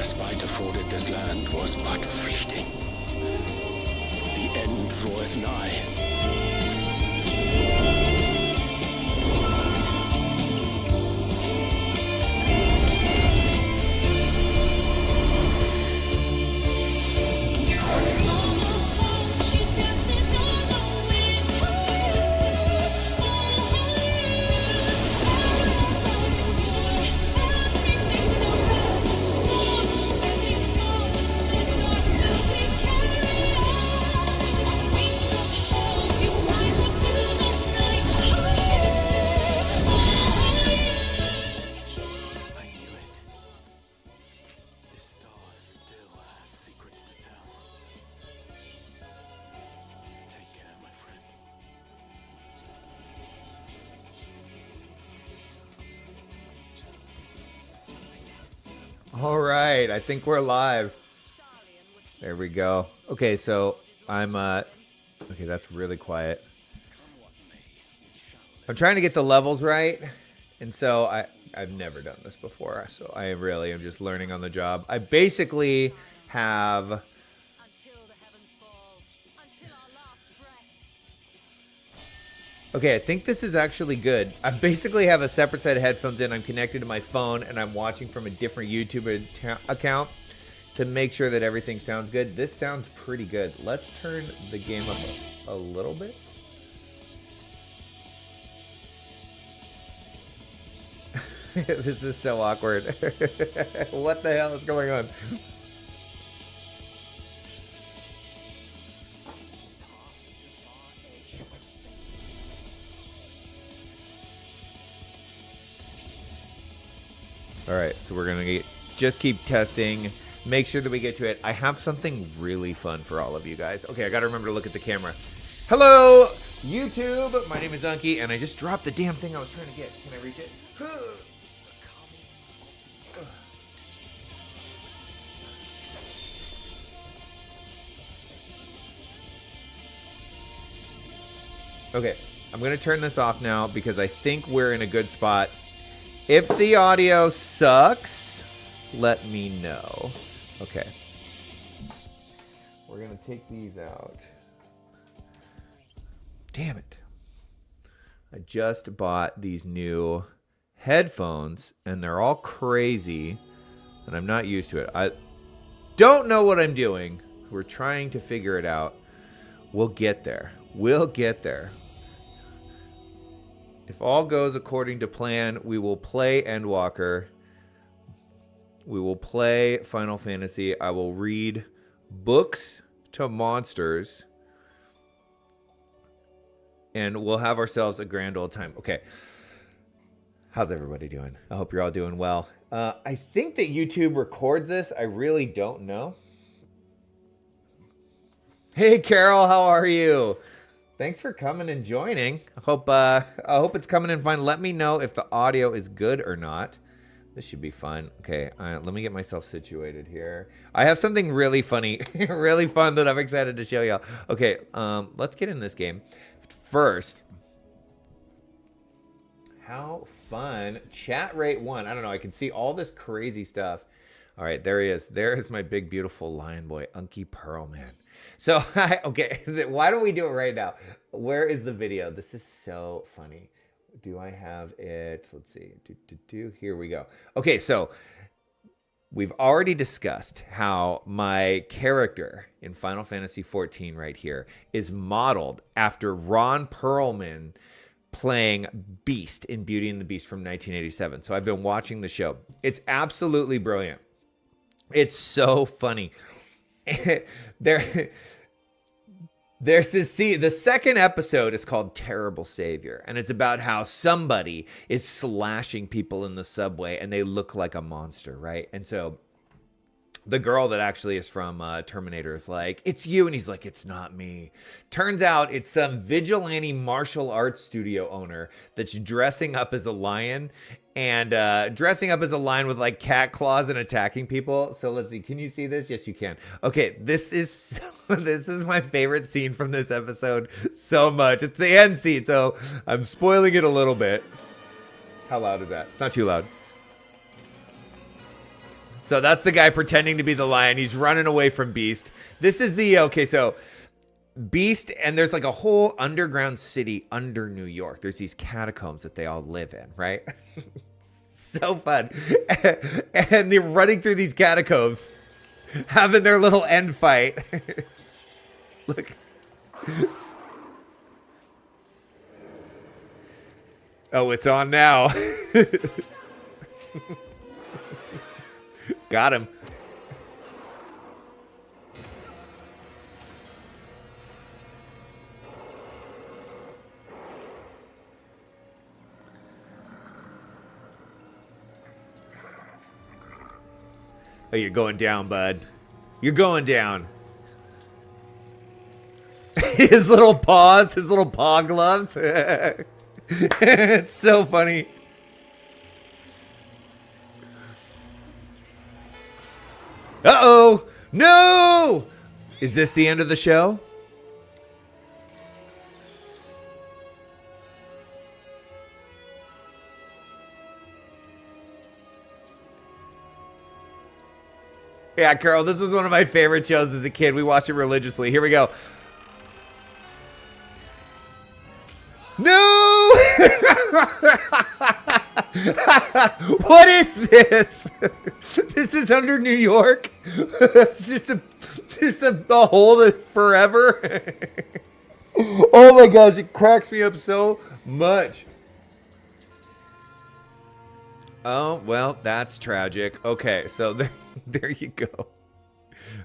respite afforded this land was but fleeting. The end draweth nigh. All right, I think we're live. There we go. Okay, so I'm okay, that's really quiet. I'm trying to get the levels right, and so I've never done this before, so I really am just learning on the job. I basically have okay, I think this is actually good. I basically have a separate set of headphones in. I'm connected to my phone, and I'm watching from a different YouTube account to make sure that everything sounds good. This sounds pretty good. Let's turn the game up a little bit. This is so awkward. What the hell is going on? All right, so we're gonna just keep testing, make sure that we get to it. I have something really fun for all of you guys. Okay, I gotta remember to look at the camera. Hello, YouTube. My name is Unky, and I just dropped the damn thing I was trying to get. Can I reach it? Okay, I'm gonna turn this off now because I think we're in a good spot. If the audio sucks, let me know. Okay. We're going to take these out. Damn it. I just bought these new headphones, and they're all crazy, and I'm not used to it. I don't know what I'm doing. We're trying to figure it out. We'll get there. We'll get there. If all goes according to plan, we will play Endwalker. We will play Final Fantasy. I will read books to monsters. And we'll have ourselves a grand old time. Okay. How's everybody doing? I hope you're all doing well. I think that YouTube records this. I really don't know. Hey, Carol, how are you? Thanks for coming and joining. I hope it's coming in fine. Let me know if the audio is good or not. This should be fun. Okay, let me get myself situated here. I have something really funny, really fun that I'm excited to show y'all. Okay, let's get in this game. First, how fun. Chat rate 1. I don't know. I can see all this crazy stuff. All right, there he is. There is my big, beautiful lion boy, Unky Pearlman. So, okay, why don't we do it right now? Where is the video? This is so funny. Do I have it? Let's see. Here we go. Okay, so we've already discussed how my character in Final Fantasy XIV right here is modeled after Ron Perlman playing Beast in Beauty and the Beast from 1987. So I've been watching the show. It's absolutely brilliant. It's so funny. There's this scene. The second episode is called Terrible Savior, and it's about how somebody is slashing people in the subway and they look like a monster, right? And so the girl that actually is from Terminator is like, "It's you," and he's like, "It's not me." Turns out it's some vigilante martial arts studio owner that's dressing up as a lion and dressing up as a lion with like cat claws and attacking people. So let's see. Can you see this? Yes, you can. Okay, this is my favorite scene from this episode so much. It's the end scene, so I'm spoiling it a little bit. How loud is that? It's not too loud. So that's the guy pretending to be the lion. He's running away from Beast. This is the, okay, so Beast, and there's like a whole underground city under New York. There's these catacombs that they all live in, right? So fun. And they're running through these catacombs, having their little end fight. Look. Oh, it's on now. Got him. Oh, you're going down, bud. You're going down. His little paws, his little paw gloves. It's so funny. Uh-oh. No! Is this the end of the show? Yeah, Carol, this was one of my favorite shows as a kid. We watched it religiously. Here we go. No! What is this? This is under New York? It's just a hole forever. Oh my gosh, it cracks me up so much. Oh, well, that's tragic. Okay, so there you go.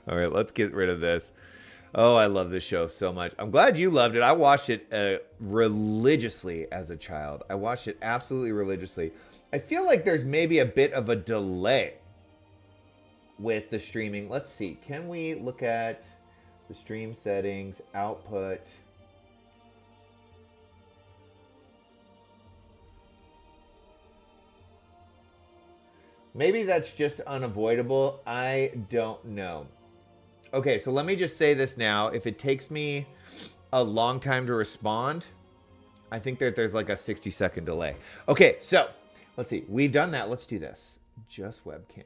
All right, let's get rid of this. Oh, I love this show so much. I'm glad you loved it. I watched it religiously as a child. I watched it absolutely religiously. I feel like there's maybe a bit of a delay with the streaming. Let's see. Can we look at the stream settings, output? Maybe that's just unavoidable. I don't know. Okay, so let me just say this now. If it takes me a long time to respond, I think that there's like a 60-second delay. Okay, so let's see. We've done that. Let's do this. Just webcam.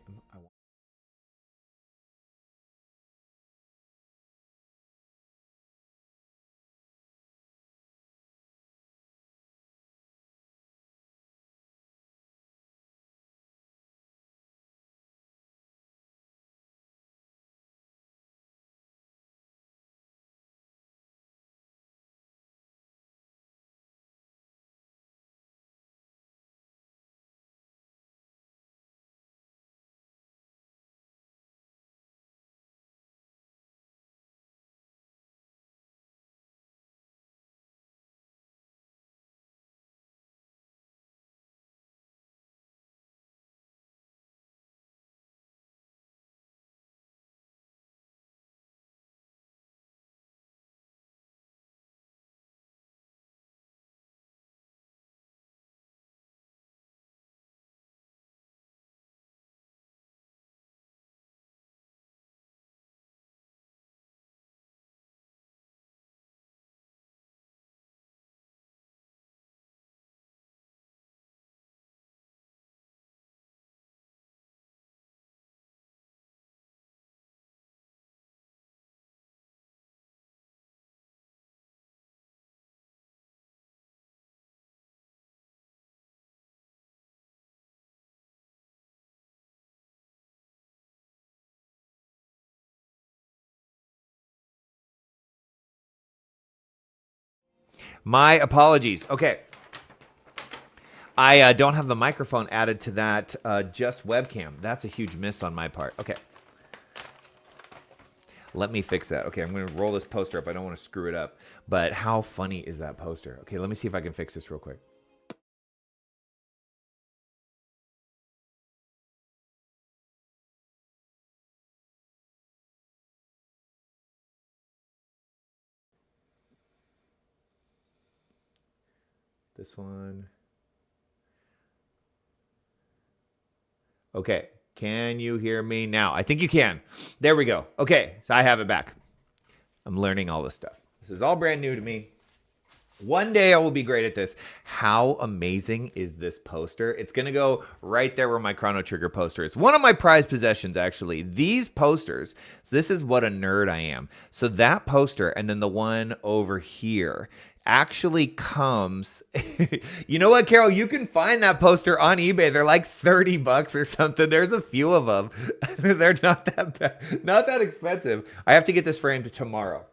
My apologies. Okay. I don't have the microphone added to that just webcam. That's a huge miss on my part. Okay. Let me fix that. Okay, I'm going to roll this poster up. I don't want to screw it up. But how funny is that poster? Okay, let me see if I can fix this real quick. This one. Okay, can you hear me now? I think you can. There we go. Okay, so I have it back. I'm learning all this stuff. This is all brand new to me. One day I will be great at this. How amazing is this poster? It's going to go right there where my Chrono Trigger poster is. One of my prized possessions, actually. These posters, so this is what a nerd I am. So that poster and then the one over here actually comes. You know what, Carol? You can find that poster on eBay. They're like $30 or something. There's a few of them. They're not that bad, not that expensive. I have to get this framed tomorrow.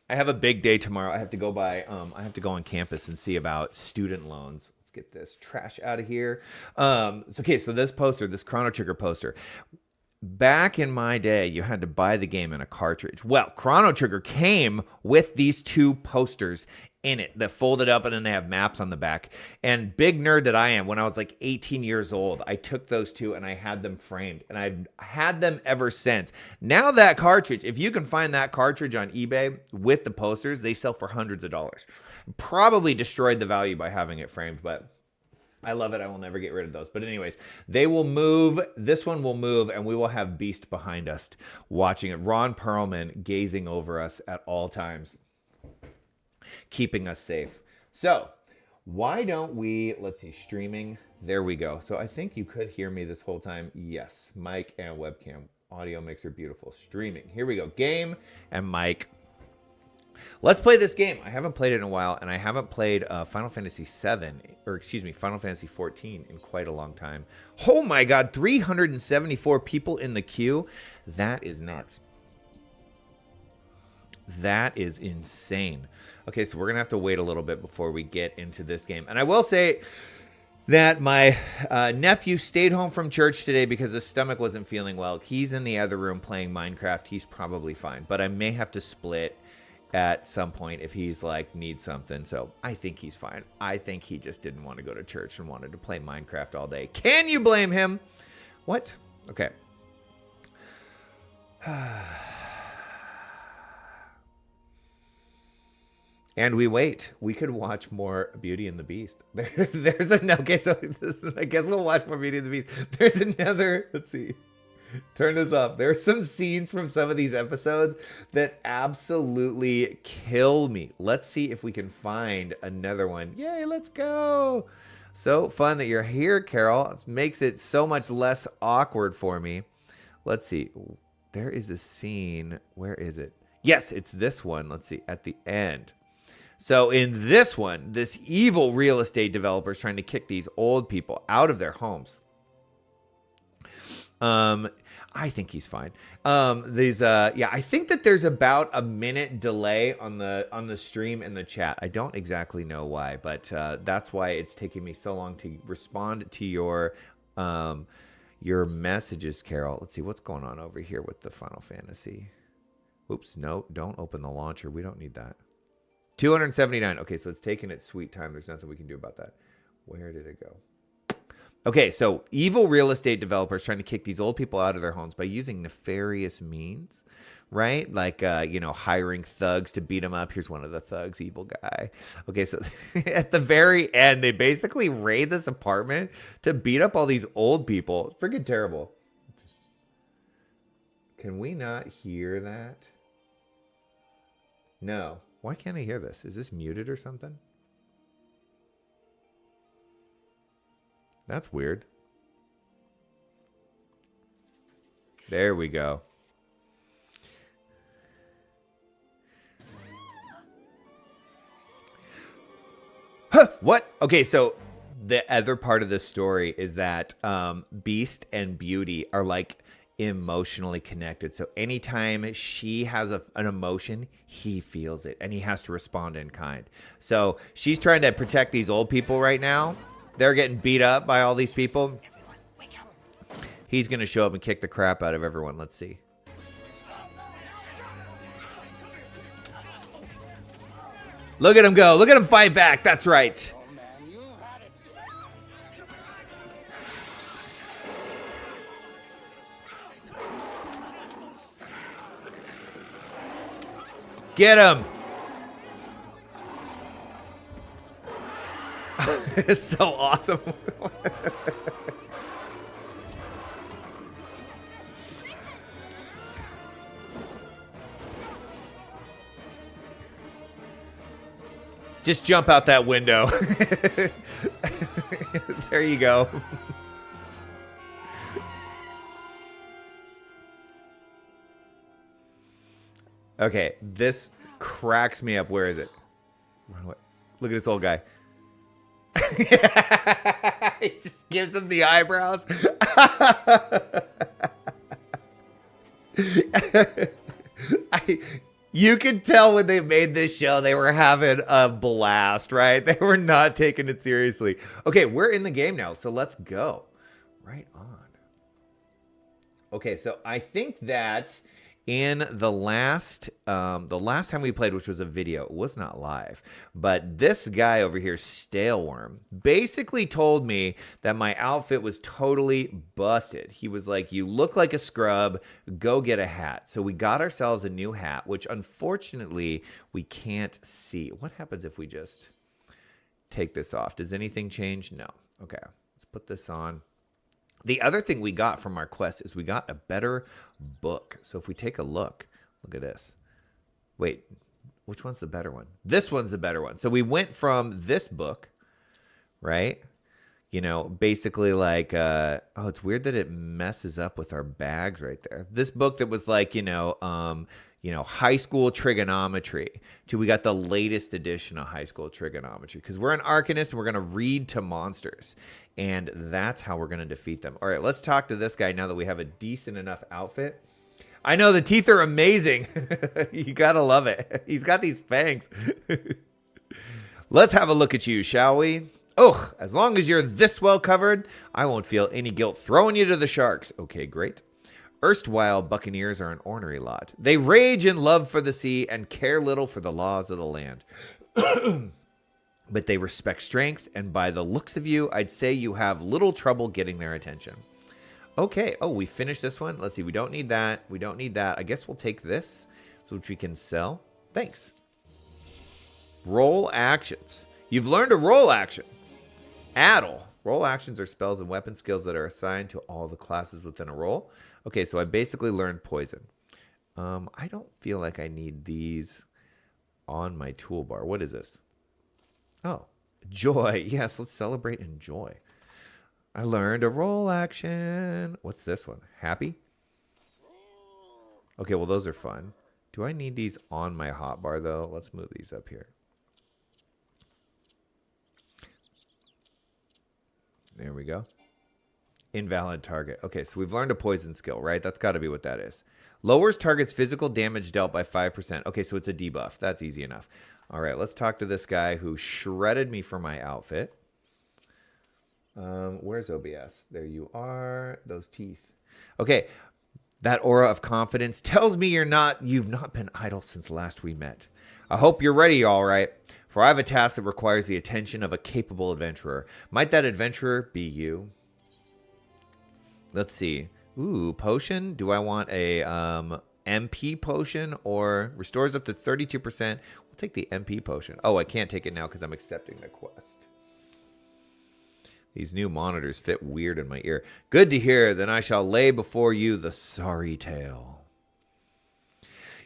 I have a big day tomorrow. I have to go I have to go on campus and see about student loans. Let's get this trash out of here. So this poster, this Chrono Trigger poster. Back in my day, you had to buy the game in a cartridge. Well, Chrono Trigger came with these two posters in it that folded up and then they have maps on the back. And big nerd that I am, when I was like 18 years old, I took those two and I had them framed. And I've had them ever since. Now that cartridge, if you can find that cartridge on eBay with the posters, they sell for hundreds of dollars. Probably destroyed the value by having it framed, but I love it. I will never get rid of those. But anyways, they will move. This one will move, and we will have Beast behind us watching it. Ron Perlman gazing over us at all times, keeping us safe. So why don't we, let's see, streaming. There we go. So I think you could hear me this whole time. Yes, mic and webcam. Audio mixer, beautiful. Streaming. Here we go. Game and mic. Let's play this game. I haven't played it in a while, and I haven't played Final Fantasy Final Fantasy 14 in quite a long time. Oh my God, 374 people in the queue. That is nuts. That is insane. Okay, so we're going to have to wait a little bit before we get into this game. And I will say that my nephew stayed home from church today because his stomach wasn't feeling well. He's in the other room playing Minecraft. He's probably fine, but I may have to split at some point if he's like needs something. So I think he's fine. I think he just didn't want to go to church and wanted to play Minecraft all day. Can you blame him? What? Okay. And we wait. We could watch more Beauty and the Beast. There's okay, so I guess we'll watch more Beauty and the Beast. There's another, let's see. Turn this up. There are some scenes from some of these episodes that absolutely kill me. Let's see if we can find another one. Yay, let's go. So fun that you're here, Carol. It makes it so much less awkward for me. Let's see. There is a scene. Where is it? Yes, it's this one. Let's see. At the end. So in this one, this evil real estate developer is trying to kick these old people out of their homes. I think he's fine. I think that there's about a minute delay on the stream and the chat. I don't exactly know why, but that's why it's taking me so long to respond to your messages, Carol. Let's see what's going on over here with the Final Fantasy. Oops, no, don't open the launcher. We don't need that. 279. Okay, so it's taking its sweet time. There's nothing we can do about that. Where did it go? Okay, so evil real estate developers trying to kick these old people out of their homes by using nefarious means, right? Like, hiring thugs to beat them up. Here's one of the thugs, evil guy. Okay, so at the very end, they basically raid this apartment to beat up all these old people. It's freaking terrible. Can we not hear that? No. Why can't I hear this? Is this muted or something? That's weird. There we go. Huh, what? Okay, so the other part of this story is that Beast and Beauty are like emotionally connected. So anytime she has an emotion, he feels it and he has to respond in kind. So she's trying to protect these old people right now. They're getting beat up by all these people. He's going to show up and kick the crap out of everyone. Let's see. Look at him go. Look at him fight back. That's right. Get him. It's so awesome. Just jump out that window. There you go. Okay, this cracks me up. Where is it? Look at this old guy. He just gives him the eyebrows. You could tell when they made this show, they were having a blast, right? They were not taking it seriously. Okay, we're in the game now, so let's go. Right on. Okay, so I think that in the last time we played, which was a video, it was not live, but this guy over here, Staleworm, basically told me that my outfit was totally busted. He was like, you look like a scrub, go get a hat. So we got ourselves a new hat, which unfortunately we can't see. What happens if we just take this off? Does anything change? No. Okay, let's put this on. The other thing we got from our quest is we got a better book. So if we take a look at this. Wait, which one's the better one? This one's the better one. So we went from this book, right? You know, basically like, oh, it's weird that it messes up with our bags right there. This book that was like, high school trigonometry, to we got the latest edition of high school trigonometry, because we're an Arcanist and we're going to read to monsters, and that's how we're going to defeat them. All right, let's talk to this guy now that we have a decent enough outfit. I know the teeth are amazing. You got to love it. He's got these fangs. Let's have a look at you, shall we? Oh, as long as you're this well covered, I won't feel any guilt throwing you to the sharks. Okay, great. Erstwhile buccaneers are an ornery lot. They rage in love for the sea and care little for the laws of the land. But they respect strength, and by the looks of you, I'd say you have little trouble getting their attention. Okay, oh, we finished this one. Let's see, we don't need that. We don't need that. I guess we'll take this, so which we can sell. Thanks. Roll actions. You've learned a roll action. Addle. Roll actions are spells and weapon skills that are assigned to all the classes within a roll. Okay, so I basically learned poison. I don't feel like I need these on my toolbar. What is this? Oh, joy. Yes, let's celebrate and joy. I learned a roll action. What's this one? Happy? Okay, well, those are fun. Do I need these on my hotbar, though? Let's move these up here. There we go. Invalid target. Okay, so we've learned a poison skill, right? That's got to be what that is. Lowers target's physical damage dealt by 5%. Okay, so it's a debuff. That's easy enough. All right, let's talk to this guy who shredded me for my outfit. Where's OBS? There you are. Those teeth. Okay, that aura of confidence tells me you've not been idle since last we met. I hope you're ready, all right, for I have a task that requires the attention of a capable adventurer. Might that adventurer be you? Let's see. Ooh, potion. Do I want a MP potion or restores up to 32%? We'll take the MP potion. Oh, I can't take it now because I'm accepting the quest. These new monitors fit weird in my ear. Good to hear. Then I shall lay before you the sorry tale.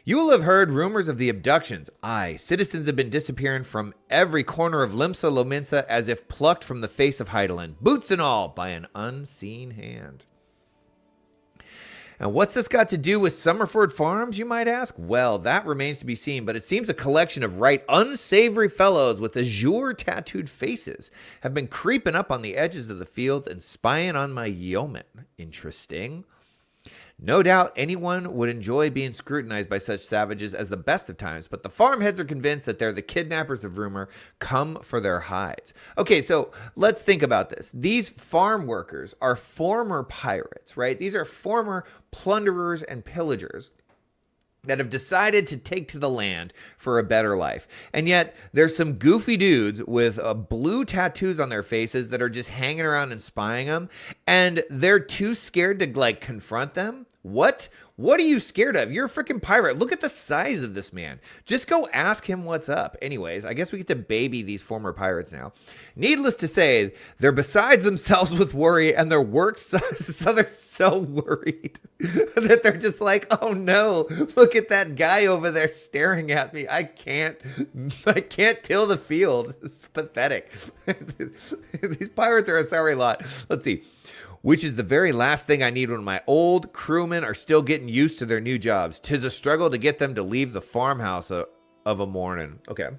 You will have heard rumors of the abductions. Aye, citizens have been disappearing from every corner of Limsa Lominsa as if plucked from the face of Heidelin, boots and all, by an unseen hand. And what's this got to do with Summerford Farms, you might ask? Well, that remains to be seen, but it seems a collection of right unsavory fellows with azure tattooed faces have been creeping up on the edges of the fields and spying on my yeomen. Interesting. No doubt anyone would enjoy being scrutinized by such savages as the best of times, but the farmheads are convinced that they're the kidnappers of rumor come for their hides. Okay, so let's think about this. These farm workers are former pirates, right? These are former plunderers and pillagers that have decided to take to the land for a better life. And yet there's some goofy dudes with blue tattoos on their faces that are just hanging around and spying them. And they're too scared to confront them. What? What are you scared of? You're a freaking pirate. Look at the size of this man. Just go ask him what's up. Anyways, I guess we get to baby these former pirates now. Needless to say, they're besides themselves with worry, and their work so they're so worried that they're just like, oh no, look at that guy over there staring at me. I can't till the field. It's pathetic. These pirates are a sorry lot. Let's see. Which is the very last thing I need when my old crewmen are still getting used to their new jobs. 'Tis a struggle to get them to leave the farmhouse of a morning. Okay.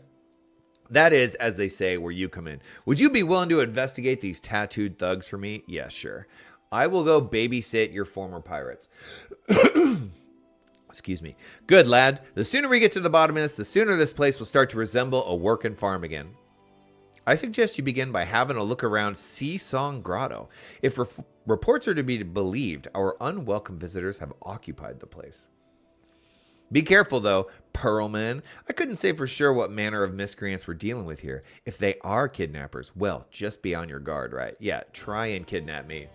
That is, as they say, where you come in. Would you be willing to investigate these tattooed thugs for me? Yeah, sure. I will go babysit your former pirates. Excuse me. Good, lad. The sooner we get to the bottom of this, the sooner this place will start to resemble a working farm again. I suggest you begin by having a look around Sea Song Grotto. If reports are to be believed, our unwelcome visitors have occupied the place. Be careful, though, Pearlman. I couldn't say for sure what manner of miscreants we're dealing with here. If they are kidnappers, well, just be on your guard, right? Yeah, try and kidnap me.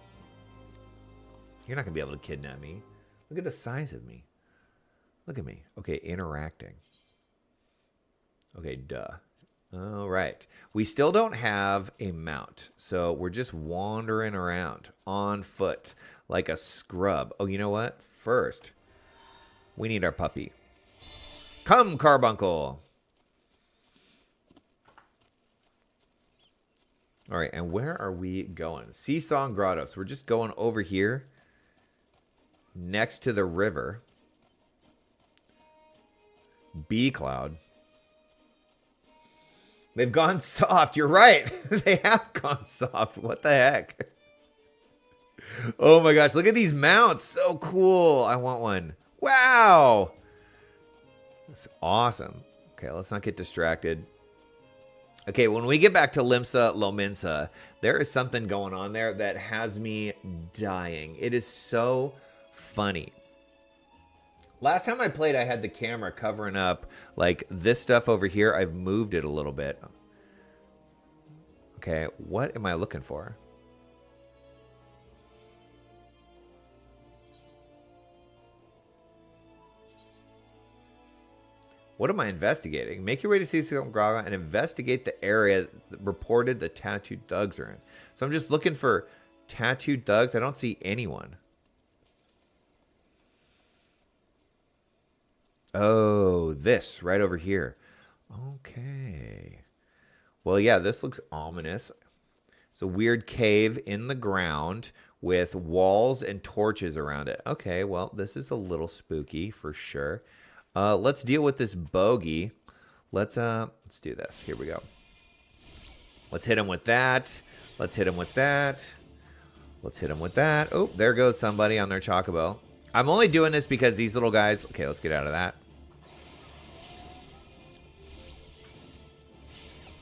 You're not going to be able to kidnap me. Look at the size of me. Look at me. Okay, interacting. Okay, duh. All right. We still don't have a mount, so we're just wandering around on foot like a scrub. Oh, you know what? First, we need our puppy. Come, Carbuncle. All right, and where are we going? Sea Song Grotto. So we're just going over here next to the river. B Cloud. They've gone soft. You're right. They have gone soft. What the heck? Oh my gosh. Look at these mounts. So cool. I want one. Wow. That's awesome. Okay, let's not get distracted. Okay, when we get back to Limsa Lominsa, there is something going on there that has me dying. It is so funny. Last time I played, I had the camera covering up like this stuff over here. I've moved it a little bit. Okay, what am I looking for? What am I investigating? Make your way to Sea Song Grotto and investigate the area that reported the tattooed thugs are in. So I'm just looking for tattooed thugs. I don't see anyone. Oh, this right over here. Okay. Well, yeah, this looks ominous. It's a weird cave in the ground with walls and torches around it. Okay, well, this is a little spooky for sure. Let's deal with this bogey. Let's do this. Here we go. Let's hit him with that. Let's hit him with that. Let's hit him with that. Oh, there goes somebody on their chocobo. I'm only doing this because these little guys... Okay, let's get out of that.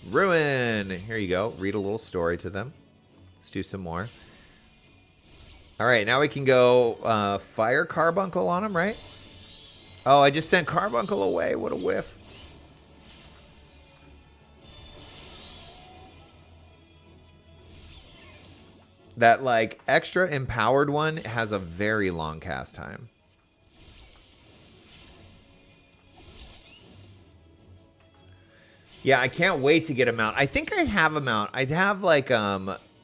Ruin. Here you go. Read a little story to them. Let's do some more. All right, now we can go fire Carbuncle on him, right? Oh, I just sent Carbuncle away. What a whiff. That, like, extra empowered one has a very long cast time. Yeah, I can't wait to get a mount. I think I have a mount. I have, like,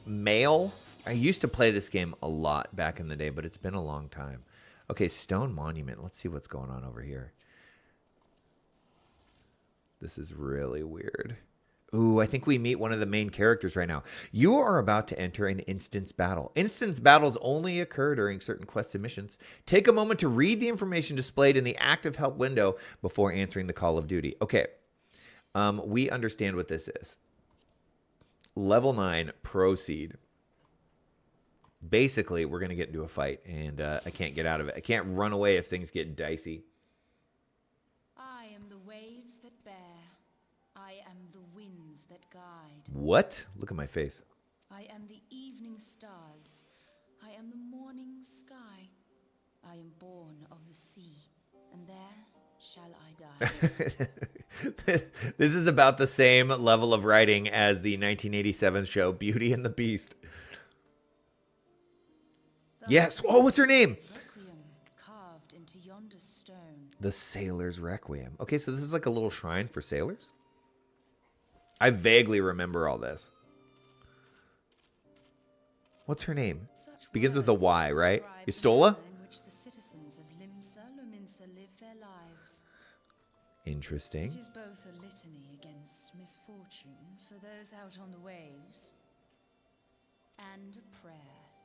mail. I used to play this game a lot back in the day, but it's been a long time. Okay, Stone Monument. Let's see what's going on over here. This is really weird. Ooh, I think we meet one of the main characters right now. You are about to enter an instance battle. Instance battles only occur during certain quests and missions. Take a moment to read the information displayed in the active help window before answering the call of duty. Okay, we understand what this is. Level 9, proceed. Basically, we're going to get into a fight, and I can't get out of it. I can't run away if things get dicey. I am the waves that bear. I am the winds that guide. What? Look at my face. I am the evening stars. I am the morning sky. I am born of the sea, and there shall I die. This is about the same level of writing as the 1987 show Beauty and the Beast. Yes. Oh, what's her name? a stone. The Sailor's Requiem. Okay, so this is like a little shrine for sailors? I vaguely remember all this. What's her name? Such Begins with a words Y, right? describe the Istola? manner in which the citizens of Limsa Lominsa live their lives. Interesting. It is both a litany against misfortune for those out on the waves, and a prayer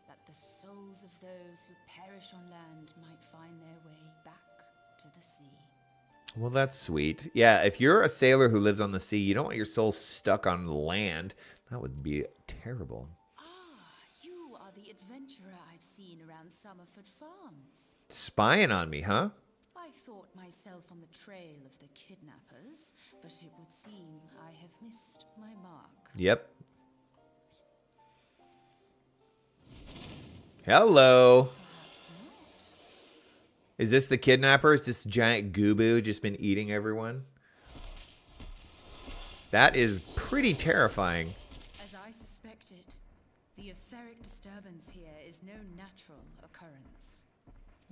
that the souls of those who perish on land might find their way back to the sea. Well, that's sweet. Yeah, if you're a sailor who lives on the sea, you don't want your soul stuck on land. That would be terrible. Ah, you are the adventurer I've seen around Summerford Farms. Spying on me, huh? I thought myself on the trail of the kidnappers, but it would seem I have missed my mark. Yep. Hello. Perhaps not. Is this the kidnapper? Is this giant gooboo just been eating everyone? That is pretty terrifying. As I suspected, the etheric disturbance here is no natural occurrence.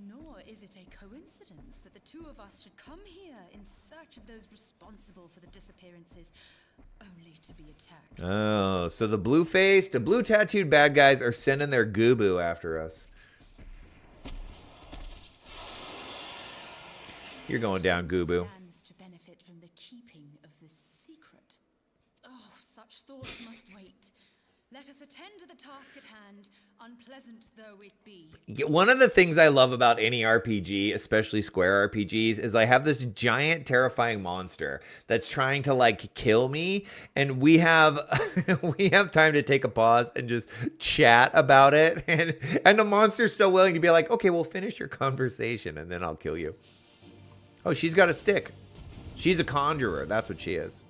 Nor is it a coincidence that the two of us should come here in search of those responsible for the disappearances, only to be attacked. Oh, so the blue-faced, the blue-tattooed bad guys are sending their gooboo after us. You're going down, gooboo. Stands to benefit from the keeping of this secret. Oh, such thoughts must wait. Let us attend to the task at hand, unpleasant though it be. One of the things I love about any RPG, especially Square RPGs, is I have this giant terrifying monster that's trying to like kill me, and we have we have time to take a pause and just chat about it, and the monster's so willing to be like, okay, we'll finish your conversation and then I'll kill you. Oh, she's got a stick. She's a conjurer. That's what she is.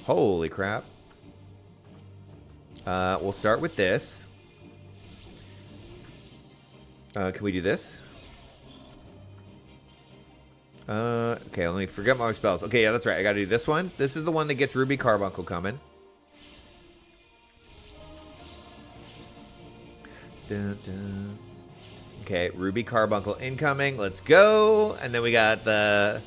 Holy crap. We'll start with this. Can we do this? Okay, let me forget my spells. Okay, yeah, that's right. I gotta do this one. This is the one that gets Ruby Carbuncle coming. Dun, dun. Okay, Ruby Carbuncle incoming. Let's go. And then we got the...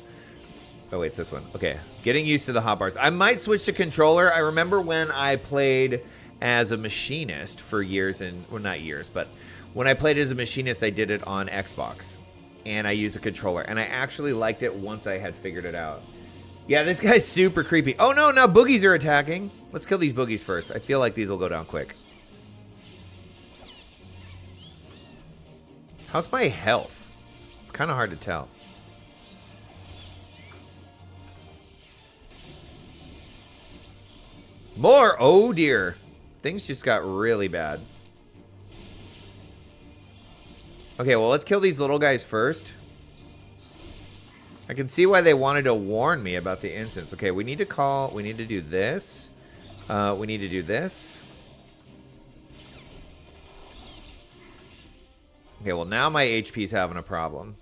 Oh, wait, it's this one. Okay, getting used to the hotbars. I might switch to controller. I remember when I played as a machinist for years, and well, not years, but when I played as a machinist, I did it on Xbox, and I used a controller, and I actually liked it once I had figured it out. Yeah, this guy's super creepy. Oh, no, now boogies are attacking. Let's kill these boogies first. I feel like these will go down quick. How's my health? It's kind of hard to tell. More! Oh, dear. Things just got really bad. Okay, well, let's kill these little guys first. I can see why they wanted to warn me about the instance. Okay, we need to call... We need to do this. We need to do this. Okay, well, now my HP's having a problem.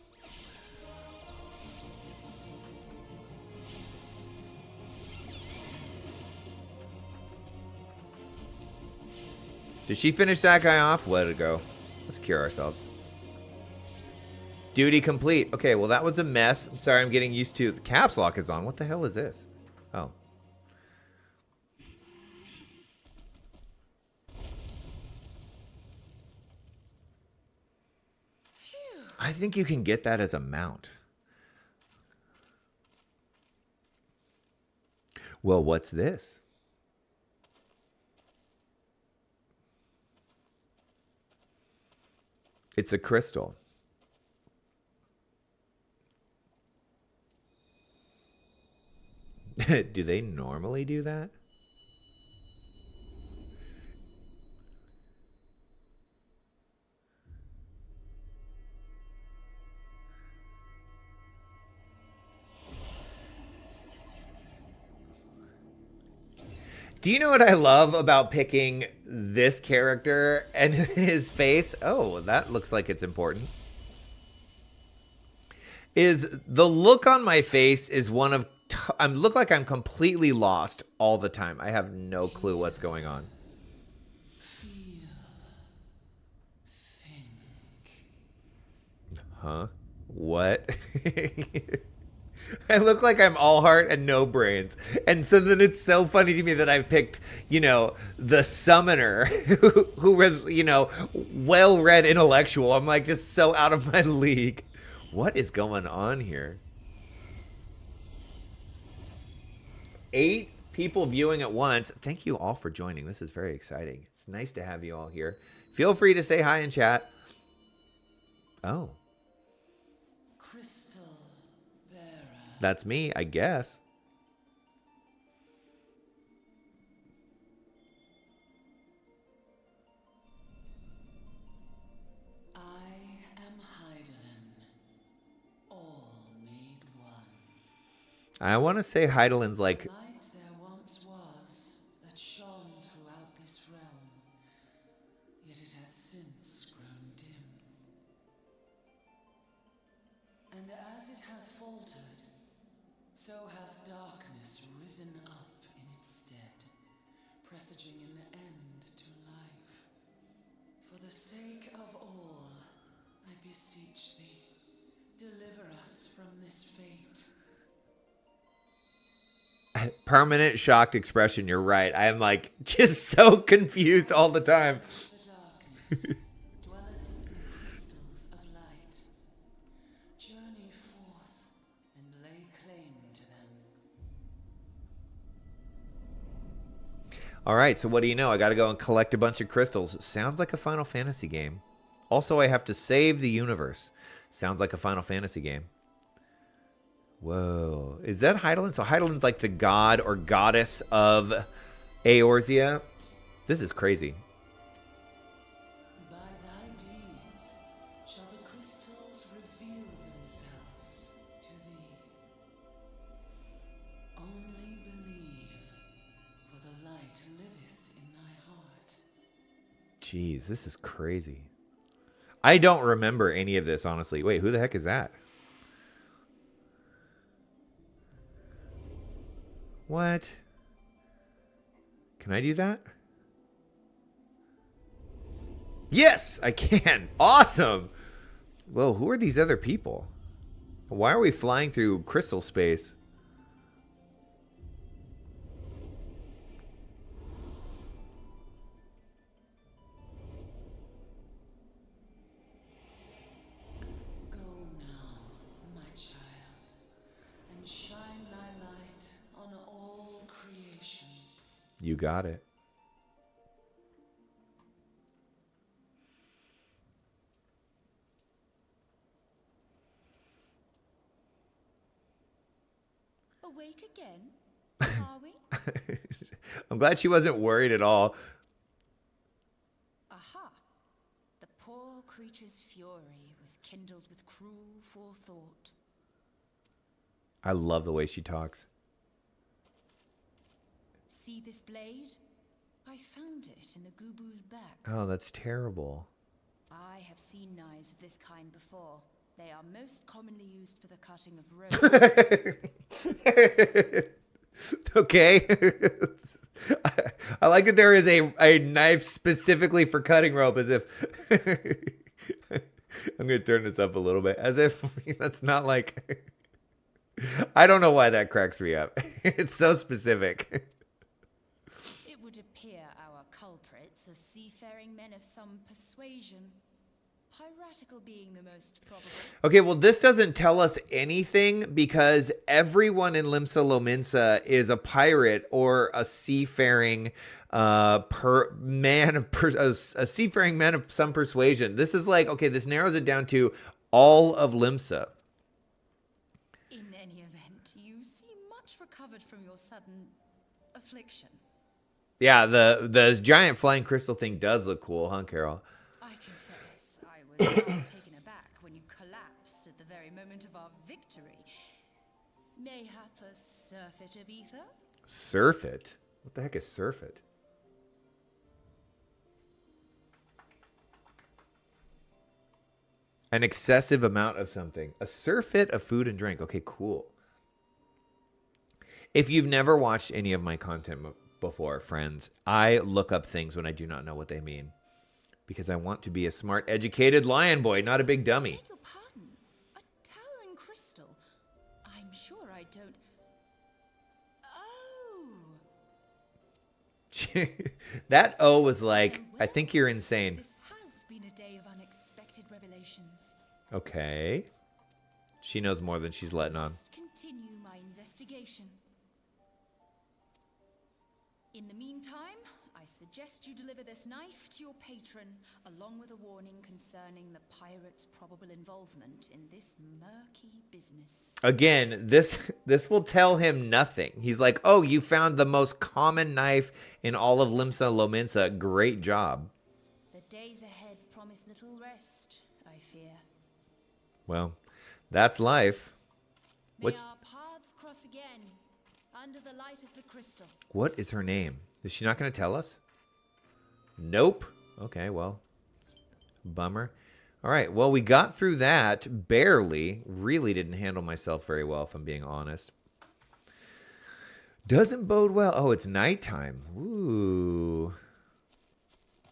Did she finish that guy off? Let it go. Let's cure ourselves. Duty complete. Okay, well, that was a mess. I'm sorry, I'm getting used to... The caps lock is on. What the hell is this? Oh. I think you can get that as a mount. Well, what's this? It's a crystal. Do they normally do that? Do you know what I love about picking this character and his face? Oh, that looks like it's important. Is the look on my face is one of... I look like I'm completely lost all the time. I have no clue what's going on. Feel, think, Huh? What? I look like I'm all heart and no brains. And so then it's so funny to me that I've picked, the summoner who was, well-read intellectual. I'm like just so out of my league. What is going on here? 8 people viewing at once. Thank you all for joining. This is very exciting. It's nice to have you all here. Feel free to say hi in chat. Oh. That's me, I guess. I am Heidelin, all made one. I want to say Heidelin's like... Light there once was that shone throughout this realm, yet it hath since grown dim. And as it hath faltered, so hath darkness risen up in its stead, presaging an end to life. For the sake of all, I beseech thee, deliver us from this fate. Permanent shocked expression, you're right. I am like just so confused all the time. The darkness dwelleth in crystals of light. Journey forth and lay claim to them. All right, so what do you know? I got to go and collect a bunch of crystals. Sounds like a Final Fantasy game. Also, I have to save the universe. Sounds like a Final Fantasy game. Whoa. Is that Heidelin? So Heidelin's like the god or goddess of Eorzea. This is crazy. By thy deeds shall the crystals reveal themselves to thee. Only believe, for the light liveth in thy heart. Jeez, this is crazy. I don't remember any of this, honestly. Wait, who the heck is that? What? Can I do that? Yes, I can. Awesome. Whoa, who are these other people? Why are we flying through crystal space? Go now, my child, and shine thy light on all creation. You got it. Awake again? Are we? I'm glad she wasn't worried at all. Aha! The poor creature's fury was kindled with cruel forethought. I love the way she talks. See this blade? I found it in the Gubu's back. Oh, that's terrible. I have seen knives of this kind before. They are most commonly used for the cutting of rope. Okay. I like that there is a knife specifically for cutting rope, as if... I'm going to turn this up a little bit. As if that's not like... I don't know why that cracks me up. It's so specific. It would appear our culprits are seafaring men of some persuasion. Piratical being the most probable. Okay, well, this doesn't tell us anything because everyone in Limsa Lominsa is a pirate or a seafaring a seafaring man of some persuasion. This is like, okay, this narrows it down to all of Limsa. In any event, you seem much recovered from your sudden affliction. Yeah, the giant flying crystal thing does look cool, huh, Carol? I confess, I was rather taken aback when you collapsed at the very moment of our victory. Mayhap a surfeit of ether? Surfeit? What the heck is surfeit? An excessive amount of something. A surfeit of food and drink. Okay, cool. If you've never watched any of my content before, friends, I look up things when I do not know what they mean. Because I want to be a smart, educated lion boy, not a big dummy. Beg your pardon. don't... Oh! That O was like, I think you're insane. This has been a day of unexpected revelations. Okay. She knows more than she's letting on. Must continue my investigation. In the meantime, I suggest you deliver this knife to your patron, along with a warning concerning the pirate's probable involvement in this murky business. Again, this will tell him nothing. He's like, oh, you found the most common knife in all of Limsa Lominsa. Great job. The days ahead promise little rest, I fear. Well, that's life. May our paths cross again, under the light of the crystal. What is her name? Is she not going to tell us? Nope. Okay, well, bummer. All right, well, we got through that barely. Really didn't handle myself very well, if I'm being honest. Doesn't bode well. Oh, it's nighttime. Ooh.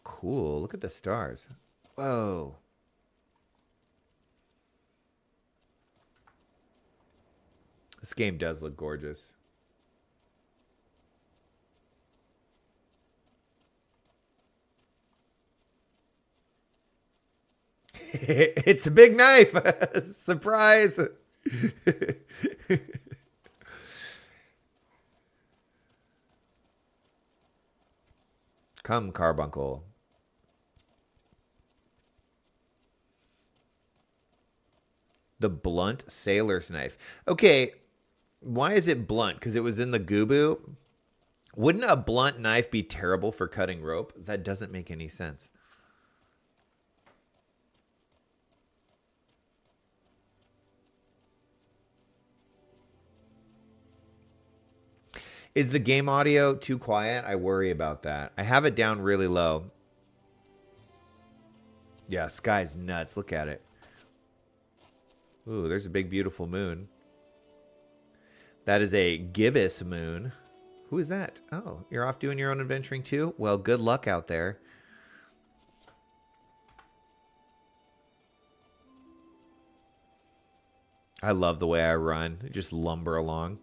Cool. Look at the stars. Whoa. This game does look gorgeous. It's a big knife. Surprise. Come, Carbuncle. The blunt sailor's knife. Okay, why is it blunt? Because it was in the Gubu? Wouldn't a blunt knife be terrible for cutting rope? That doesn't make any sense. Is the game audio too quiet? I worry about that. I have it down really low. Yeah, sky's nuts. Look at it. Ooh, there's a big, beautiful moon. That is a gibbous moon. Who is that? Oh, you're off doing your own adventuring too? Well, good luck out there. I love the way I run. I just lumber along.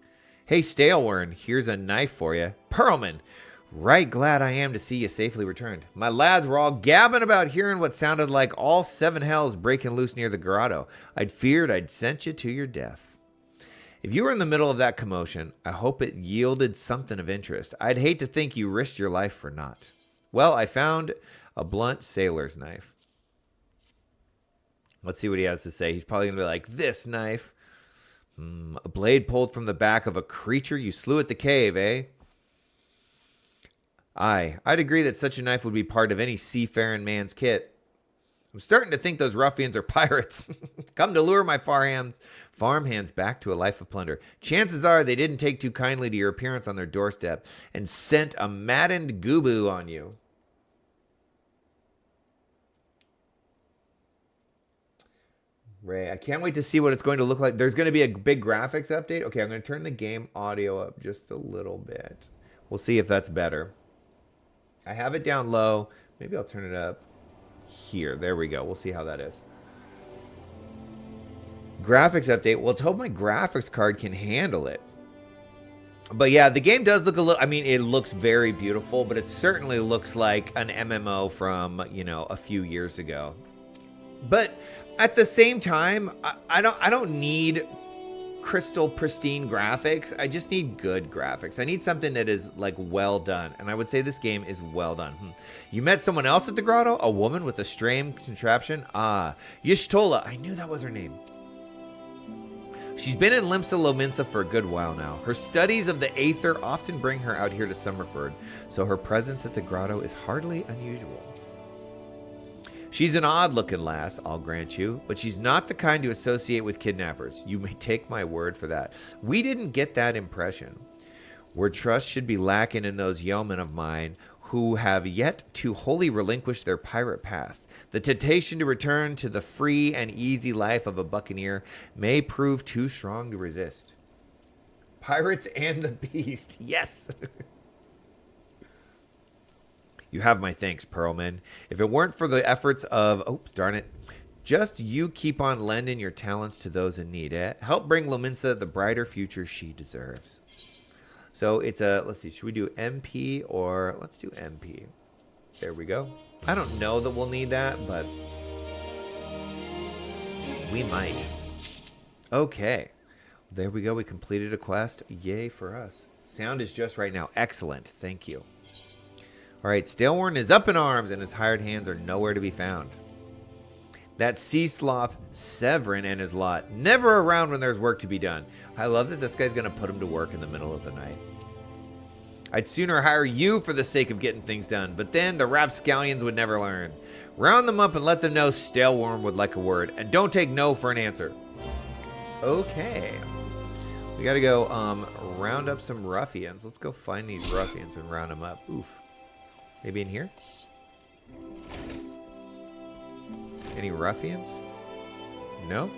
Hey, Staleworn, here's a knife for you. Pearlman, right glad I am to see you safely returned. My lads were all gabbing about hearing what sounded like all seven hells breaking loose near the grotto. I'd feared I'd sent you to your death. If you were in the middle of that commotion, I hope it yielded something of interest. I'd hate to think you risked your life for naught. Well, I found a blunt sailor's knife. Let's see what he has to say. He's probably going to be like, this knife. A blade pulled from the back of a creature you slew at the cave, eh? Aye, I'd agree that such a knife would be part of any seafaring man's kit. I'm starting to think those ruffians are pirates. Come to lure my farmhands back to a life of plunder. Chances are they didn't take too kindly to your appearance on their doorstep and sent a maddened Gubu on you. Ray, I can't wait to see what it's going to look like. There's going to be a big graphics update. Okay, I'm going to turn the game audio up just a little bit. We'll see if that's better. I have it down low. Maybe I'll turn it up here. There we go. We'll see how that is. Graphics update. Well, let's hope my graphics card can handle it. But yeah, the game does look a little, I mean, it looks very beautiful, but it certainly looks like an MMO from, you know, a few years ago. But at the same time, I don't need crystal pristine graphics. I just need good graphics. I need something that is like well done. And I would say this game is well done. You met someone else at the grotto? A woman with a strange contraption? Ah, Y'shtola. I knew that was her name. She's been in Limsa Lominsa for a good while now. Her studies of the Aether often bring her out here to Summerford, so her presence at the grotto is hardly unusual. She's an odd-looking lass, I'll grant you, but she's not the kind to associate with kidnappers. You may take my word for that. We didn't get that impression. Where trust should be lacking in those yeomen of mine who have yet to wholly relinquish their pirate past. The temptation to return to the free and easy life of a buccaneer may prove too strong to resist. Pirates and the Beast, yes! You have my thanks, Pearlman. If it weren't for the efforts of... Oh, darn it. Just you keep on lending your talents to those in need, eh? Help bring Lominsa the brighter future she deserves. So it's a, let's see, should we do MP or, let's do MP. There we go. I don't know that we'll need that, but we might. Okay. There we go. We completed a quest. Yay for us. Sound is just right now. Excellent. Thank you. All right. Staleworn is up in arms and his hired hands are nowhere to be found. That sea sloth Severin and his lot, never around when there's work to be done. I love that this guy's going to put him to work in the middle of the night. I'd sooner hire you for the sake of getting things done, but then the rapscallions would never learn. Round them up and let them know Staleworm would like a word, and don't take no for an answer. Okay. We got to go round up some ruffians. Let's go find these ruffians and round them up. Oof. Maybe in here? Any ruffians? No?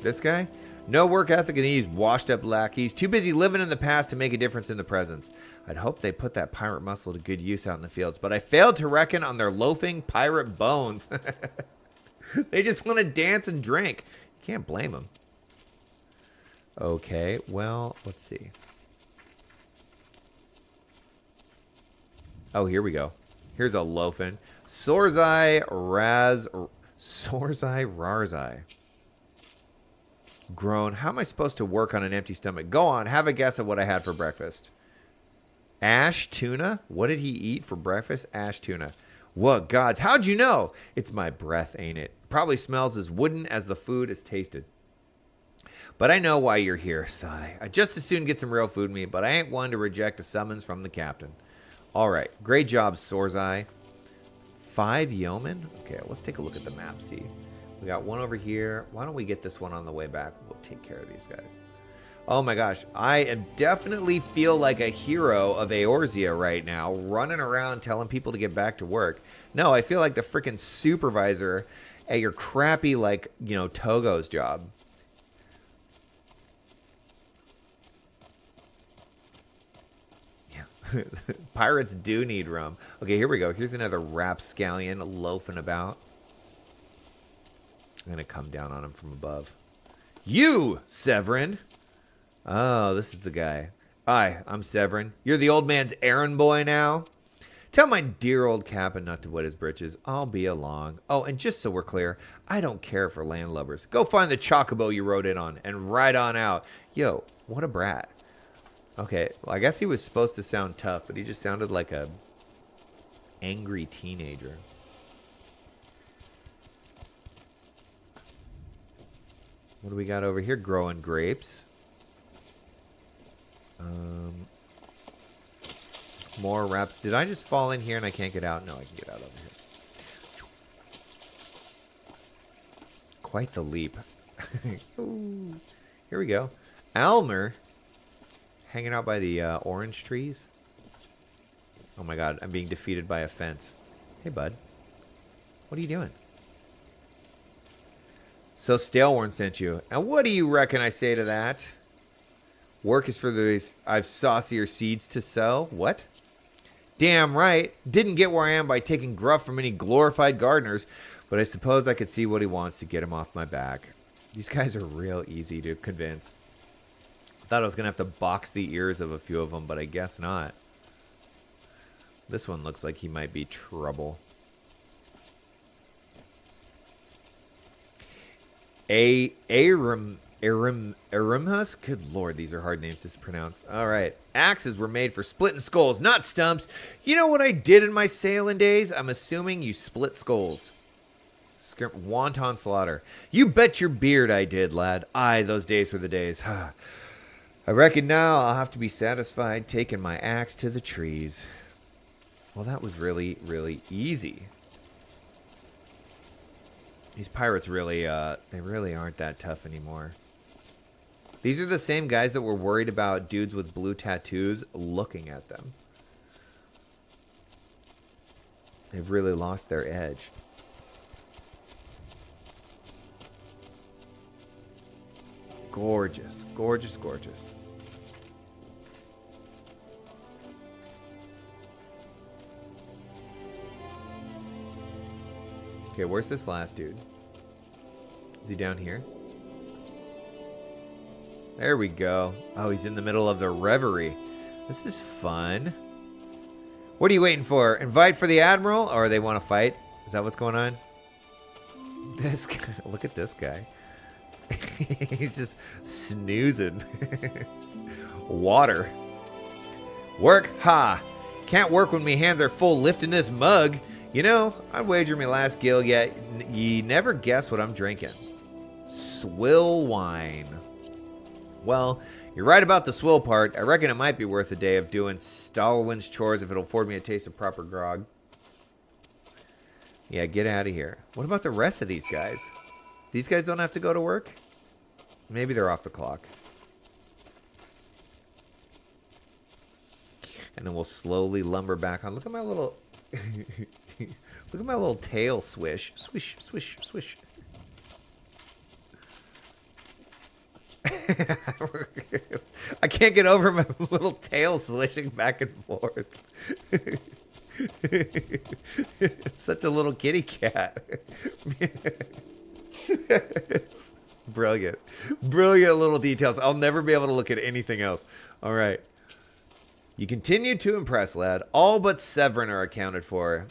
This guy? No work ethic in these washed up lackeys. Too busy living in the past to make a difference in the present. I'd hope they put that pirate muscle to good use out in the fields, but I failed to reckon on their loafing pirate bones. They just want to dance and drink. You can't blame them. Okay, well, let's see. Oh, here we go. Here's a loafing. Sorzai Rarzai. Groan. How am I supposed to work on an empty stomach? Go on, have a guess at what I had for breakfast. Ash tuna? What did he eat for breakfast? Ash tuna. What gods? How'd you know? It's my breath, ain't it? Probably smells as wooden as the food it's tasted. But I know why you're here, sigh. I'd just as soon get some real food meat, but I ain't one to reject a summons from the captain. All right. Great job, Sorzai. 5 yeomen? Okay, let's take a look at the map, see. We got one over here. Why don't we get this one on the way back? We'll take care of these guys. Oh my gosh. I am definitely feel like a hero of Eorzea right now, running around telling people to get back to work. No, I feel like the freaking supervisor at your crappy, like, you know, Togo's job. Yeah. Pirates do need rum. Okay, here we go. Here's another rapscallion loafing about. I'm going to come down on him from above. You, Severin. Oh, this is the guy. Hi, I'm Severin. You're the old man's errand boy now? Tell my dear old captain not to wet his britches. I'll be along. Oh, and just so we're clear, I don't care for landlubbers. Go find the chocobo you rode in on and ride on out. Yo, what a brat. Okay, well, I guess he was supposed to sound tough, but he just sounded like a angry teenager. What do we got over here? Growing grapes. More wraps. Did I just fall in here and I can't get out? No, I can get out over here. Quite the leap. Ooh. Here we go. Almer. Hanging out by the orange trees. Oh my god, I'm being defeated by a fence. Hey, bud. What are you doing? So Staleworn sent you. And what do you reckon I say to that? Work is for these. I've saucier seeds to sow. What? Damn right. Didn't get where I am by taking gruff from any glorified gardeners, but I suppose I could see what he wants to get him off my back. These guys are real easy to convince. I thought I was going to have to box the ears of a few of them, but I guess not. This one looks like he might be trouble. Arimhus? Good lord, these are hard names to pronounce. All right. Axes were made for splitting skulls, not stumps. You know what I did in my sailing days? I'm assuming you split skulls. Wanton slaughter. You bet your beard I did, lad. Aye, those days were the days. I reckon now I'll have to be satisfied taking my axe to the trees. Well, that was really, really easy. These pirates really, they really aren't that tough anymore. These are the same guys that were worried about dudes with blue tattoos looking at them. They've really lost their edge. Gorgeous, gorgeous, gorgeous. Okay, where's this last dude? Is he down here? There we go. Oh, he's in the middle of the reverie. This is fun. What are you waiting for? Invite for the Admiral, or they want to fight? Is that what's going on? This guy, look at this guy. He's just snoozing. Water. Work? Ha! Can't work when me hands are full lifting this mug. You know, I'd wager my last gil yet. Ye never guess what I'm drinking. Swill wine. Well, you're right about the swill part. I reckon it might be worth a day of doing Stalwin's chores if it'll afford me a taste of proper grog. Yeah, get out of here. What about the rest of these guys? These guys don't have to go to work? Maybe they're off the clock. And then we'll slowly lumber back on. Look at my little... Look at my little tail swish. Swish, swish, swish. I can't get over my little tail swishing back and forth. It's such a little kitty cat. It's brilliant. Brilliant little details. I'll never be able to look at anything else. All right. You continue to impress, lad. All but Severin are accounted for.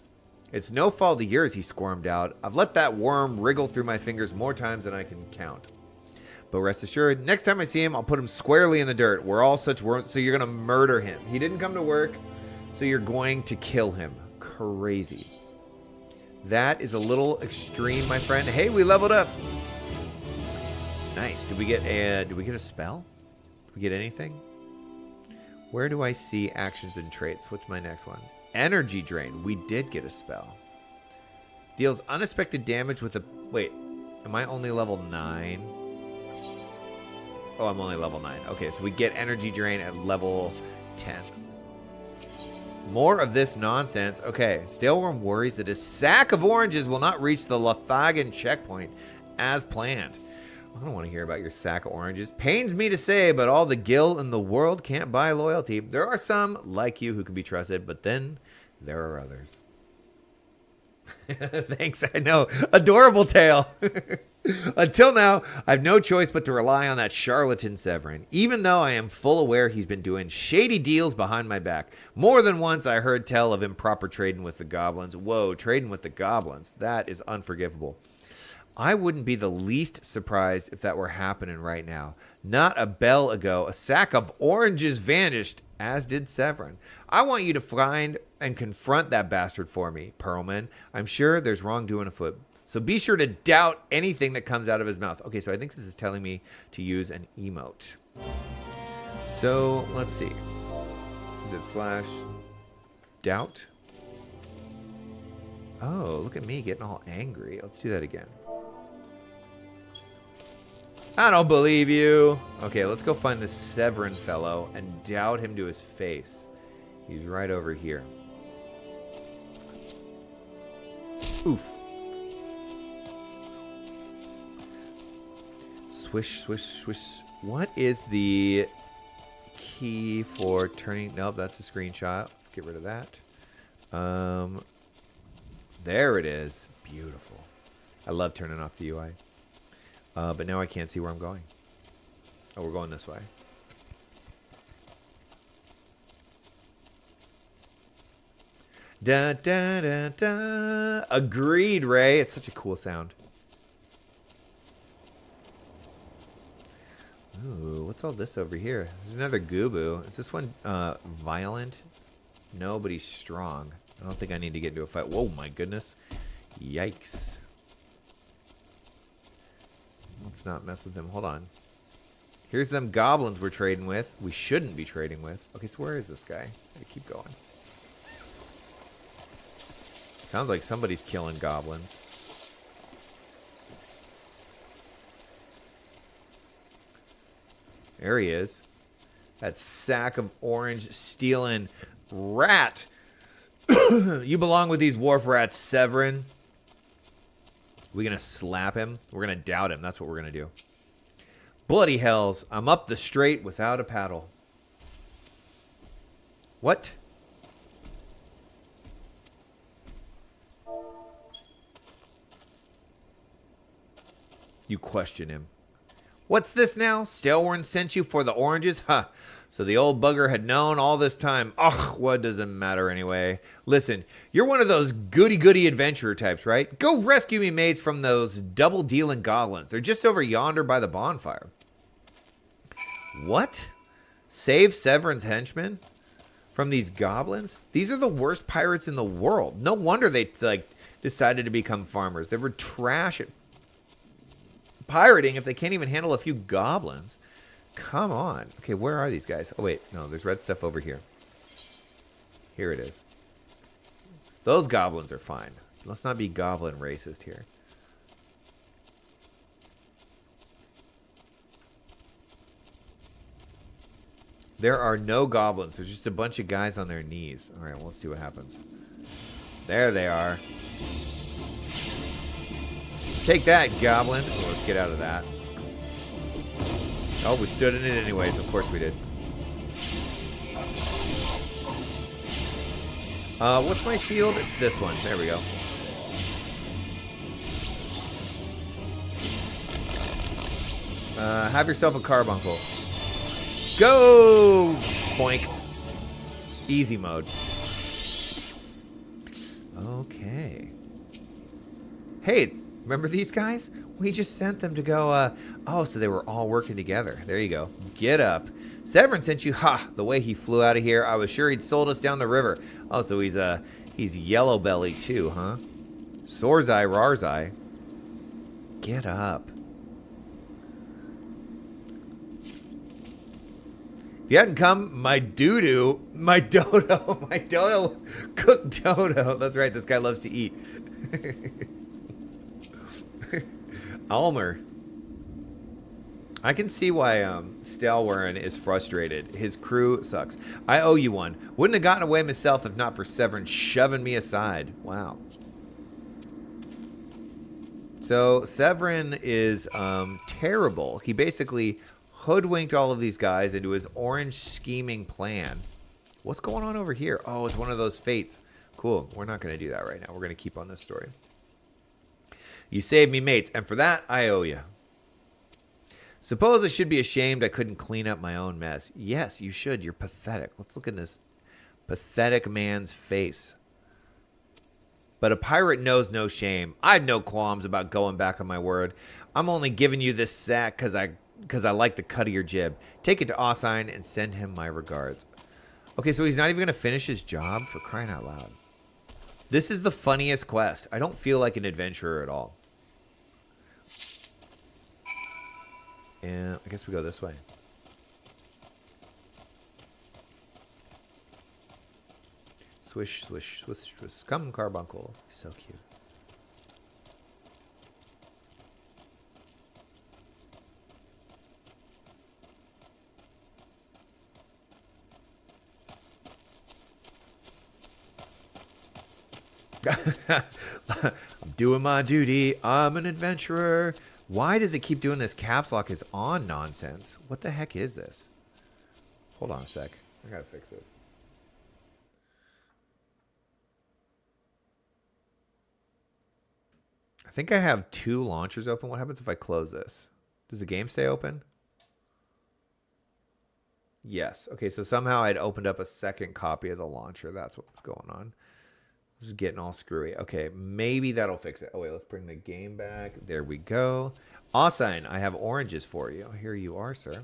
It's no fault of yours, he squirmed out. I've let that worm wriggle through my fingers more times than I can count. But rest assured, next time I see him, I'll put him squarely in the dirt. We're all such worms, so you're going to murder him. He didn't come to work, so you're going to kill him. Crazy. That is a little extreme, my friend. Hey, we leveled up. Nice. Did we get a spell? Did we get anything? Where do I see actions and traits? What's my next one? Energy drain. We did get a spell. Deals unexpected damage with a... Wait. Am I only level 9? Oh, I'm only level 9. Okay, so we get energy drain at level 10. More of this nonsense. Okay, Staleworm worries that his sack of oranges will not reach the Lathagan checkpoint as planned. I don't want to hear about your sack of oranges. Pains me to say, but all the gil in the world can't buy loyalty. There are some, like you, who can be trusted, but then there are others. Thanks, I know. Adorable tale. Until now, I've no choice but to rely on that charlatan Severin, even though I am full aware he's been doing shady deals behind my back. More than once I heard tell of improper trading with the goblins. Whoa, trading with the goblins. That is unforgivable. I wouldn't be the least surprised if that were happening right now. Not a bell ago, a sack of oranges vanished, as did Severin. I want you to find and confront that bastard for me, Pearlman. I'm sure there's wrongdoing afoot. So be sure to doubt anything that comes out of his mouth. Okay, so I think this is telling me to use an emote. So, let's see. Is it / doubt? Oh, look at me getting all angry. Let's do that again. I don't believe you. Okay, let's go find this Severin fellow and doubt him to his face. He's right over here. Oof. Swish, swish, swish. What is the key for turning? Nope, that's a screenshot. Let's get rid of that. There it is. Beautiful. I love turning off the UI. But now I can't see where I'm going. Oh, we're going this way. Da da da da. Agreed, Ray. It's such a cool sound. Ooh, what's all this over here? There's another Goobu. Is this one violent? No, but he's strong. I don't think I need to get into a fight. Whoa, my goodness. Yikes. Let's not mess with them. Hold on. Here's them goblins we're trading with. We shouldn't be trading with. Okay, so where is this guy? I keep going. Sounds like somebody's killing goblins. There he is. That sack of orange stealing rat. You belong with these wharf rats, Severin. We gonna slap him? We're gonna doubt him. That's what we're gonna do. Bloody hells. I'm up the straight without a paddle. What? You question him. What's this now? Stalwarn sent you for the oranges? Huh. So the old bugger had known all this time. Ugh, what does it matter anyway? Listen, you're one of those goody-goody adventurer types, right? Go rescue me mates from those double-dealing goblins. They're just over yonder by the bonfire. What? Save Severin's henchmen from these goblins? These are the worst pirates in the world. No wonder they decided to become farmers. They were trash at pirating if they can't even handle a few goblins. Come on. Okay, where are these guys? Oh, wait. No, there's red stuff over here. Here it is. Those goblins are fine. Let's not be goblin racist here. There are no goblins. There's just a bunch of guys on their knees. All right, well, let's see what happens. There they are. Take that, goblin. Oh, let's get out of that. Oh, we stood in it anyways. Of course we did. What's my shield? It's this one. There we go. Have yourself a carbuncle. Go! Boink. Easy mode. Okay. Hey, remember these guys? We just sent them to go, oh, so they were all working together. There you go. Get up. Severin sent you. Ha! The way he flew out of here, I was sure he'd sold us down the river. Oh, so he's yellow belly too, huh? Sorzai, Rarzai. Get up. If you hadn't come, my dodo, cooked dodo. That's right, this guy loves to eat. Almer. I can see why Stalwarn is frustrated. His crew sucks. I owe you one. Wouldn't have gotten away myself if not for Severin shoving me aside. Wow. So Severin is terrible. He basically hoodwinked all of these guys into his orange scheming plan. What's going on over here? Oh, it's one of those fates. Cool. We're not going to do that right now. We're going to keep on this story. You saved me, mates, and for that, I owe you. Suppose I should be ashamed I couldn't clean up my own mess. Yes, you should. You're pathetic. Let's look in this pathetic man's face. But a pirate knows no shame. I've no qualms about going back on my word. I'm only giving you this sack because I like the cut of your jib. Take it to Ossine and send him my regards. Okay, so he's not even going to finish his job? For crying out loud. This is the funniest quest. I don't feel like an adventurer at all. And I guess we go this way. Swish, swish, swish, swish. Come, carbuncle. So cute. I'm doing my duty. I'm an adventurer. Why does it keep doing this caps lock is on nonsense? What the heck is this? Hold on a sec. I gotta fix this. I think I have 2 launchers open. What happens if I close this? Does the game stay open? Yes. Okay, so somehow I'd opened up a second copy of the launcher. That's what was going on. This is getting all screwy. Okay, maybe that'll fix it. Oh, wait, let's bring the game back. There we go. Ossine, I have oranges for you. Here you are, sir.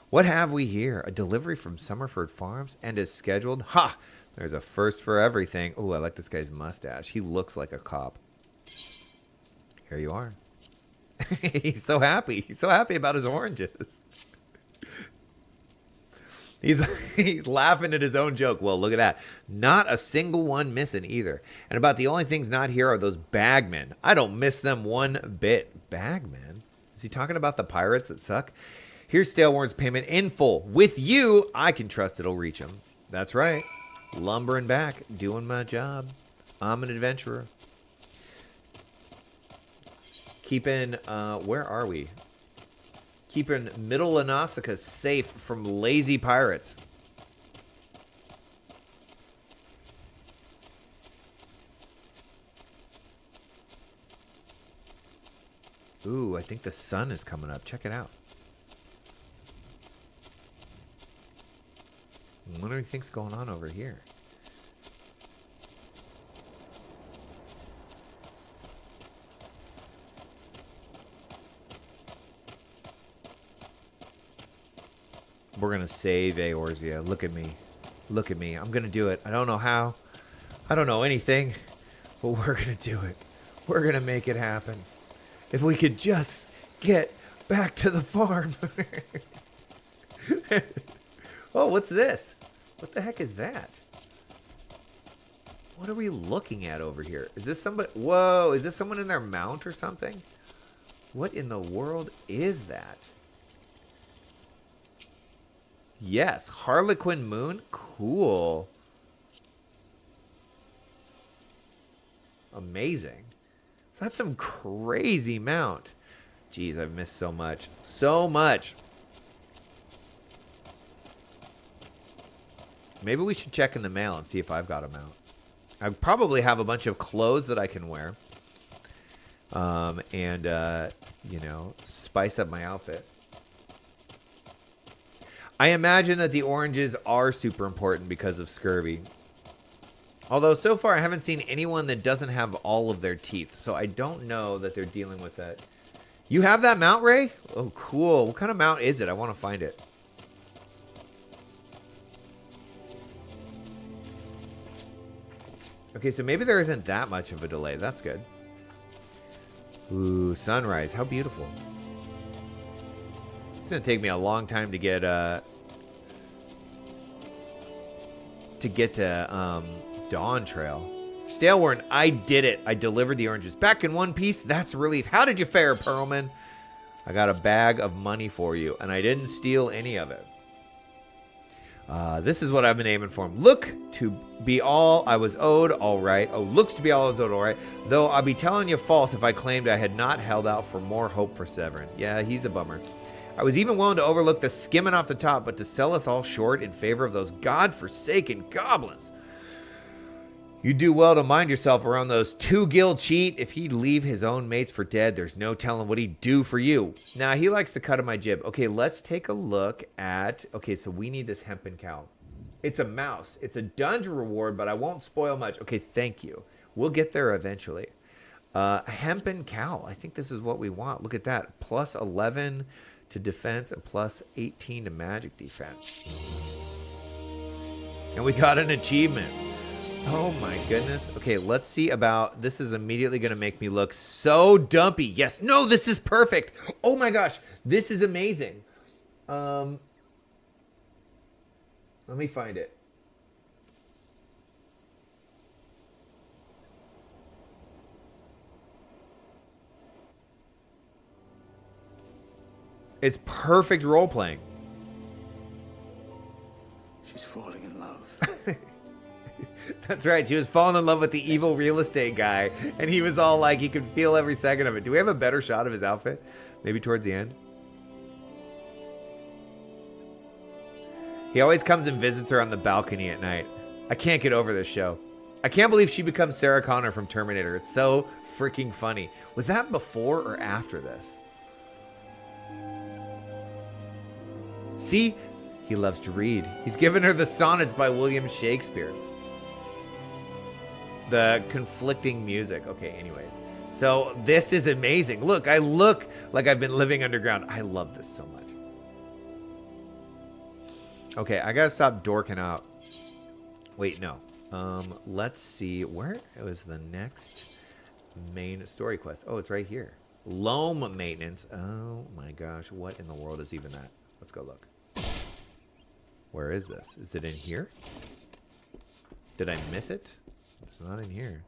What have we here? A delivery from Summerford Farms and is scheduled. Ha! There's a first for everything. Oh, I like this guy's mustache. He looks like a cop. Here you are. He's so happy. He's so happy about his oranges. He's laughing at his own joke. Well, look at that. Not a single one missing either. And about the only things not here are those bagmen. I don't miss them one bit. Bagmen? Is he talking about the pirates that suck? Here's Stalwarn's payment in full. With you, I can trust it'll reach him. That's right. Lumbering back, doing my job. I'm an adventurer. Keeping, where are we? Keeping Middle Nausicaa safe from lazy pirates. Ooh, I think the sun is coming up. Check it out. I wonder what he thinks going on over here. We're going to save Eorzea. Look at me. Look at me. I'm going to do it. I don't know how. I don't know anything. But we're going to do it. We're going to make it happen. If we could just get back to the farm. Oh, what's this? What the heck is that? What are we looking at over here? Is this somebody? Whoa, is this someone in their mount or something? What in the world is that? Yes, Harlequin Moon. Cool. Amazing. So that's some crazy mount. Jeez, I've missed so much. So much. Maybe we should check in the mail and see if I've got a mount. I probably have a bunch of clothes that I can wear. You know, spice up my outfit. I imagine that the oranges are super important because of scurvy. Although so far I haven't seen anyone that doesn't have all of their teeth. So I don't know that they're dealing with that. You have that mount, Ray? Oh, cool. What kind of mount is it? I want to find it. Okay, so maybe there isn't that much of a delay. That's good. Ooh, sunrise. How beautiful. It's going to take me a long time to get to Dawn Trail. Staleworn, I did it. I delivered the oranges. Back in one piece. That's a relief. How did you fare, Pearlman? I got a bag of money for you, and I didn't steal any of it. This is what I've been aiming for. Look to be all I was owed, all right. Oh, looks to be all I was owed, all right. Though I'll be telling you false if I claimed I had not held out for more hope for Severin. Yeah, he's a bummer. I was even willing to overlook the skimming off the top, but to sell us all short in favor of those godforsaken goblins. You do well to mind yourself around those 2 gil cheat. If he'd leave his own mates for dead, there's no telling what he'd do for you. Now, he likes the cut of my jib. Okay, let's take a look at... Okay, so we need this hempen cow. It's a mouse. It's a dungeon reward, but I won't spoil much. Okay, thank you. We'll get there eventually. Hempen cow. I think this is what we want. Look at that. Plus 11 to defense and plus 18 to magic defense. And we got an achievement. Oh my goodness. Okay, let's see about... This is immediately going to make me look so dumpy. Yes. No, this is perfect. Oh my gosh. This is amazing. Let me find it. It's perfect role-playing. She's falling in love. That's right. She was falling in love with the evil real estate guy. And he was all like, you could feel every second of it. Do we have a better shot of his outfit? Maybe towards the end? He always comes and visits her on the balcony at night. I can't get over this show. I can't believe she becomes Sarah Connor from Terminator. It's so freaking funny. Was that before or after this? See? He loves to read. He's given her the sonnets by William Shakespeare. The conflicting music. Okay, anyways. So this is amazing. Look, I look like I've been living underground. I love this so much. Okay, I gotta stop dorking out. Wait, no. Let's see. Where was the next main story quest? Oh, it's right here. Loam maintenance. Oh my gosh, what in the world is even that? Let's go look. Where is this? Is it in here? Did I miss it? It's not in here.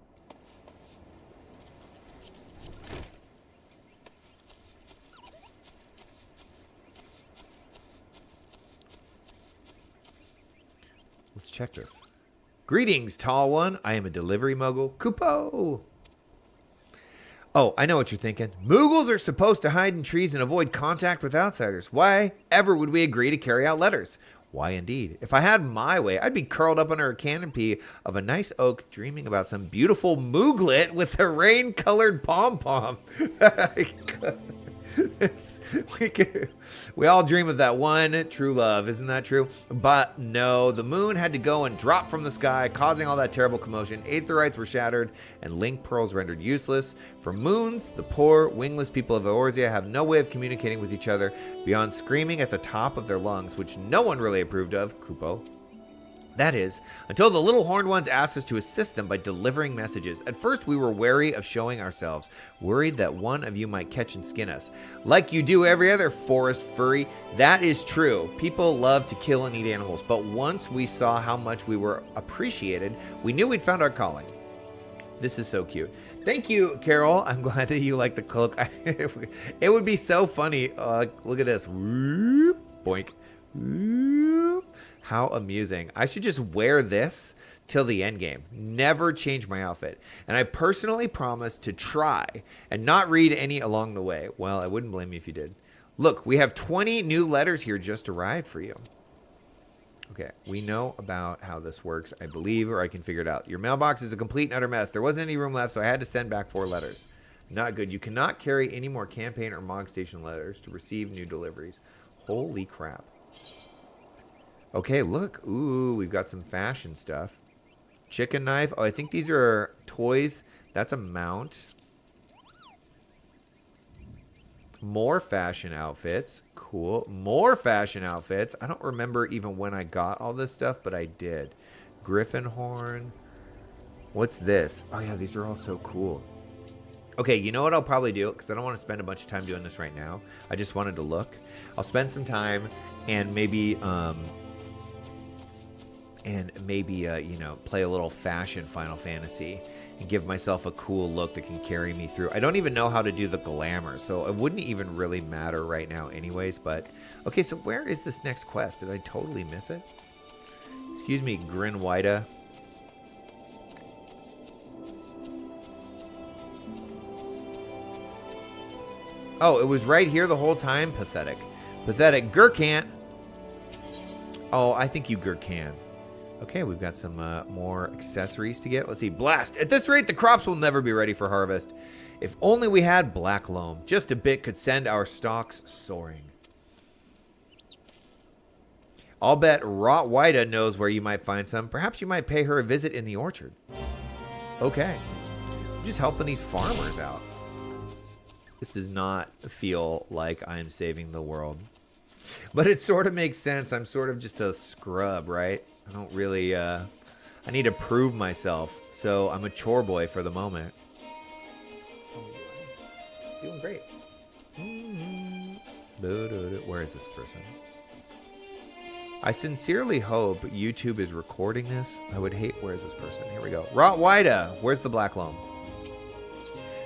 Let's check this. Greetings, tall one. I am a delivery mogul. Kupo! Oh, I know what you're thinking. Moogles are supposed to hide in trees and avoid contact with outsiders. Why ever would we agree to carry out letters? Why indeed? If I had my way, I'd be curled up under a canopy of a nice oak, dreaming about some beautiful mooglet with a rain-colored pom-pom. We all dream of that one true love, isn't that true? But no, the moon had to go and drop from the sky, causing all that terrible commotion. Aetherites were shattered, and link pearls rendered useless. For moons, the poor, wingless people of Eorzea have no way of communicating with each other beyond screaming at the top of their lungs, which no one really approved of, Kupo. That is, until the little horned ones asked us to assist them by delivering messages. At first, we were wary of showing ourselves, worried that one of you might catch and skin us. Like you do every other forest furry, that is true. People love to kill and eat animals, but once we saw how much we were appreciated, we knew we'd found our calling. This is so cute. Thank you, Carol. I'm glad that you like the cloak. It would be so funny. Look at this. Whoop, boink. Whoop. How amusing. I should just wear this till the end game. Never change my outfit. And I personally promise to try and not read any along the way. Well, I wouldn't blame you if you did. Look, we have 20 new letters here just arrived for you. Okay, we know about how this works, I believe, or I can figure it out. Your mailbox is a complete and utter mess. There wasn't any room left, so I had to send back 4 letters. Not good. You cannot carry any more campaign or Mog Station letters to receive new deliveries. Holy crap. Okay, look. Ooh, we've got some fashion stuff. Chicken knife. Oh, I think these are toys. That's a mount. More fashion outfits. Cool. More fashion outfits. I don't remember even when I got all this stuff, but I did. Griffin horn. What's this? Oh, yeah, these are all so cool. Okay, you know what I'll probably do? Because I don't want to spend a bunch of time doing this right now. I just wanted to look. I'll spend some time and maybe... you know, play a little fashion Final Fantasy and give myself a cool look that can carry me through. I don't even know how to do the glamour, so it wouldn't even really matter right now anyways, but... Okay, so where is this next quest? Did I totally miss it? Excuse me, Grinwida. Oh, it was right here the whole time? Pathetic. Pathetic. Gurkant. Oh, I think you Gurkan. Okay, we've got some more accessories to get. Let's see. Blast. At this rate, the crops will never be ready for harvest. If only we had black loam. Just a bit could send our stalks soaring. I'll bet Rotwida knows where you might find some. Perhaps you might pay her a visit in the orchard. Okay. I'm just helping these farmers out. This does not feel like I'm saving the world. But it sort of makes sense. I'm sort of just a scrub, right? I don't really, I need to prove myself. So I'm a chore boy for the moment. Doing great. Where is this person? I sincerely hope YouTube is recording this. I would hate, where is this person? Here we go. Rotwida, where's the black loam?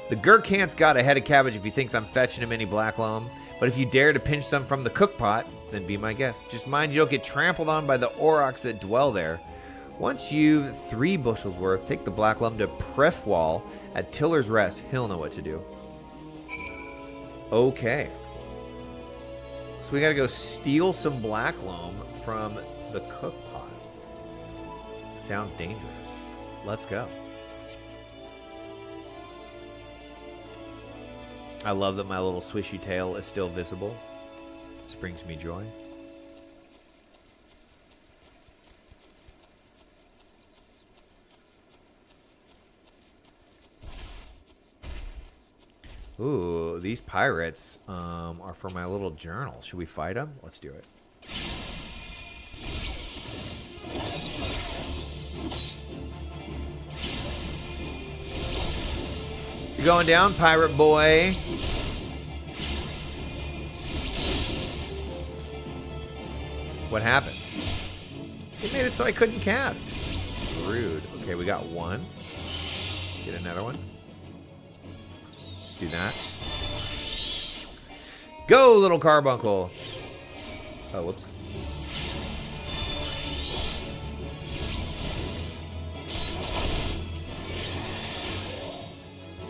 The Gurkant's got a head of cabbage if he thinks I'm fetching him any black loam. But if you dare to pinch some from the cook pot, then be my guest. Just mind you don't get trampled on by the aurochs that dwell there. Once you've 3 bushels worth, take the black loam to Prefwall at Tiller's Rest. He'll know what to do. Okay. So we gotta go steal some black loam from the cook pot. Sounds dangerous. Let's go. I love that my little swishy tail is still visible. This brings me joy. Ooh, these pirates are for my little journal. Should we fight them? Let's do it. You're going down, pirate boy. What happened? It made it so I couldn't cast. Rude. Okay, we got one. Get another one. Let's do that. Go, little carbuncle. Oh, whoops.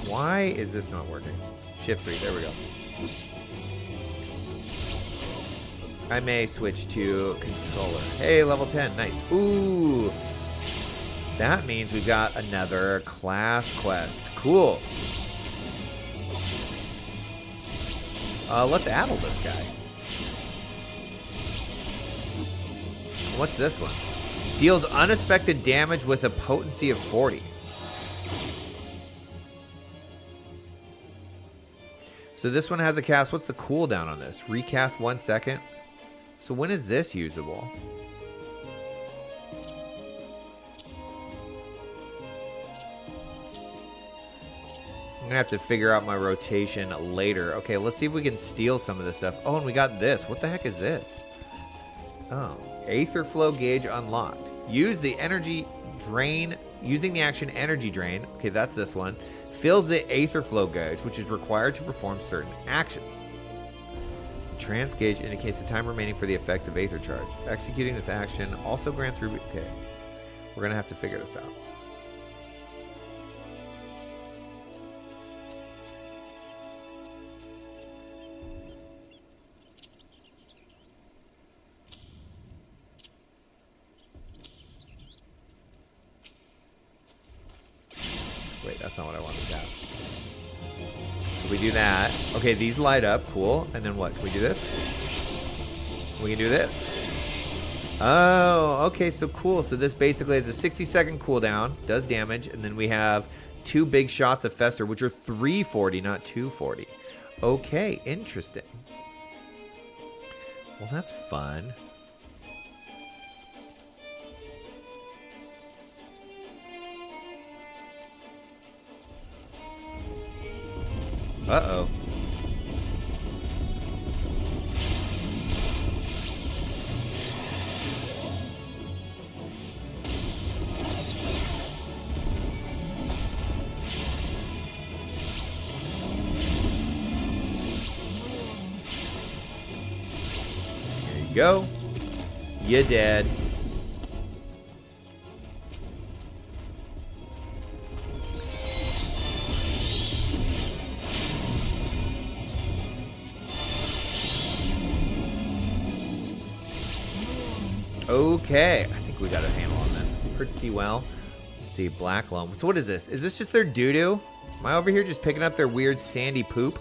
Why is this not working? Shift 3, there we go. I may switch to controller. Hey, level 10. Nice. Ooh. That means we've got another class quest. Cool. Let's addle this guy. What's this one? Deals unexpected damage with a potency of 40. So this one has a cast. What's the cooldown on this? Recast 1 second. So when is this usable? I'm gonna have to figure out my rotation later. Okay, let's see if we can steal some of this stuff. Oh, and we got this. What the heck is this? Oh, Aether Flow Gauge unlocked. Use the energy drain, using the action Energy Drain. Okay, that's this one. Fills the Aether Flow Gauge, which is required to perform certain actions. The Trance Gauge indicates the time remaining for the effects of Aether Charge. Executing this action also grants Ruby. Okay, we're gonna have to figure this out. Wait, that's not what I wanted to cast. We do that. Okay, these light up. Cool. And then what? Can we do this? We can do this. Oh, okay. So cool. So this basically has a 60-second cooldown, does damage, and then we have 2 big shots of Fester, which are 340, not 240. Okay, interesting. Well, that's fun. Uh-oh. There you go. You're dead. Okay, I think we got a handle on this pretty well. Let's see, Black Loam. So what is this? Is this just their doo-doo? Am I over here just picking up their weird sandy poop?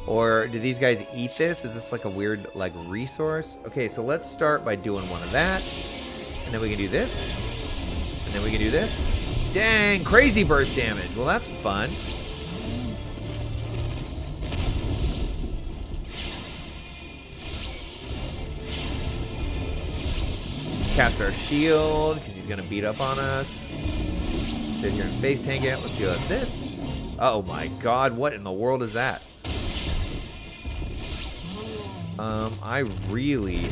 Or do these guys eat this? Is this like a weird like resource? Okay, so let's start by doing one of that. And then we can do this. And then we can do this. Dang, crazy burst damage. Well, that's fun. Cast our shield, because he's going to beat up on us. Sit here and face tank it. Let's see what this. Oh my god, what in the world is that? I really,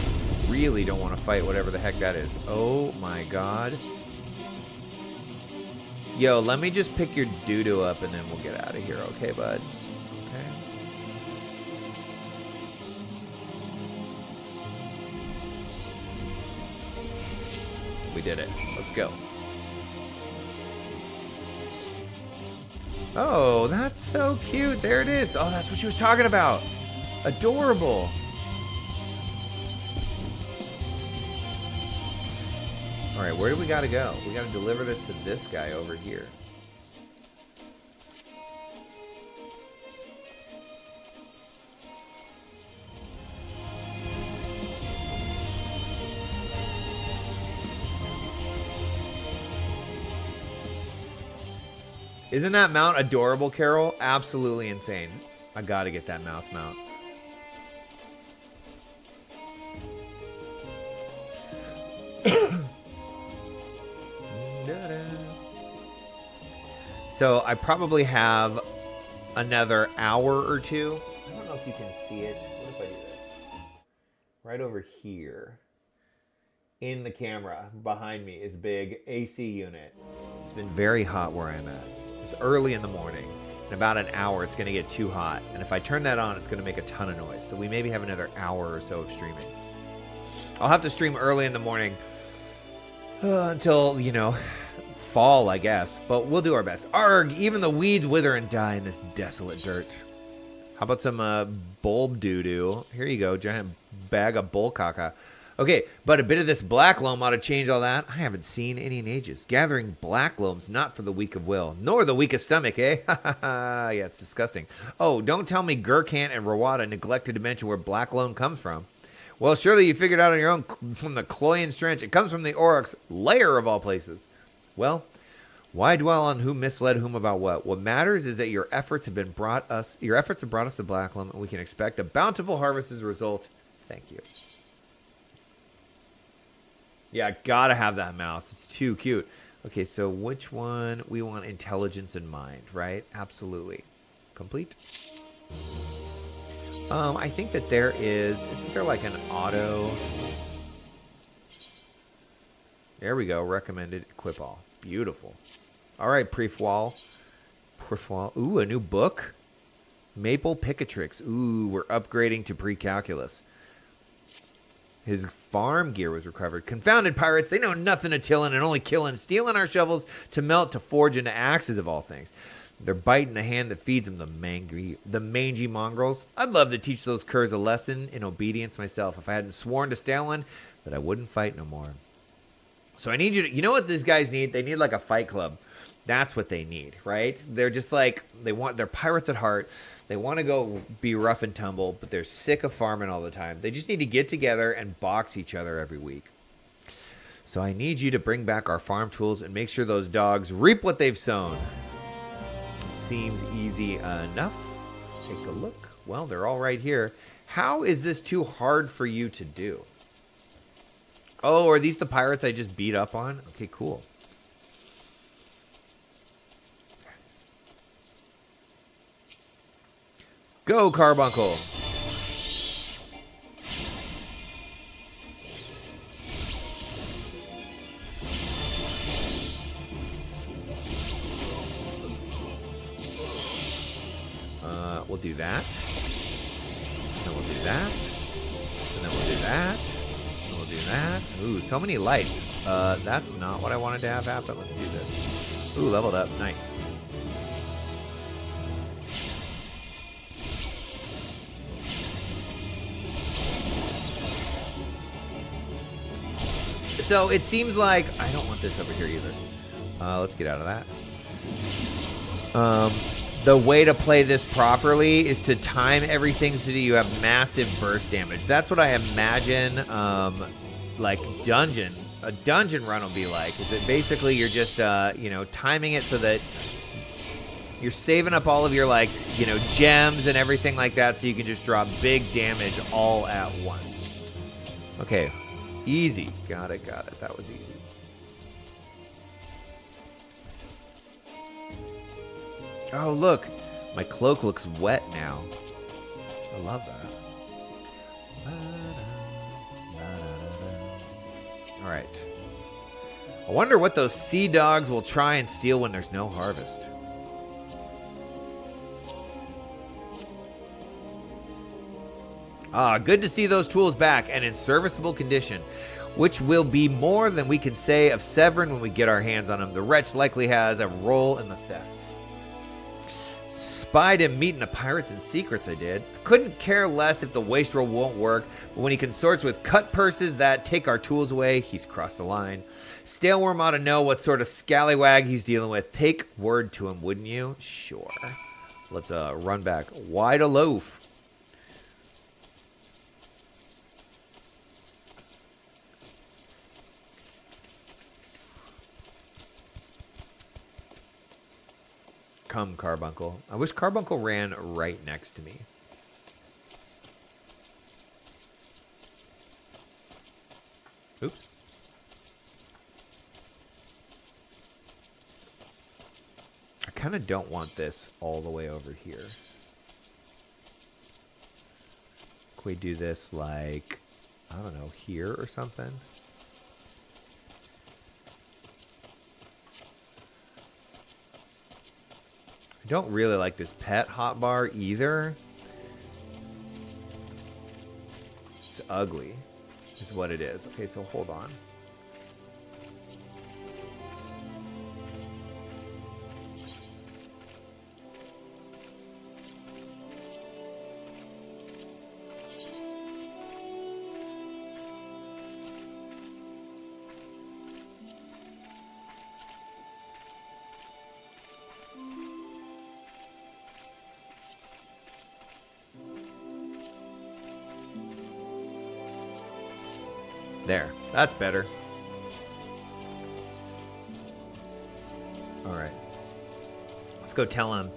really don't want to fight whatever the heck that is. Oh my god. Yo, let me just pick your doo-doo up and then we'll get out of here, okay, bud? Okay. We did it. Let's go. Oh, that's so cute. There it is. Oh, that's what she was talking about. Adorable. All right, where do we got to go? We got to deliver this to this guy over here. Isn't that mount adorable, Carol? Absolutely insane. I gotta get that mouse mount. So I probably have another hour or two. I don't know if you can see it. What if I do this? Right over here. In the camera behind me is big AC unit. It's been very hot where I'm at. It's early in the morning. In about an hour, it's going to get too hot. And if I turn that on, it's going to make a ton of noise. So we maybe have another hour or so of streaming. I'll have to stream early in the morning until, you know, fall, I guess. But we'll do our best. Arg! Even the weeds wither and die in this desolate dirt. How about some bulb doo-doo? Here you go, giant bag of bull caca. Okay, but a bit of this black loam ought to change all that. I haven't seen any in ages. Gathering black loam's not for the weak of will, nor the weak of stomach, eh? Ha ha ha, yeah, it's disgusting. Oh, don't tell me Gurkant and Rawada neglected to mention where black loam comes from. Well, surely you figured out on your own from the Cloyan Trench. It comes from the Aurochs lair of all places. Well, why dwell on who misled whom about what? What matters is that your efforts have brought us the black loam, and we can expect a bountiful harvest as a result. Thank you. Yeah, gotta have that mouse. It's too cute. Okay, so which one? We want intelligence in mind, right? Absolutely. Complete. I think that there isn't there like an auto? There we go. Recommended equip all. Beautiful. All right, Prefwal. Ooh, a new book. Maple Picatrix. Ooh, we're upgrading to pre-calculus. His farm gear was recovered. Confounded pirates, they know nothing of tilling and only killing, stealing our shovels to melt, to forge into axes of all things. They're biting the hand that feeds them, the mangy mongrels. I'd love to teach those curs a lesson in obedience myself if I hadn't sworn to Stalin that I wouldn't fight no more. So I need you to, you know what these guys need? They need like a fight club. That's what they need, right? They're just like, they're pirates at heart. They want to go be rough and tumble, but they're sick of farming all the time. They just need to get together and box each other every week. So I need you to bring back our farm tools and make sure those dogs reap what they've sown. Seems easy enough. Let's take a look. Well, they're all right here. How is this too hard for you to do? Oh, are these the pirates I just beat up on? Okay, cool. Go, Carbuncle. We'll do that. Then we'll do that. And then we'll do that. And we'll do that. Ooh, so many lights. That's not what I wanted to have happen. Let's do this. Ooh, leveled up. Nice. So it seems like I don't want this over here either. Let's get out of that. The way to play this properly is to time everything so that you have massive burst damage. That's what I imagine like a dungeon run will be like. Is that basically you're just timing it so that you're saving up all of your gems and everything like that so you can just drop big damage all at once. Okay. Easy. Got it. That was easy. Oh, look. My cloak looks wet now. I love that. All right. I wonder what those sea dogs will try and steal when there's no harvest. Ah, good to see those tools back and in serviceable condition, which will be more than we can say of Severin when we get our hands on him. The wretch likely has a role in the theft. Spied him meeting the pirates in secrets, I did. I couldn't care less if the wastrel won't work, but when he consorts with cut purses that take our tools away, he's crossed the line. Staleworm ought to know what sort of scallywag he's dealing with. Take word to him, wouldn't you? Sure. Let's run back. Wide a loaf. Come, Carbuncle. I wish Carbuncle ran right next to me. Oops. I kind of don't want this all the way over here. Can we do this like, I don't know, here or something? I don't really like this pet hotbar either. It's ugly, is what it is. Okay, so hold on. There. That's better. All right. Let's go tell him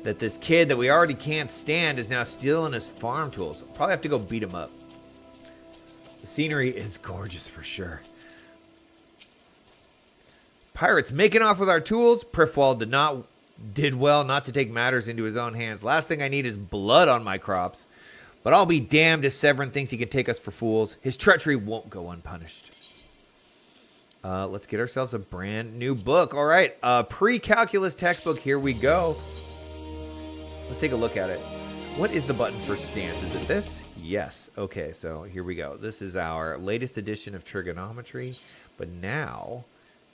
that this kid that we already can't stand is now stealing his farm tools. I'll probably have to go beat him up. The scenery is gorgeous for sure. Pirates making off with our tools. Prifwald did well not to take matters into his own hands. Last thing I need is blood on my crops. But I'll be damned if Severin thinks he can take us for fools. His treachery won't go unpunished. Let's get ourselves a brand new book. All right, pre-calculus textbook. Here we go. Let's take a look at it. What is the button for stance? Is it this? Yes. Okay, so here we go. This is our latest edition of trigonometry. But now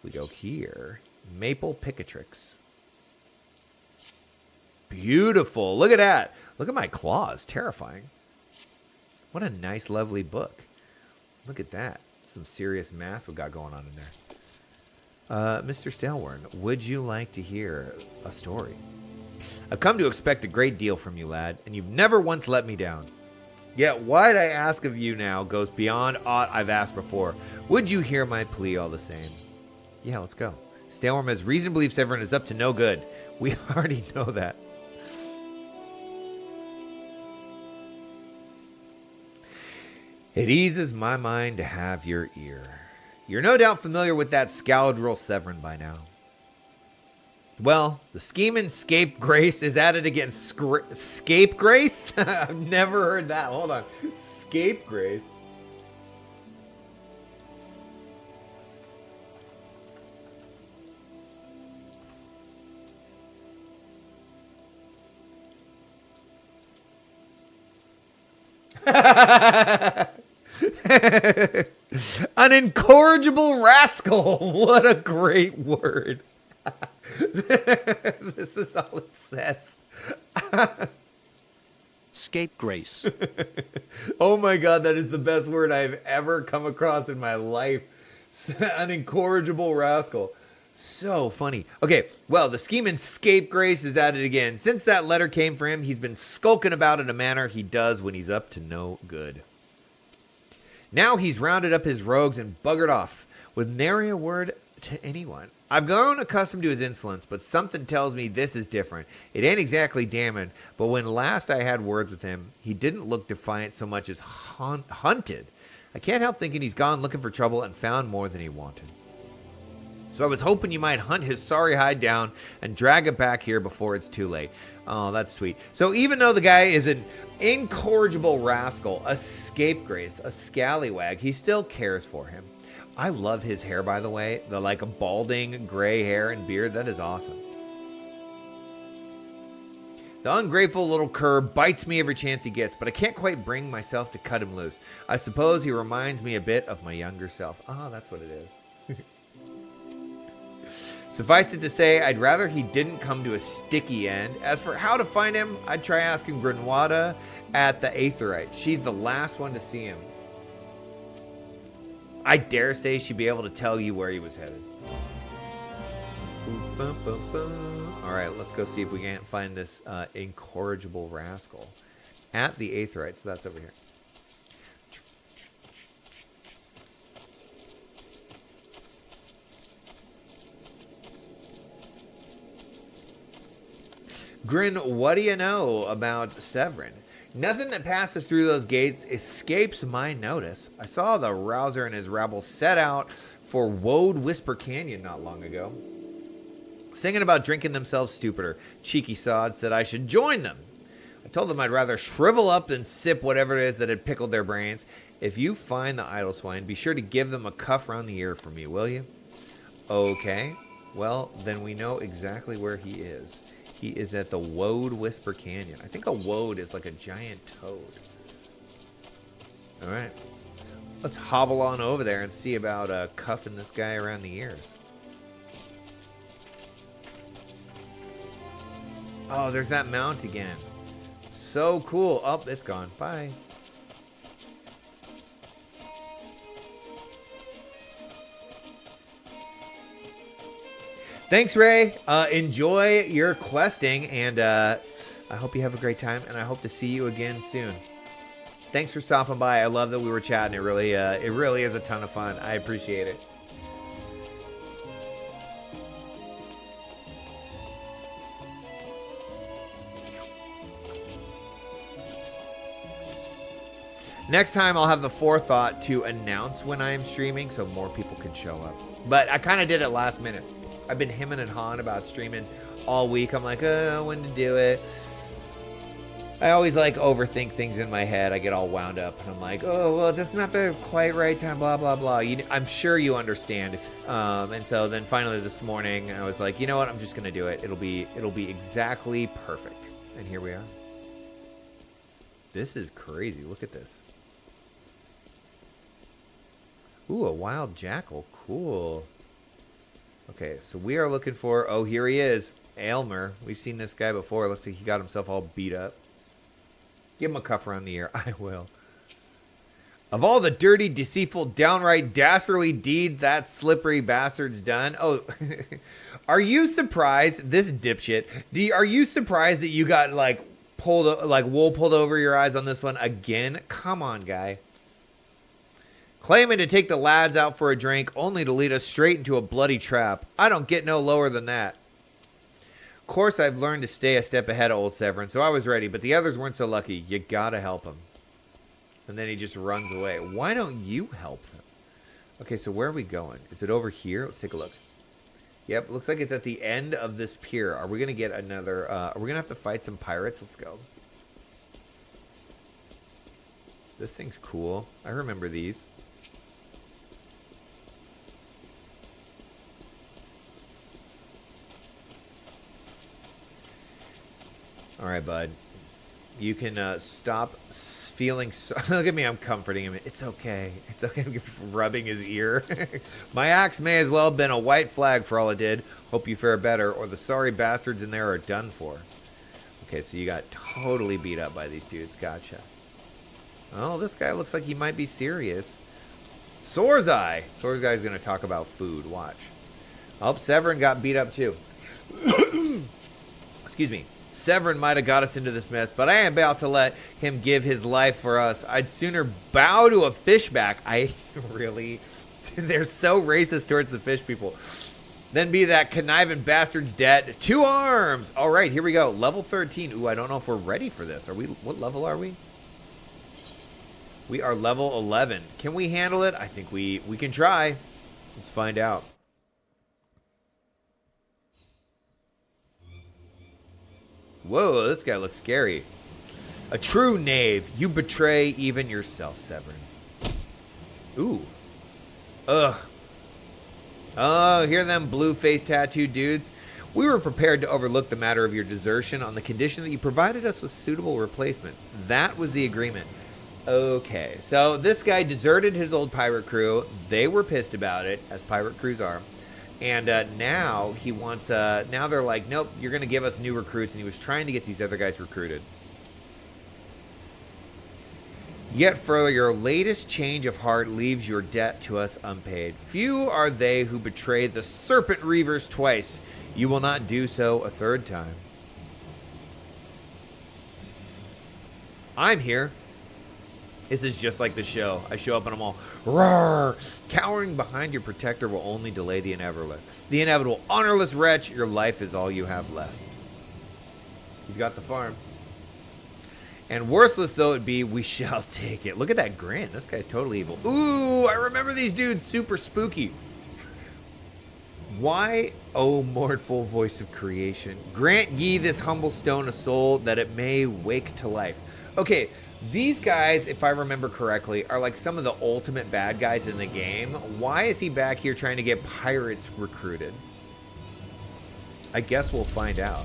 we go here. Maple Picatrix. Beautiful. Look at that. Look at my claws. Terrifying. What a nice, lovely book. Look at that. Some serious math we got going on in there. Mr. Stalwern, would you like to hear a story? I've come to expect a great deal from you, lad, and you've never once let me down. Yet what I ask of you now goes beyond aught I've asked before. Would you hear my plea all the same? Yeah, let's go. Stalwern has reason to believe Severin is up to no good. We already know that. It eases my mind to have your ear. You're no doubt familiar with that scoundrel Severin by now. Well, the scheming scapegrace is at it against scapegrace? I've never heard that. Hold on. Scapegrace. An incorrigible rascal. What a great word. This is all it says. Scapegrace. Oh my god, that is the best word I've ever come across in my life. An incorrigible rascal. So funny. Okay, well, the scheming scapegrace is at it again. Since that letter came for him, he's been skulking about in a manner he does when he's up to no good. Now he's rounded up his rogues and buggered off, with nary a word to anyone. I've grown accustomed to his insolence, but something tells me this is different. It ain't exactly damning, but when last I had words with him, he didn't look defiant so much as hunted. I can't help thinking he's gone looking for trouble and found more than he wanted. So I was hoping you might hunt his sorry hide down and drag it back here before it's too late. Oh, that's sweet. So even though the guy is an incorrigible rascal, a scapegrace, a scallywag, he still cares for him. I love his hair, by the way. The like a balding gray hair and beard. That is awesome. The ungrateful little cur bites me every chance he gets, but I can't quite bring myself to cut him loose. I suppose he reminds me a bit of my younger self. Oh, that's what it is. Suffice it to say, I'd rather he didn't come to a sticky end. As for how to find him, I'd try asking Grenwada at the Aetherite. She's the last one to see him. I dare say she'd be able to tell you where he was headed. All right, let's go see if we can't find this incorrigible rascal at the Aetherite. So that's over here. Grin, what do you know about Severin? Nothing that passes through those gates escapes my notice. I saw the Rouser and his rabble set out for Woad Whisper Canyon not long ago, singing about drinking themselves stupider. Cheeky sod said I should join them. I told them I'd rather shrivel up than sip whatever it is that had pickled their brains. If you find the idle swine, be sure to give them a cuff round the ear for me, will you? Okay. Well, then we know exactly where he is. He is at the Woad Whisper Canyon. I think a woad is like a giant toad. All right. Let's hobble on over there and see about cuffing this guy around the ears. Oh, there's that mount again. So cool. Oh, it's gone. Bye. Thanks, Ray. Enjoy your questing, and I hope you have a great time, and I hope to see you again soon. Thanks for stopping by. I love that we were chatting. It really is a ton of fun. I appreciate it. Next time, I'll have the forethought to announce when I am streaming so more people can show up. But I kind of did it last minute. I've been hemming and hawing about streaming all week. I'm like, when to do it. I always like overthink things in my head. I get all wound up and I'm like, oh, well, that's not the quite right time, blah, blah, blah. I'm sure you understand. And so then finally this morning, I was like, you know what? I'm just going to do it. It'll be exactly perfect. And here we are. This is crazy. Look at this. Ooh, a wild jackal. Cool. Okay, so we are looking for... Oh, here he is. Aylmer. We've seen this guy before. Looks like he got himself all beat up. Give him a cuff around the ear. I will. Of all the dirty, deceitful, downright dastardly deeds that slippery bastard's done... Oh, are you surprised... This dipshit. Are you surprised that you got, like wool pulled over your eyes on this one again? Come on, guy. Claiming to take the lads out for a drink, only to lead us straight into a bloody trap. I don't get no lower than that. Of course, I've learned to stay a step ahead of old Severin, so I was ready, but the others weren't so lucky. You gotta help him. And then he just runs away. Why don't you help them? Okay, so where are we going? Is it over here? Let's take a look. Yep, looks like it's at the end of this pier. Are we gonna get another, are we gonna have to fight some pirates? Let's go. This thing's cool. I remember these. All right, bud. You can stop feeling so... Look at me, I'm comforting him. It's okay. It's okay. I'm rubbing his ear. My axe may as well have been a white flag for all it did. Hope you fare better, or the sorry bastards in there are done for. Okay, so you got totally beat up by these dudes. Gotcha. Oh, this guy looks like he might be serious. Sorzai. Sorzai's going to talk about food. Watch. Oh, Severin got beat up too. Excuse me. Severin might have got us into this mess, but I ain't about to let him give his life for us. I'd sooner bow to a fishback. I really... They're so racist towards the fish people. Than be that conniving bastard's dead. To arms! All right, here we go. Level 13. Ooh, I don't know if we're ready for this. Are we? What level are we? We are level 11. Can we handle it? I think we can try. Let's find out. Whoa, this guy looks scary. A true knave. You betray even yourself, Severin. Ooh. Ugh. Oh, hear them blue-faced tattooed dudes? We were prepared to overlook the matter of your desertion on the condition that you provided us with suitable replacements. That was the agreement. Okay, so this guy deserted his old pirate crew. They were pissed about it, as pirate crews are. And now he wants, now they're like, nope, you're going to give us new recruits. And he was trying to get these other guys recruited. Yet further, your latest change of heart leaves your debt to us unpaid. Few are they who betray the serpent reavers twice. You will not do so a third time. I'm here. This is just like the show. I show up and I'm all, roar. Cowering behind your protector will only delay the inevitable. The inevitable. Honorless wretch, your life is all you have left. He's got the farm. And worthless though it be, we shall take it. Look at that grin. This guy's totally evil. Ooh, I remember these dudes. Super spooky. Why, O mournful voice of creation, grant ye this humble stone a soul that it may wake to life. Okay, these guys, if I remember correctly, are like some of the ultimate bad guys in the game. Why is he back here trying to get pirates recruited? I guess we'll find out.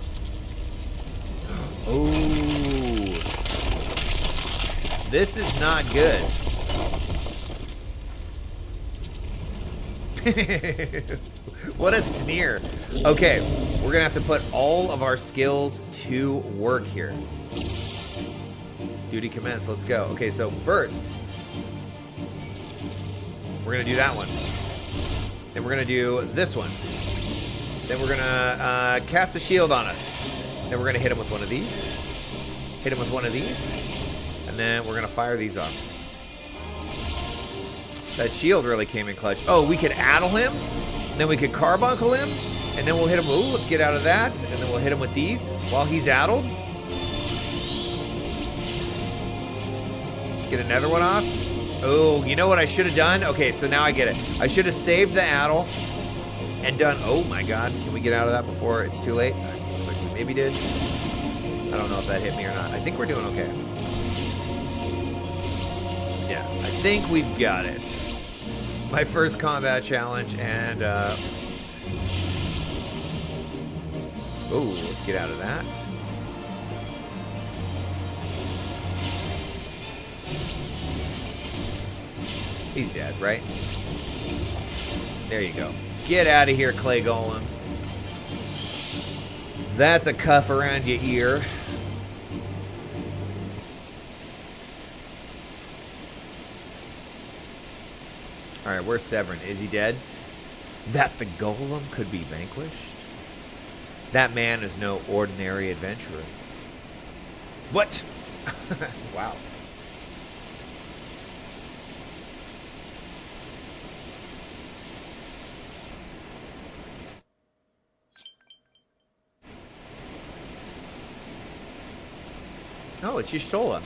Oh, this is not good. What a sneer. Okay, we're gonna have to put all of our skills to work here. Duty commence, let's go. Okay, so first, we're gonna do that one. Then we're gonna do this one. Then we're gonna cast a shield on us. Then we're gonna hit him with one of these. Hit him with one of these. And then we're going to fire these off. That shield really came in clutch. Oh, we could addle him. And then we could carbuncle him. And then we'll hit him. Ooh, let's get out of that. And then we'll hit him with these while he's addled. Get another one off. Oh, you know what I should have done? Okay, so now I get it. I should have saved the addle and done... Oh, my God. Can we get out of that before it's too late? Looks like we maybe did. I don't know if that hit me or not. I think we're doing okay. Yeah, I think we've got it. My first combat challenge, and... Oh, let's get out of that. He's dead, right? There you go. Get out of here, Clay Golem. That's a cuff around your ear. Alright, where's Severin? Is he dead? That the Golem could be vanquished? That man is no ordinary adventurer. What? Wow. Oh, it's Y'shtola.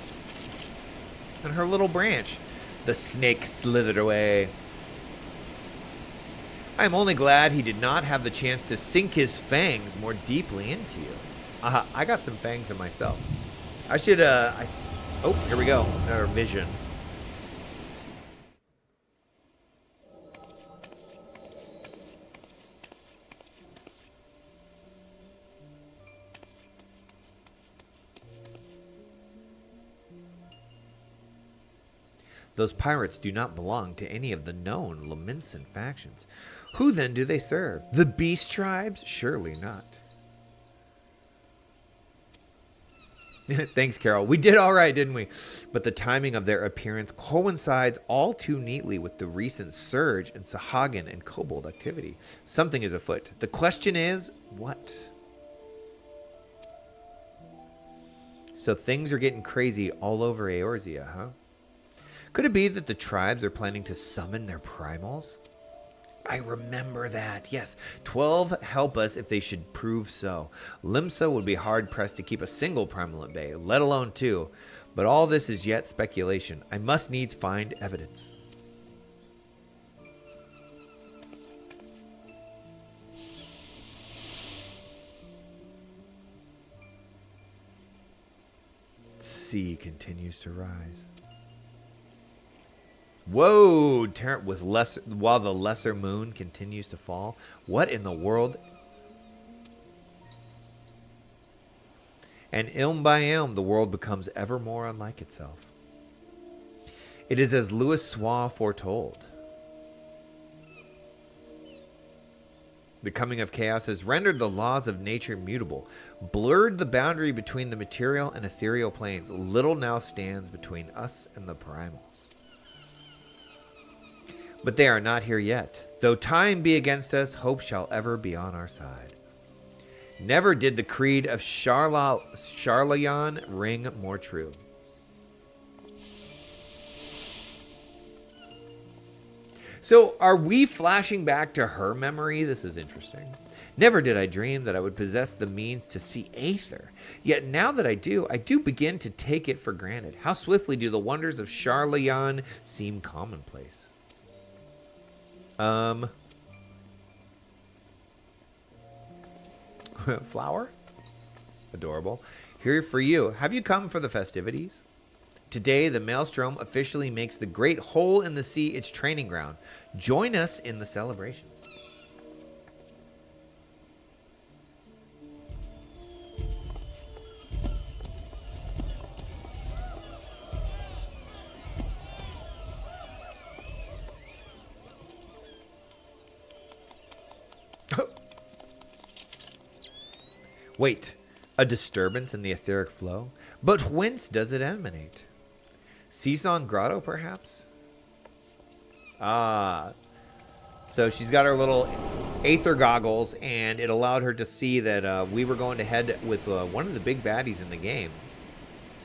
And her little branch. The snake slithered away. I am only glad he did not have the chance to sink his fangs more deeply into you. I got some fangs in myself. I should, oh, here we go. Another vision. Those pirates do not belong to any of the known Laminsan factions. Who then do they serve? The Beast Tribes? Surely not. Thanks, Carol. We did all right, didn't we? But the timing of their appearance coincides all too neatly with the recent surge in Sahagin and Kobold activity. Something is afoot. The question is, what? So things are getting crazy all over Eorzea, huh? Could it be that the tribes are planning to summon their primals? I remember that. Yes, 12 help us if they should prove so. Limsa would be hard-pressed to keep a single primal at bay, let alone two. But all this is yet speculation. I must needs find evidence. Sea continues to rise. Whoa! While the lesser moon continues to fall. What in the world? And ilm by ilm, the world becomes ever more unlike itself. It is as Louis Soir foretold. The coming of chaos has rendered the laws of nature mutable, blurred the boundary between the material and ethereal planes. Little now stands between us and the primals. But they are not here yet. Though time be against us, hope shall ever be on our side. Never did the creed of Charlayan ring more true. So are we flashing back to her memory? This is interesting. Never did I dream that I would possess the means to see Aether. Yet now that I do begin to take it for granted. How swiftly do the wonders of Charlayan seem commonplace. Flower? Adorable. Here for you. Have you come for the festivities? Today, the Maelstrom officially makes the great hole in the sea its training ground. Join us in the celebrations. Wait, a disturbance in the etheric flow? But whence does it emanate? Seasong Grotto, perhaps? Ah. So she's got her little Aether goggles, and it allowed her to see that we were going to head with one of the big baddies in the game.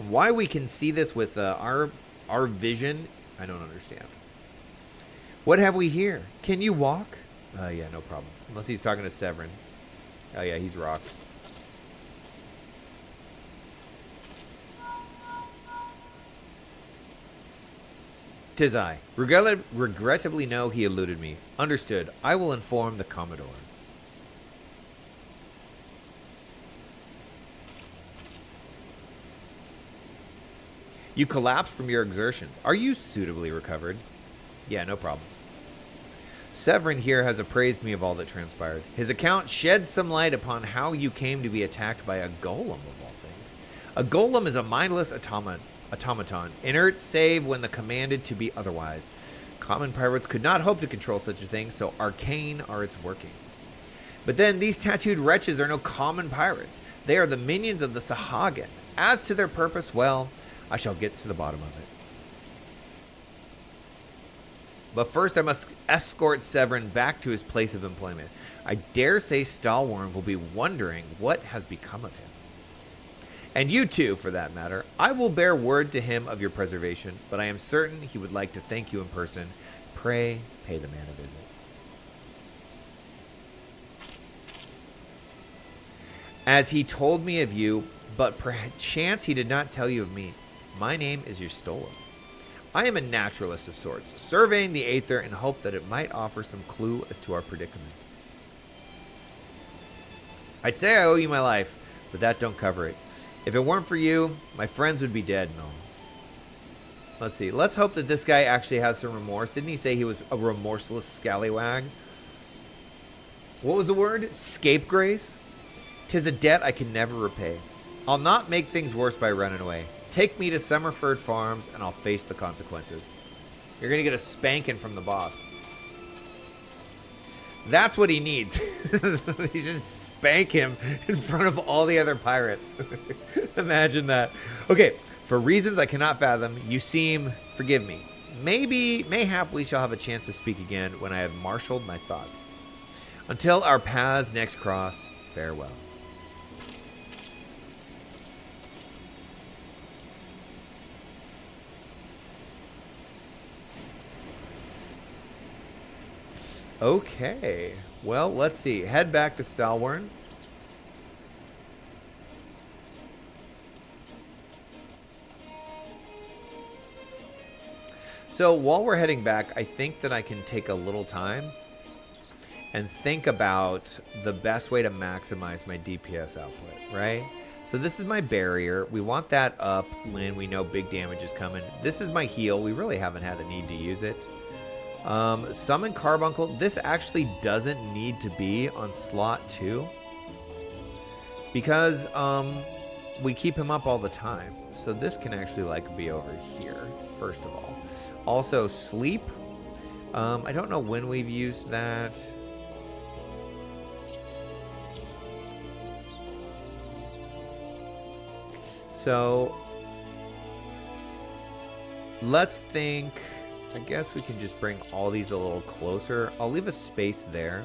Why we can see this with our vision, I don't understand. What have we here? Can you walk? Yeah, no problem. Unless he's talking to Severin. Oh yeah, he's rocked. Tis I. Regrettably know he eluded me. Understood. I will inform the Commodore. You collapsed from your exertions. Are you suitably recovered? Yeah, no problem. Severin here has appraised me of all that transpired. His account sheds some light upon how you came to be attacked by a golem of all things. A golem is a mindless automaton, inert save when the commanded to be otherwise. Common pirates could not hope to control such a thing, so arcane are its workings. But then these tattooed wretches are no common pirates. They are the minions of the Sahagin. As to their purpose, well, I shall get to the bottom of it. But first I must escort Severin back to his place of employment. I dare say Stalwarn will be wondering what has become of him. And you too, for that matter. I will bear word to him of your preservation, but I am certain he would like to thank you in person. Pray, pay the man a visit. As he told me of you, but perchance he did not tell you of me. My name is Yustola. I am a naturalist of sorts, surveying the aether in hope that it might offer some clue as to our predicament. I'd say I owe you my life, but that don't cover it. If it weren't for you, my friends would be dead and all. Let's see. Let's hope that this guy actually has some remorse. Didn't he say he was a remorseless scallywag? What was the word? Scapegrace? 'Tis a debt I can never repay. I'll not make things worse by running away. Take me to Summerford Farms, and I'll face the consequences. You're going to get a spanking from the boss. That's what he needs. He should spank him in front of all the other pirates. Imagine that. Okay, for reasons I cannot fathom, you seem... Forgive me. Mayhap we shall have a chance to speak again when I have marshaled my thoughts. Until our paths next cross, farewell. Okay, well, let's see. Head back to Stalwarn. So while we're heading back, I think that I can take a little time and think about the best way to maximize my DPS output, right? So this is my barrier. We want that up when we know big damage is coming. This is my heal. We really haven't had a need to use it. Summon Carbuncle. This actually doesn't need to be on slot 2 because we keep him up all the time. So this can actually like be over here, first of all. Also sleep. I don't know when we've used that. So let's think. I guess we can just bring all these a little closer. I'll leave a space there.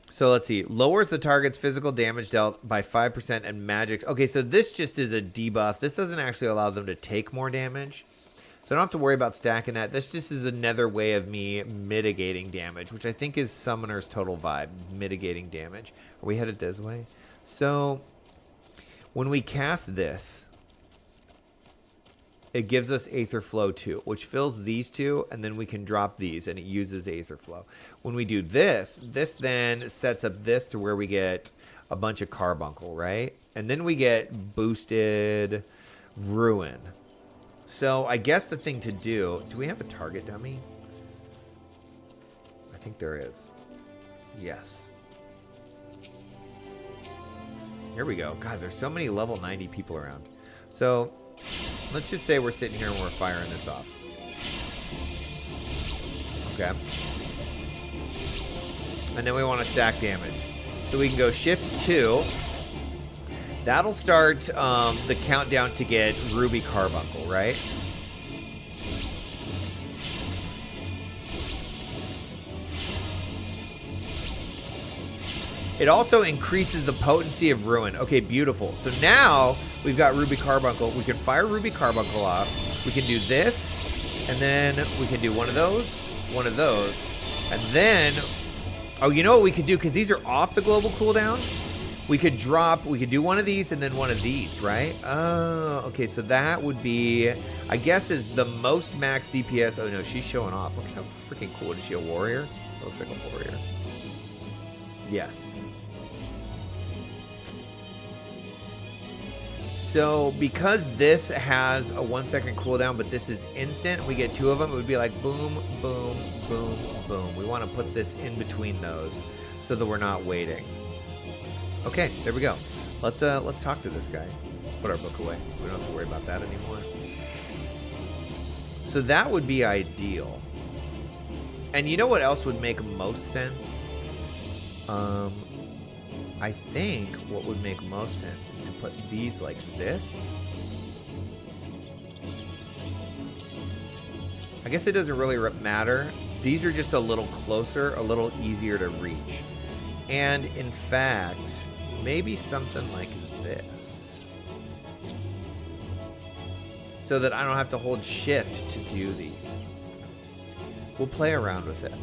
So let's see. Lowers the target's physical damage dealt by 5% and magic. Okay, so this just is a debuff. This doesn't actually allow them to take more damage. So I don't have to worry about stacking that. This just is another way of me mitigating damage, which I think is Summoner's total vibe. Mitigating damage. Are we headed this way? So when we cast this, it gives us Aether Flow 2, which fills these two, and then we can drop these, and it uses Aether Flow. When we do this, this then sets up this to where we get a bunch of Carbuncle, right? And then we get boosted Ruin. So I guess the thing to do we have a target dummy? I think there is. Yes. Here we go. God, there's so many level 90 people around. So let's just say we're sitting here and we're firing this off. Okay. And then we want to stack damage. So we can go shift 2. That'll start the countdown to get Ruby Carbuncle, right? It also increases the potency of Ruin. Okay, beautiful. So now we've got Ruby Carbuncle. We can fire Ruby Carbuncle off. We can do this, and then we can do one of those, and then, oh, you know what we could do? Because these are off the global cooldown. We could do one of these and then one of these, right? Oh, okay, so that would be, I guess, is the most max DPS. Oh no, she's showing off. Look how freaking cool. Is she a warrior? Looks like a warrior. Yes. So because this has a 1 second cooldown, but this is instant, we get 2 of them. It would be like boom, boom, boom, boom. We want to put this in between those so that we're not waiting. Okay, there we go. Let's talk to this guy. Let's put our book away. We don't have to worry about that anymore. So that would be ideal. And you know what else would make most sense? I think what would make most sense is to put these like this. I guess it doesn't really matter. These are just a little closer, a little easier to reach. And in fact, maybe something like this. So that I don't have to hold shift to do these. We'll play around with it.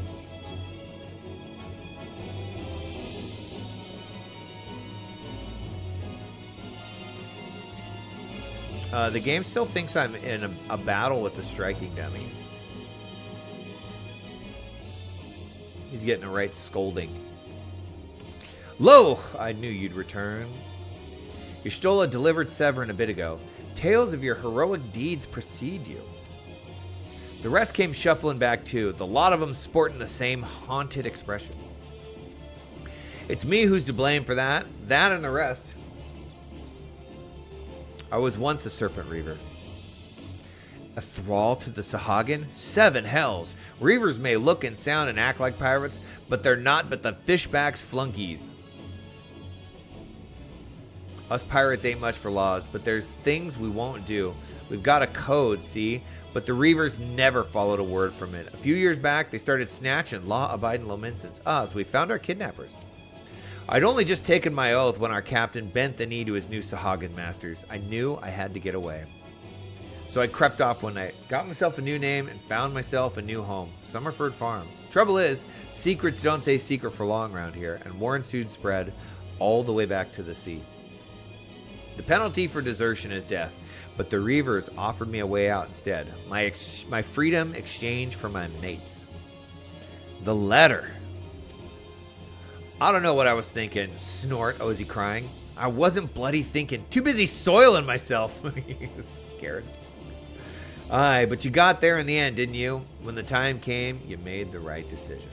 The game still thinks I'm in a battle with the striking dummy. He's getting a right scolding. Lo! I knew you'd return. Y'shtola delivered Severin a bit ago. Tales of your heroic deeds precede you. The rest came shuffling back too, the lot of them sporting the same haunted expression. It's me who's to blame for that and the rest. I was once a Serpent Reaver. A thrall to the Sahagin? 7 hells! Reavers may look and sound and act like pirates, but they're not but the fishbacks flunkies. Us pirates ain't much for laws, but there's things we won't do. We've got a code, see? But the Reavers never followed a word from it. A few years back, they started snatching law-abiding Lominsons. So we found our kidnappers. I'd only just taken my oath when our captain bent the knee to his new Sahagin masters. I knew I had to get away. So I crept off one night, got myself a new name, and found myself a new home, Summerford Farm. Trouble is, secrets don't stay secret for long around here, and war soon spread all the way back to the sea. The penalty for desertion is death, but the Reavers offered me a way out instead. My freedom exchanged for my mates. The letter. I don't know what I was thinking. Snort. Oh, is he crying? I wasn't bloody thinking. Too busy soiling myself. He was scared. Aye, but you got there in the end, didn't you? When the time came, you made the right decision.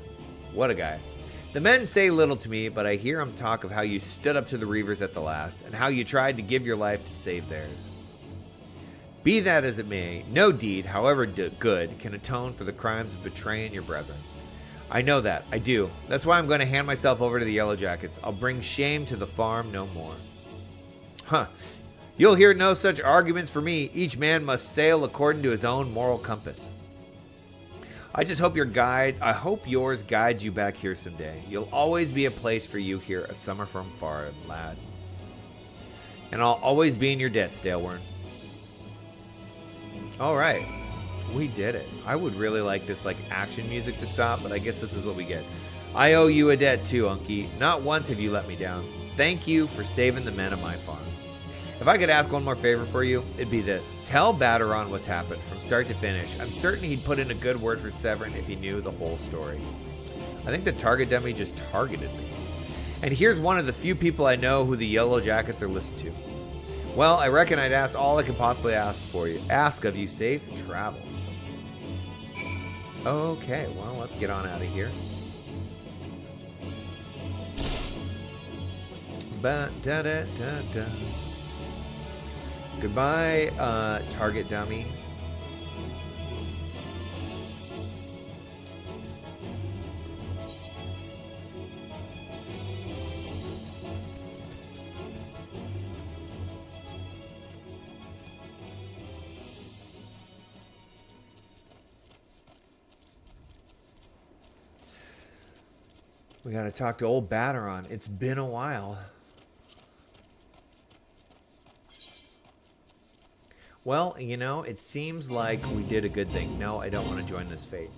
What a guy. The men say little to me, but I hear him talk of how you stood up to the Reavers at the last, and how you tried to give your life to save theirs. Be that as it may, no deed, however good, can atone for the crimes of betraying your brethren. I know that, I do. That's why I'm going to hand myself over to the Yellow Jackets. I'll bring shame to the farm no more. Huh. You'll hear no such arguments for me. Each man must sail according to his own moral compass. I just hope yours guides you back here someday. You'll always be a place for you here at Summerford Farm, lad. And I'll always be in your debt, Staleworn. All right. We did it. I would really like this action music to stop, but I guess this is what we get. I owe you a debt too, Unky. Not once have you let me down. Thank you for saving the men of my farm. If I could ask one more favor for you, it'd be this. Tell Baderon what's happened from start to finish. I'm certain he'd put in a good word for Severin if he knew the whole story. I think the target dummy just targeted me. And here's one of the few people I know who the Yellow Jackets are listened to. Well, I reckon I'd ask all I could possibly ask of you safe travels. Okay, well, let's get on out of here. Ba-da-da-da-da. Goodbye, target dummy. We gotta talk to old Batteron. It's been a while. Well, you know, it seems like we did a good thing. No, I don't want to join this fate.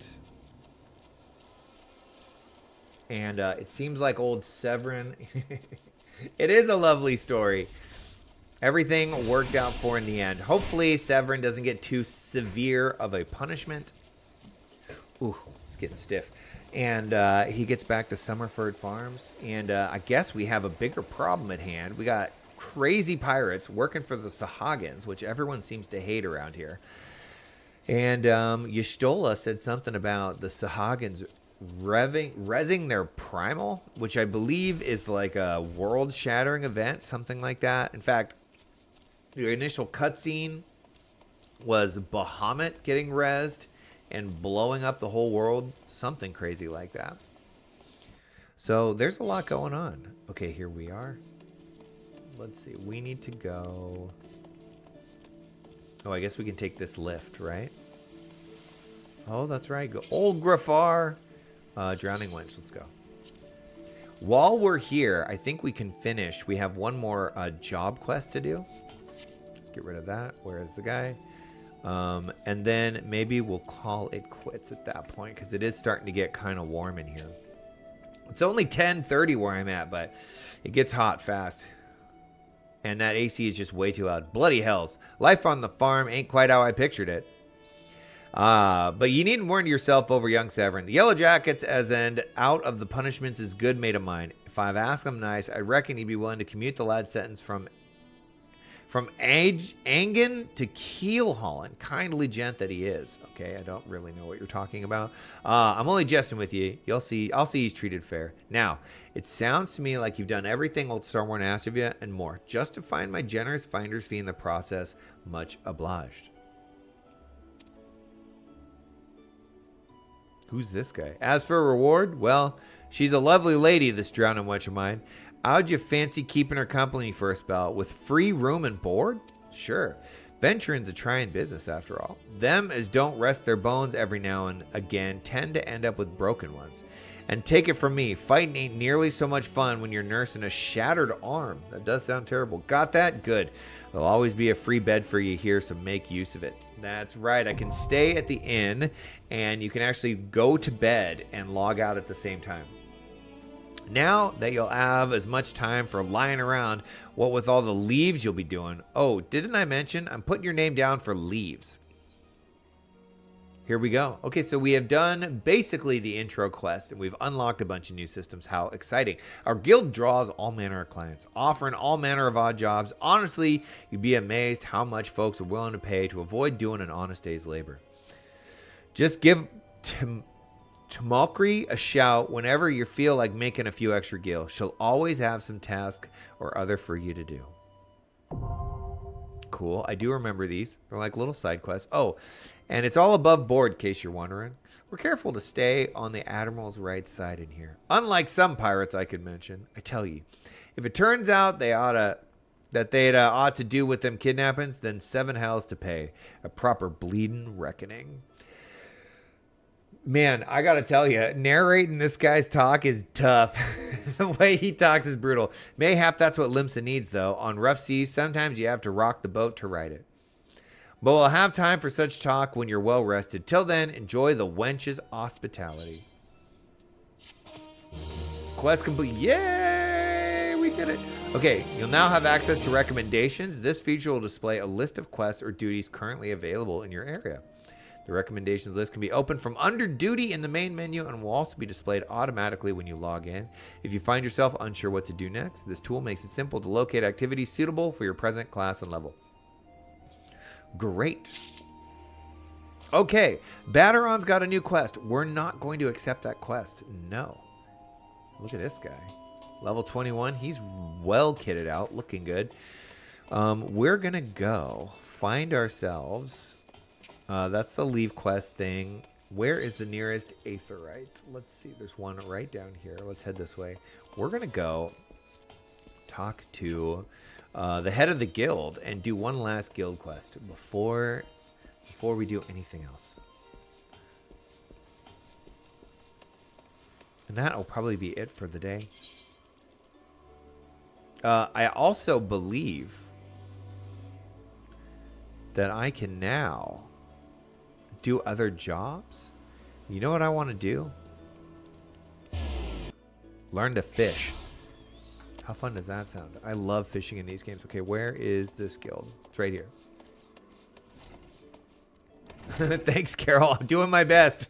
And it seems like old Severin... It is a lovely story. Everything worked out for in the end. Hopefully, Severin doesn't get too severe of a punishment. Ooh, it's getting stiff. And he gets back to Summerford Farms. And I guess we have a bigger problem at hand. We got crazy pirates working for the Sahagins, which everyone seems to hate around here. And Y'shtola said something about the Sahagins rezzing their primal, which I believe is like a world-shattering event, something like that. In fact, the initial cutscene was Bahamut getting rezzed and blowing up the whole world, something crazy like that. So there's a lot going on. Okay, here we are. Let's see. We need to go. Oh, I guess we can take this lift, right? Oh, that's right. Go. Old Grafar. Drowning Wench. Let's go. While we're here, I think we can finish. We have one more job quest to do. Let's get rid of that. Where is the guy? And then maybe we'll call it quits at that point because it is starting to get kind of warm in here. It's only 10:30 where I'm at, but it gets hot fast. And that AC is just way too loud. Bloody hells. Life on the farm ain't quite how I pictured it. But you needn't warn yourself over, young Severin. The Yellow Jackets as end out of the punishments is good mate of mine. If I've asked him nice, I reckon he'd be willing to commute the lad's sentence from Angen to Keelholland. Kindly gent that he is. Okay, I don't really know what you're talking about. I'm only jesting with you. You'll see. I'll see he's treated fair. Now, it sounds to me like you've done everything old Starborn asked of you and more. Just to find my generous finder's fee in the process. Much obliged. Who's this guy? As for reward, well, she's a lovely lady, this drowning wench of mine. How'd you fancy keeping her company for a spell? With free room and board? Sure. Venturing's a trying business, after all. Them as don't rest their bones every now and again tend to end up with broken ones. And take it from me, fighting ain't nearly so much fun when you're nursing a shattered arm. That does sound terrible. Got that? Good. There'll always be a free bed for you here, so make use of it. That's right. I can stay at the inn, and you can actually go to bed and log out at the same time. Now that you'll have as much time for lying around, what with all the leaves you'll be doing. Oh, didn't I mention I'm putting your name down for leaves? Here we go. Okay, so we have done basically the intro quest, and we've unlocked a bunch of new systems. How exciting. Our guild draws all manner of clients, offering all manner of odd jobs. Honestly, you'd be amazed how much folks are willing to pay to avoid doing an honest day's labor. Just give Tumulcry a shout whenever you feel like making a few extra gil. She'll always have some task or other for you to do. Cool. I do remember these. They're like little side quests. Oh, and it's all above board, in case you're wondering. We're careful to stay on the Admiral's right side in here. Unlike some pirates I could mention. I tell you, if it turns out they'd ought to do with them kidnappings, then 7 hells to pay. A proper bleeding reckoning. Man, I gotta tell you, narrating this guy's talk is tough. The way he talks is brutal. Mayhap that's what Limsa needs, though. On rough seas, sometimes you have to rock the boat to ride it. But we'll have time for such talk when you're well rested. Till then, enjoy the wench's hospitality. Quest complete. Yay! We did it. Okay, you'll now have access to recommendations. This feature will display a list of quests or duties currently available in your area. The recommendations list can be opened from under duty in the main menu and will also be displayed automatically when you log in. If you find yourself unsure what to do next, this tool makes it simple to locate activities suitable for your present class and level. Great. Okay, Batteron's got a new quest. We're not going to accept that quest. No. Look at this guy. Level 21. He's well kitted out, looking good. We're going to go find ourselves... that's the leave quest thing. Where is the nearest Aetherite? Let's see. There's one right down here. Let's head this way. We're going to go talk to the head of the guild and do one last guild quest before we do anything else. And that'll probably be it for the day. I also believe that I can now do other jobs. You know what I want to do? Learn to fish. How fun does that sound? I love fishing in these games. Okay, where is this guild? It's right here. Thanks, Carol. I'm doing my best.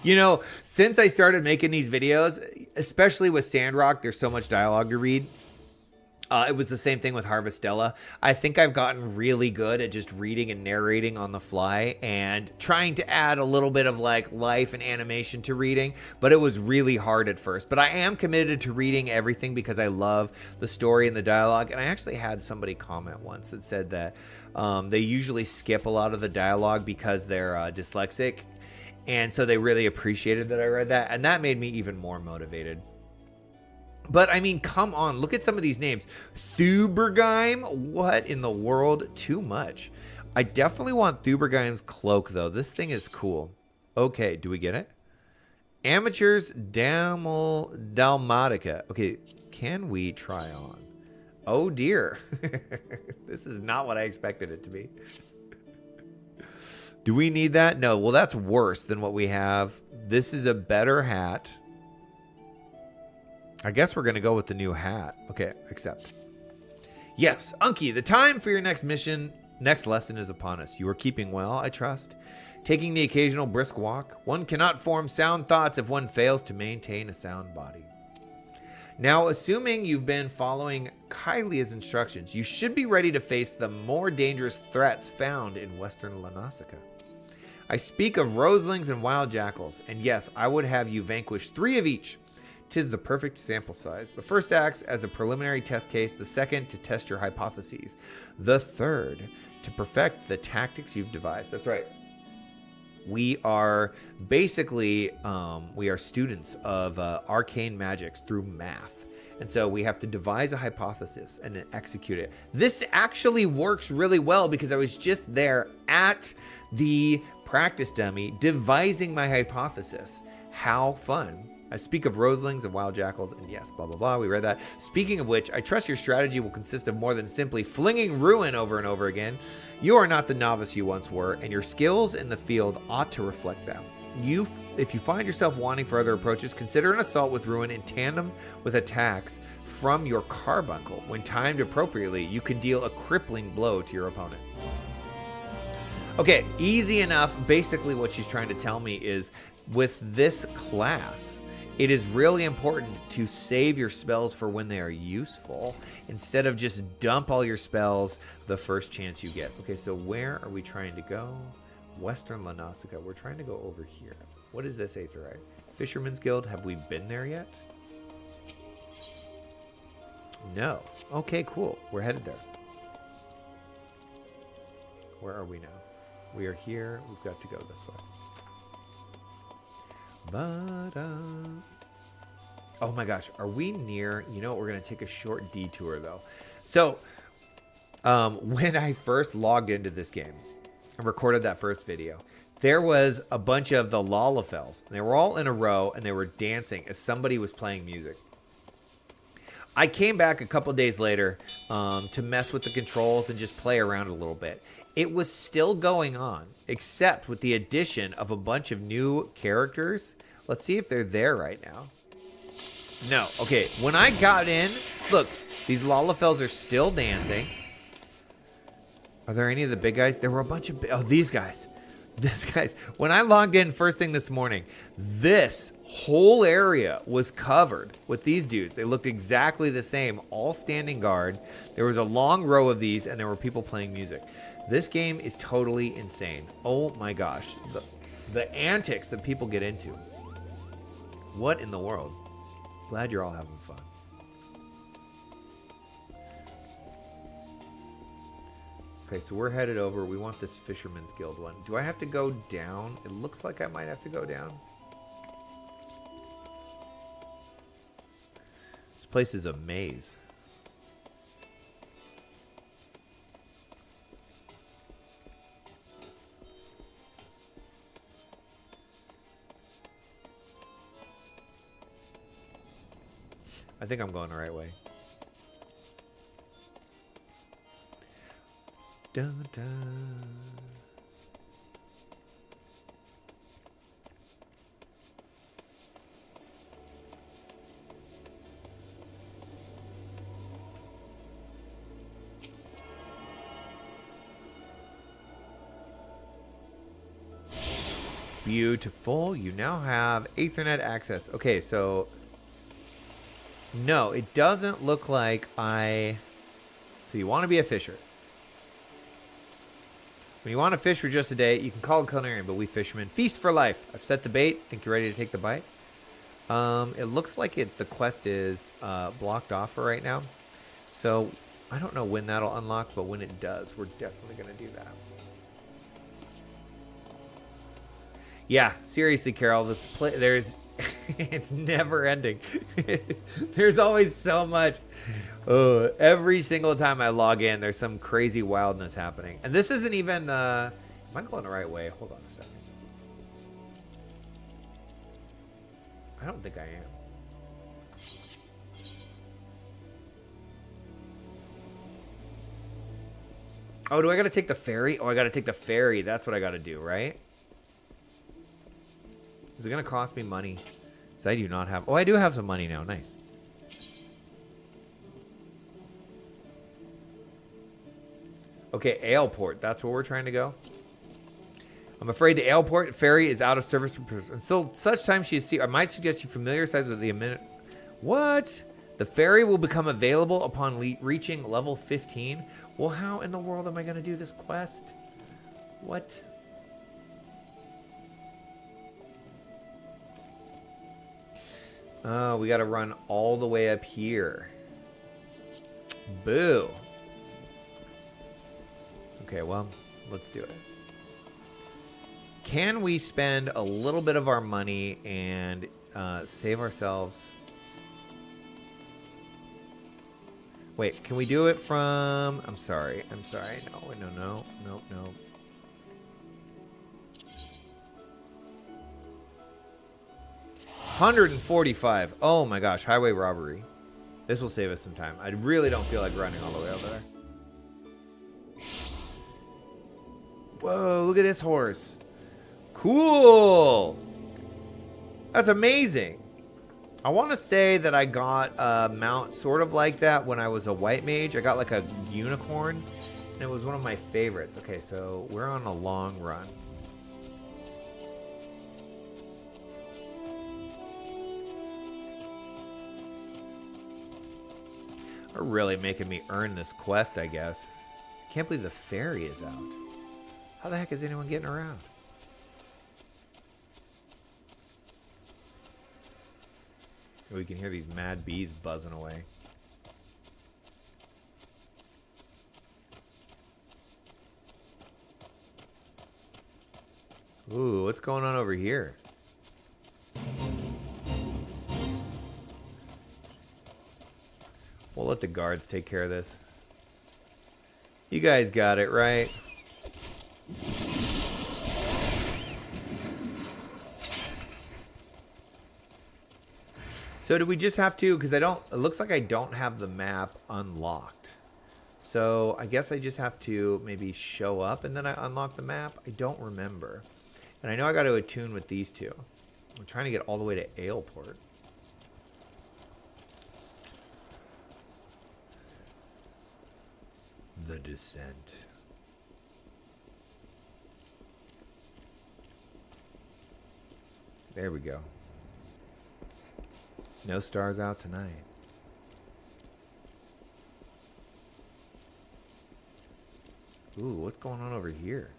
You know, since I started making these videos, especially with Sandrock, there's so much dialogue to read. It was the same thing with Harvestella. I think I've gotten really good at just reading and narrating on the fly and trying to add a little bit of like life and animation to reading, but it was really hard at first. But I am committed to reading everything because I love the story and the dialogue. And I actually had somebody comment once that said that they usually skip a lot of the dialogue because they're dyslexic. And so they really appreciated that I read that. And that made me even more motivated. But, I mean, come on. Look at some of these names. Thubergeim? What in the world? Too much. I definitely want Thubergeim's cloak, though. This thing is cool. Okay, do we get it? Amateurs Dalmatica. Okay, can we try on? Oh, dear. This is not what I expected it to be. Do we need that? No. Well, that's worse than what we have. This is a better hat. I guess we're going to go with the new hat. Okay, accept. Yes, Unky, the time for your next lesson is upon us. You are keeping well, I trust. Taking the occasional brisk walk. One cannot form sound thoughts if one fails to maintain a sound body. Now, assuming you've been following Kylia's instructions, you should be ready to face the more dangerous threats found in Western Lanasica. I speak of roselings and wild jackals, and yes, I would have you vanquish 3 of each. 'Tis the perfect sample size. The first acts as a preliminary test case, the second to test your hypotheses, the third to perfect the tactics you've devised. That's right. We are basically, we are students of arcane magics through math. And so we have to devise a hypothesis and then execute it. This actually works really well because I was just there at the practice dummy devising my hypothesis. How fun. I speak of roselings and wild jackals, and yes, blah, blah, blah. We read that. Speaking of which, I trust your strategy will consist of more than simply flinging ruin over and over again. You are not the novice you once were, and your skills in the field ought to reflect that. If you find yourself wanting for other approaches, consider an assault with ruin in tandem with attacks from your carbuncle. When timed appropriately, you can deal a crippling blow to your opponent. Okay, easy enough. Basically, what she's trying to tell me is with this class, it is really important to save your spells for when they are useful instead of just dump all your spells the first chance you get. Okay, so where are we trying to go? Western Lanasica. We're trying to go over here. What is this, Aetherite? Fisherman's Guild. Have we been there yet? No. Okay, cool. We're headed there. Where are we now? We are here. We've got to go this way. Oh my gosh, are we near? You know, we're going to take a short detour though. So, when I first logged into this game and recorded that first video, there was a bunch of the Lalafels. They were all in a row and they were dancing as somebody was playing music. I came back a couple days later to mess with the controls and just play around a little bit. It was still going on, except with the addition of a bunch of new characters. Let's see if they're there right now. No. Okay, when I got in, look, these Lalafels are still dancing. Are there any of the big guys? There were a bunch of... Oh, these guys. This guys. When I logged in first thing this morning, this whole area was covered with these dudes. They looked exactly the same, all standing guard. There was a long row of these, and there were people playing music. This game is totally insane. Oh my gosh. The antics that people get into. What in the world? Glad you're all having fun. Okay, so we're headed over. We want this Fisherman's Guild one. Do I have to go down? It looks like I might have to go down. This place is a maze. I think I'm going the right way. Dun, dun. Beautiful. You now have Ethernet access. Okay, so no, it doesn't look like I... So you want to be a fisher. When you want to fish for just a day, you can call a culinarian, but we fishermen feast for life. I've set the bait. Think you're ready to take the bite? It looks like the quest is blocked off for right now. So I don't know when that'll unlock, but when it does, we're definitely going to do that. Yeah, seriously, Carol, there's it's never ending. There's always so much. Every single time I log in, there's some crazy wildness happening. And this isn't even am I going the right way? Hold on a second. I don't think I am. Oh, do I gotta take the ferry? Oh, I gotta take the ferry. That's what I gotta do, right? Is it going to cost me money? Because I do not have... Oh, I do have some money now. Nice. Okay, Aleport. That's where we're trying to go. I'm afraid the Aleport ferry is out of service until such time she is seen. I might suggest you familiarize with the minute. What? The ferry will become available upon reaching level 15? Well, how in the world am I going to do this quest? What? Oh, we got to run all the way up here. Boo. Okay, well, let's do it. Can we spend a little bit of our money and save ourselves? Wait, can we do it from... I'm sorry. No. 145. Oh my gosh, highway robbery. This will save us some time. I really don't feel like running all the way over there. Whoa, look at this horse. Cool. That's amazing. I want to say that I got a mount sort of like that when I was a white mage. I got like a unicorn, and it was one of my favorites. Okay, so we're on a long run. They're really making me earn this quest, I guess. Can't believe the ferry is out. How the heck is anyone getting around? We can hear these mad bees buzzing away. Ooh, what's going on over here? We'll let the guards take care of this. You guys got it, right? So do we just have to, because it looks like I don't have the map unlocked. So I guess I just have to maybe show up and then I unlock the map. I don't remember. And I know I got to attune with these two. I'm trying to get all the way to Aleport. The Descent. There we go. No stars out tonight. Ooh, what's going on over here?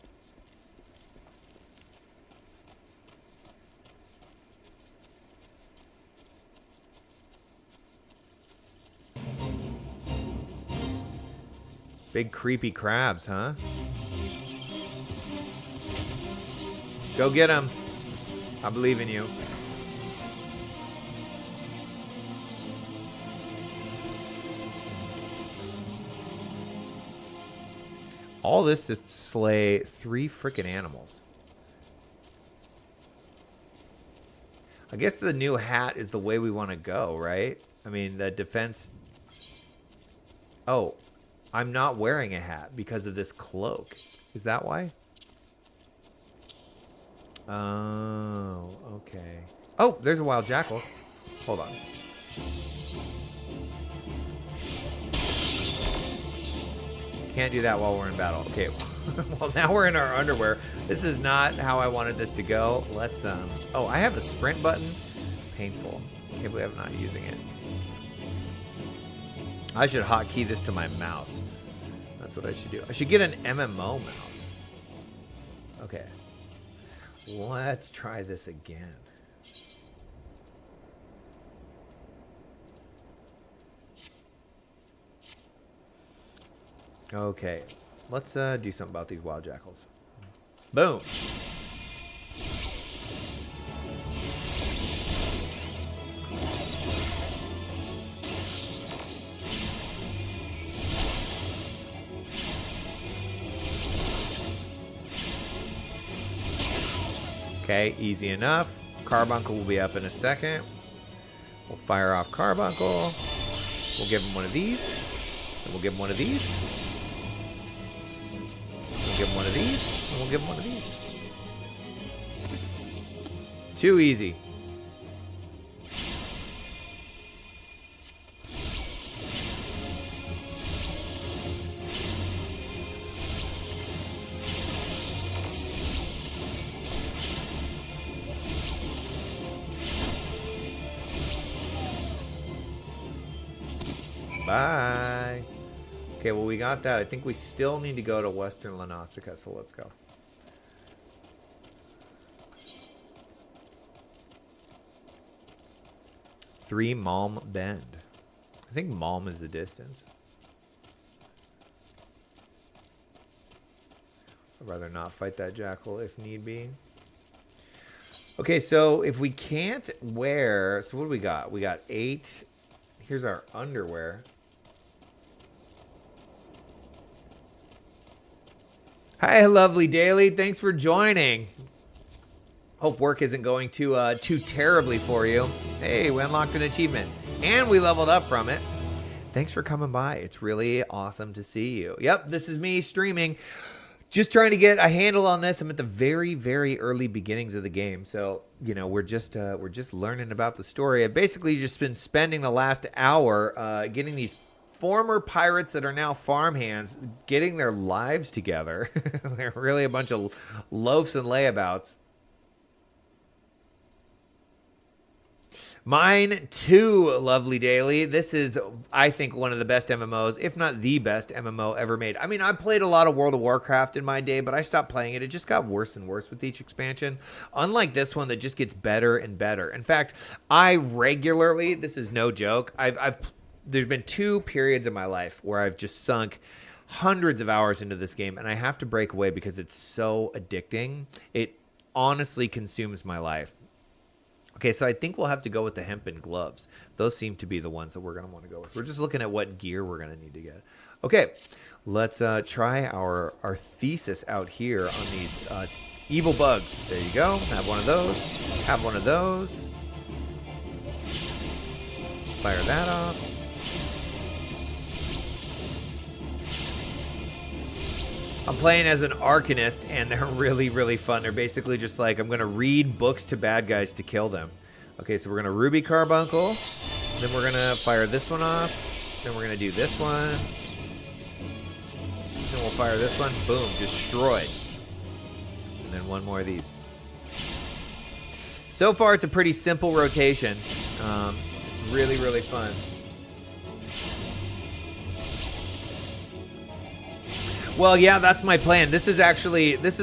Big creepy crabs, huh? Go get them. I believe in you. All this to slay 3 frickin' animals. I guess the new hat is the way we want to go, right? I mean, the defense... Oh, I'm not wearing a hat because of this cloak. Is that why? Oh, okay. Oh, there's a wild jackal. Hold on. Can't do that while we're in battle. Okay, well, now we're in our underwear. This is not how I wanted this to go. Let's, oh, I have a sprint button. Painful. Can't believe I'm not using it. I should hotkey this to my mouse. That's what I should do. I should get an MMO mouse. Okay. Let's try this again. Okay. Let's do something about these wild jackals. Boom. Okay, easy enough. Carbuncle will be up in a second. We'll fire off Carbuncle. We'll give him one of these. And we'll give him one of these. We'll give him one of these. And we'll give him one of these. Too easy. Bye. Okay, well, we got that. I think we still need to go to Western Lanausica, so let's go. Three Malm Bend. I think Malm is the distance. I'd rather not fight that jackal if need be. Okay, so if we can't wear... So what do we got? We got 8. Here's our underwear. Hi, lovely Daily. Thanks for joining. Hope work isn't going too terribly for you. Hey, we unlocked an achievement. And we leveled up from it. Thanks for coming by. It's really awesome to see you. Yep, this is me streaming. Just trying to get a handle on this. I'm at the very, very early beginnings of the game. So, you know, we're just learning about the story. I've basically just been spending the last hour getting these former pirates that are now farmhands getting their lives together. They're really a bunch of loafs and layabouts. Mine too, lovely Daily. This is, I think, one of the best MMOs, if not the best MMO ever made. I mean, I played a lot of World of Warcraft in my day, but I stopped playing it. It just got worse and worse with each expansion. Unlike this one that just gets better and better. In fact, I regularly, this is no joke, there's been 2 periods in my life where I've just sunk hundreds of hours into this game, and I have to break away because it's so addicting. It honestly consumes my life. Okay, so I think we'll have to go with the hempen gloves. Those seem to be the ones that we're going to want to go with. We're just looking at what gear we're going to need to get. Okay, let's try our thesis out here on these evil bugs. There you go. Have one of those. Have one of those. Fire that off. I'm playing as an Arcanist, and they're really, really fun. They're basically just like, I'm going to read books to bad guys to kill them. Okay, so we're going to Ruby Carbuncle. Then we're going to fire this one off. Then we're going to do this one. Then we'll fire this one. Boom, destroyed. And then one more of these. So far, it's a pretty simple rotation. It's really, really fun. Well, yeah, that's my plan. This is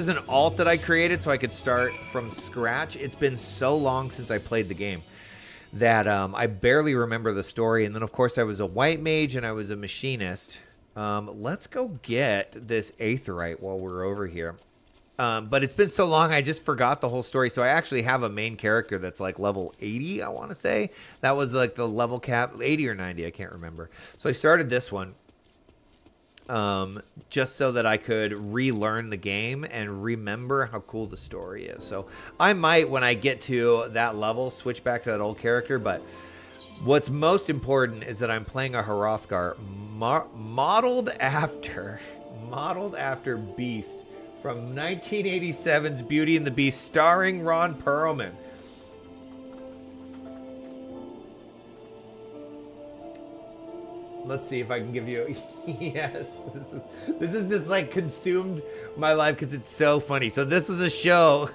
an alt that I created so I could start from scratch. It's been so long since I played the game that I barely remember the story. And then, of course, I was a white mage and I was a machinist. Let's go get this aetheryte while we're over here. But it's been so long, I just forgot the whole story. So I actually have a main character that's like level 80, I want to say. That was like the level cap, 80 or 90, I can't remember. So I started this one. Just so that I could relearn the game and remember how cool the story is. So I might, when I get to that level, switch back to that old character, but What's most important is that I'm playing a Hrothgar modeled after Beast from 1987's Beauty and the Beast, starring Ron Perlman. Let's see if I can give you. Yes, this is just like consumed my life because it's so funny. So this was a show.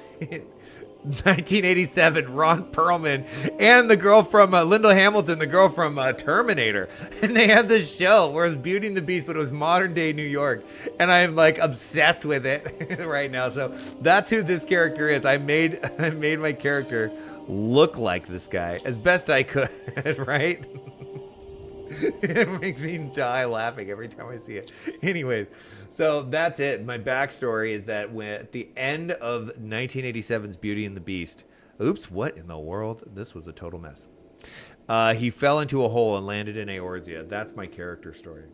1987, Ron Perlman and the girl from Linda Hamilton, the girl from Terminator, and they had this show where it was Beauty and the Beast, but it was modern day New York, and I'm like obsessed with it right now. So that's who this character is. I made my character look like this guy as best I could, right? It makes me die laughing every time I see it. Anyways, so that's it. My backstory is that when at the end of 1987's Beauty and the Beast, oops, what in the world? This was a total mess. He fell into a hole and landed in Eorzea. That's my character story.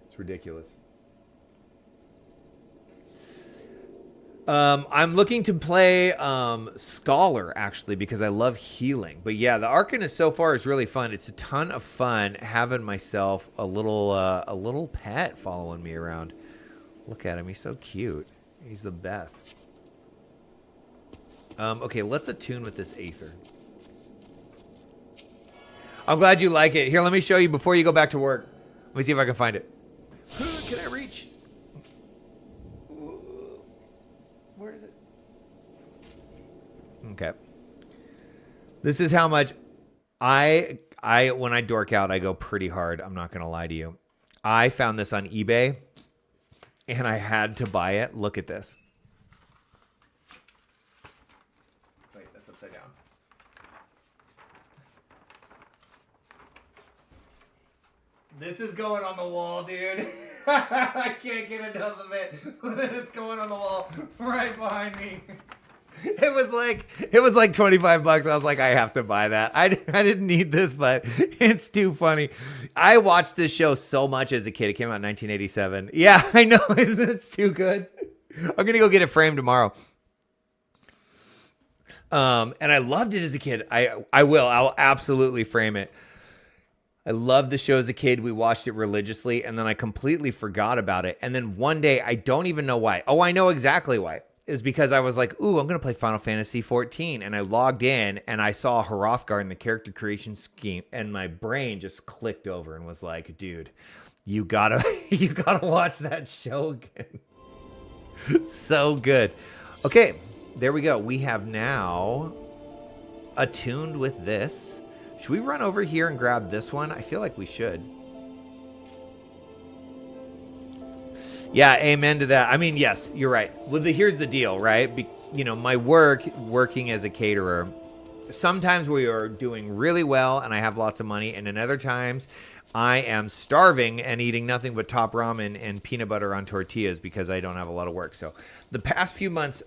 It's ridiculous. I'm looking to play Scholar, actually, because I love healing. But yeah, the Arcanist so far is really fun. It's a ton of fun having myself a little pet following me around. Look at him. He's so cute. He's the best. Okay, let's attune with this Aether. I'm glad you like it. Here, let me show you before you go back to work. Let me see if I can find it. Can I reach? Where is it? Okay. This is how much I when I dork out, I go pretty hard. I'm not going to lie to you. I found this on eBay and I had to buy it. Look at this. Wait, that's upside down. This is going on the wall, dude. I can't get enough of it. It's going on the wall right behind me. It was like 25 bucks. I was like, I have to buy that. I didn't need this, but it's too funny. I watched this show so much as a kid. It came out in 1987. Yeah, I know. Isn't it too good? I'm going to go get it framed tomorrow. And I loved it as a kid. I'll absolutely frame it. I loved the show as a kid. We watched it religiously, and then I completely forgot about it. And then one day, I don't even know why. Oh, I know exactly why. It was because I was like, ooh, I'm going to play Final Fantasy XIV. And I logged in, and I saw Hrothgar in the character creation scheme, and my brain just clicked over and was like, dude, you gotta watch that show again. So good. Okay, there we go. We have now attuned with this. Should we run over here and grab this one? I feel like we should. Yeah, amen to that. I mean, yes, you're right. Well, here's the deal, right? My working as a caterer, sometimes we are doing really well and I have lots of money, and in other times I am starving and eating nothing but top ramen and peanut butter on tortillas because I don't have a lot of work. So the past few months,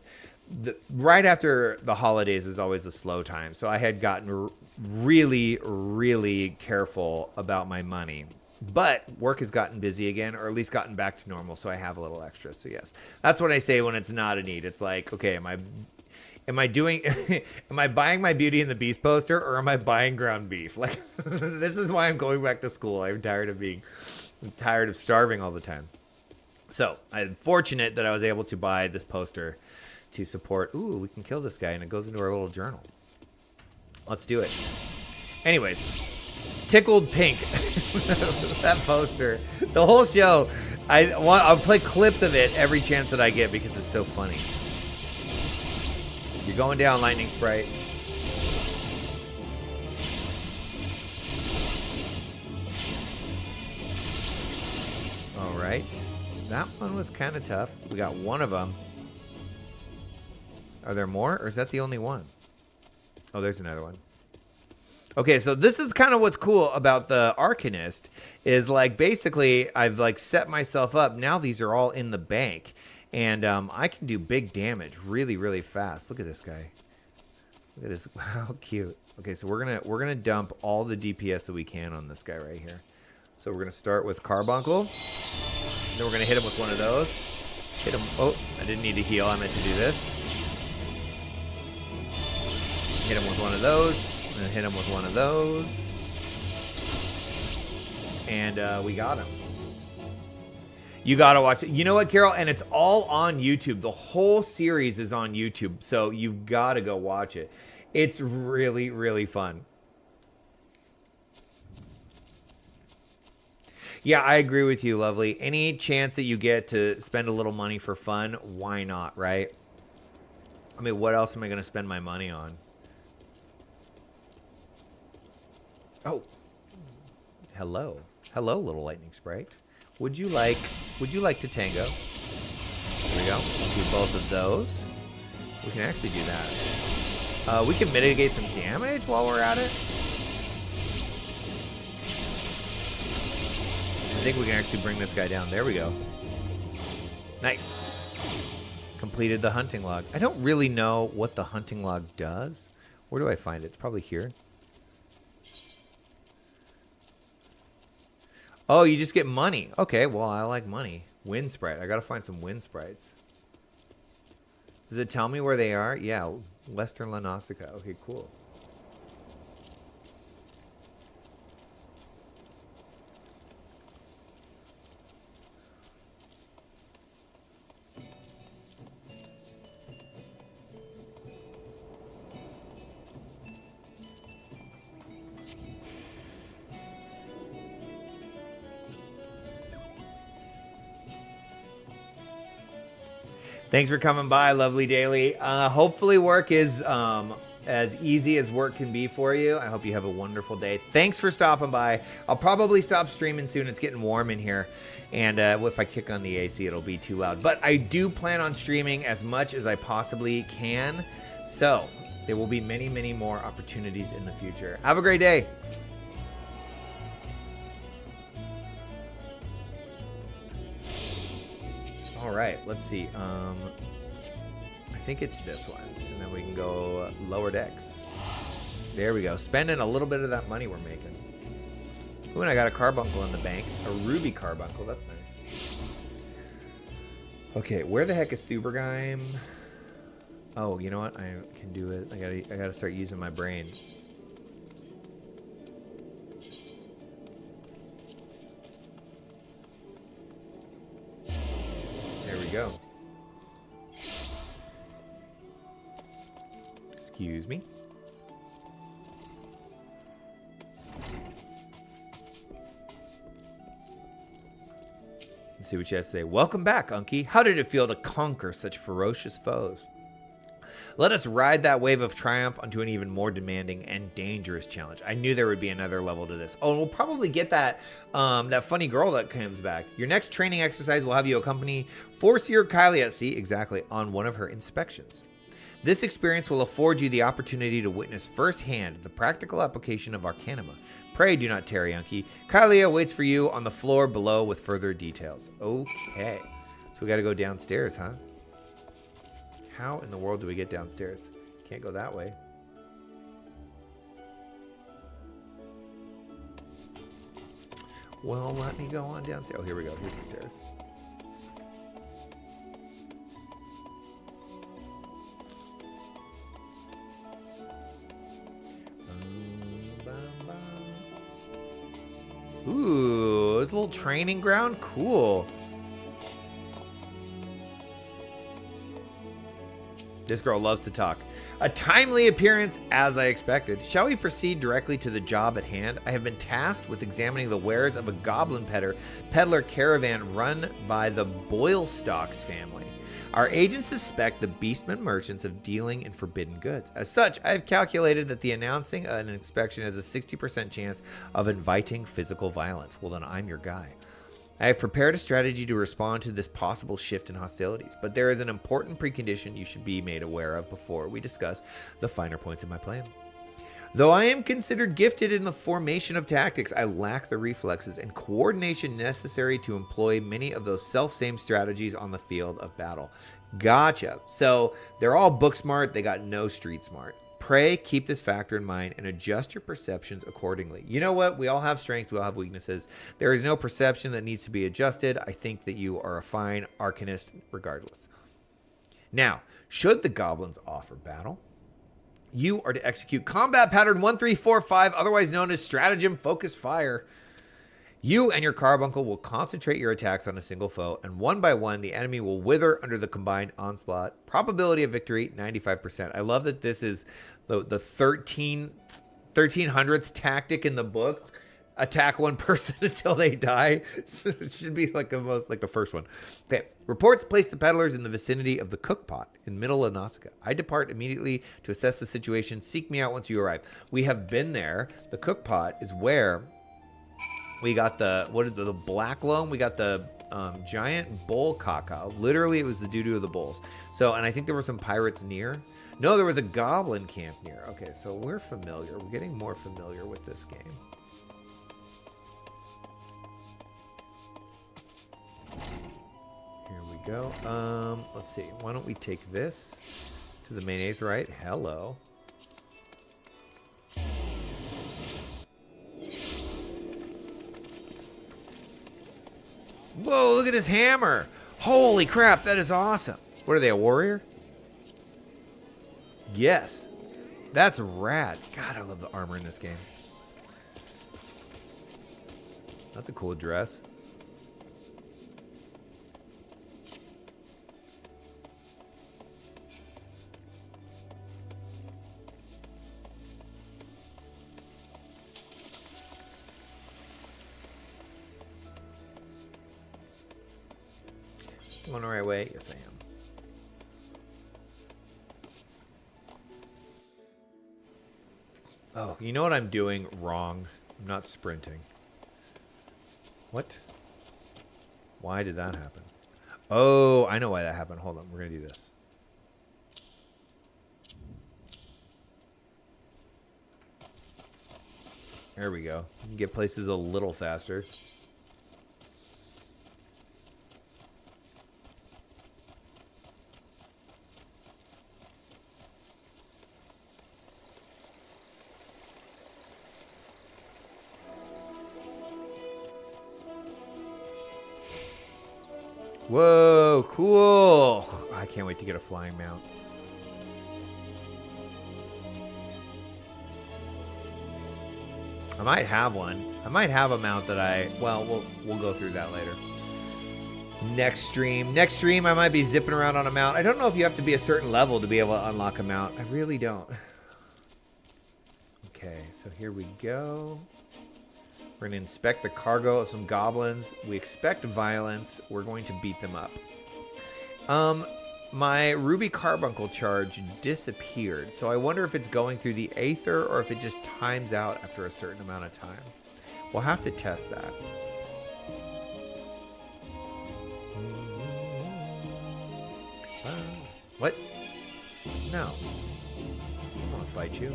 right after the holidays is always a slow time. So I had gotten really, really careful about my money. But work has gotten busy again, or at least gotten back to normal, so I have a little extra. So yes, that's what I say when it's not a need. It's like, okay, am I buying my Beauty and the Beast poster, or am I buying ground beef? Like, this is why I'm going back to school. I'm tired of starving all the time. So I'm fortunate that I was able to buy this poster to support. Ooh, we can kill this guy, and it goes into our little journal. Let's do it. Anyways, tickled pink. That poster, the whole show. I'll play clips of it every chance that I get because it's so funny. You're going down, Lightning Sprite. All right, that one was kind of tough. We got one of them. Are there more, or is that the only one? Oh, there's another one. Okay, so this is kind of what's cool about the Arcanist is like basically I've like set myself up. Now these are all in the bank, and I can do big damage really, really fast. Look at this guy. Look at this. How cute. Okay, so we're gonna dump all the DPS that we can on this guy right here. So we're gonna start with Carbuncle. Then we're gonna hit him with one of those. Hit him. Oh, I didn't need to heal. I meant to do this. Hit him with one of those, and then hit him with one of those. and we got him. You gotta watch it. You know what, Carol? And it's all on YouTube. The whole series is on YouTube, so you've got to go watch it. It's really, really fun. Yeah, I agree with you, Lovely. Any chance that you get to spend a little money for fun, why not, right? I mean, what else am I going to spend my money on? Oh. Hello. Hello, little lightning sprite. Would you like to tango? Here we go. Do both of those. We can actually do that. We can mitigate some damage while we're at it. I think we can actually bring this guy down. There we go. Nice. Completed the hunting log. I don't really know what the hunting log does. Where do I find it? It's probably here. Oh, you just get money. Okay, well, I like money. Wind sprite. I gotta find some wind sprites. Does it tell me where they are? Yeah, Western Lanosica. Okay, cool. Thanks for coming by, Lovely Daily. Hopefully work is as easy as work can be for you. I hope you have a wonderful day. Thanks for stopping by. I'll probably stop streaming soon. It's getting warm in here. And if I kick on the AC, it'll be too loud. But I do plan on streaming as much as I possibly can. So there will be many, many more opportunities in the future. Have a great day. All right, let's see. I think it's this one. And then we can go lower decks. There we go. Spending a little bit of that money we're making. Ooh, and I got a carbuncle in the bank. A ruby carbuncle. That's nice. Okay, where the heck is Thubergheim? Oh, you know what? I can do it. I gotta start using my brain. There we go. Excuse me. Let's see what she has to say. Welcome back, Unky. How did it feel to conquer such ferocious foes? Let us ride that wave of triumph onto an even more demanding and dangerous challenge. I knew there would be another level to this. Oh, and we'll probably get that that funny girl that comes back. Your next training exercise will have you accompany Forseer Kylia, see, exactly, on one of her inspections. This experience will afford you the opportunity to witness firsthand the practical application of Arcanima. Pray do not tarry, Unky. Kylia waits for you on the floor below with further details. Okay. So we got to go downstairs, huh? How in the world do we get downstairs? Can't go that way. Well, let me go on downstairs. Oh, here we go. Here's the stairs. Ooh, it's a little training ground. Cool. This girl loves to talk. A timely appearance, as I expected. Shall we proceed directly to the job at hand? I have been tasked with examining the wares of a goblin peddler caravan run by the Boylestocks family. Our agents suspect the beastmen merchants of dealing in forbidden goods. As such, I have calculated that the announcing an inspection has a 60% chance of inviting physical violence. Well, then I'm your guy. I have prepared a strategy to respond to this possible shift in hostilities, but there is an important precondition you should be made aware of before we discuss the finer points of my plan. Though I am considered gifted in the formation of tactics, I lack the reflexes and coordination necessary to employ many of those self-same strategies on the field of battle. Gotcha. So they're all book smart, they got no street smart. Pray keep this factor in mind and adjust your perceptions accordingly. You know what? We all have strengths, we all have weaknesses. There is no perception that needs to be adjusted. I think that you are a fine arcanist regardless. Now, should the goblins offer battle, you are to execute combat pattern 1345, otherwise known as stratagem focused fire. You and your carbuncle will concentrate your attacks on a single foe, and one by one, the enemy will wither under the combined onslaught. Probability of victory, 95%. I love that this is the 1300th tactic in the book. Attack one person until they die. So it should be like the first one. Okay. Reports place the peddlers in the vicinity of the cookpot in middle of Nausicaa. I depart immediately to assess the situation. Seek me out once you arrive. We have been there. The cookpot is where we got the black loam. We got the giant bull caca. Literally, it was the doo-doo of the bulls. So, and I think there were some pirates near. No, there was a goblin camp near. Okay, so we're familiar. We're getting more familiar with this game. Here we go. Let's see. Why don't we take this to the main aetheryte? Hello. Whoa, look at his hammer. Holy crap, that is awesome. What are they, a warrior? Yes. That's rad. God, I love the armor in this game. That's a cool dress. Going the right way? Yes, I am. Oh, you know what I'm doing wrong? I'm not sprinting. What? Why did that happen? Oh, I know why that happened. Hold on. We're going to do this. There we go. You can get places a little faster. Whoa, cool. I can't wait to get a flying mount. I might have one. I might have a mount that we'll go through that later. Next stream, I might be zipping around on a mount. I don't know if you have to be a certain level to be able to unlock a mount. I really don't. Okay, so here we go. We're going to inspect the cargo of some goblins. We expect violence. We're going to beat them up. My ruby carbuncle charge disappeared. So I wonder if it's going through the aether or if it just times out after a certain amount of time. We'll have to test that. What? No. I want to fight you.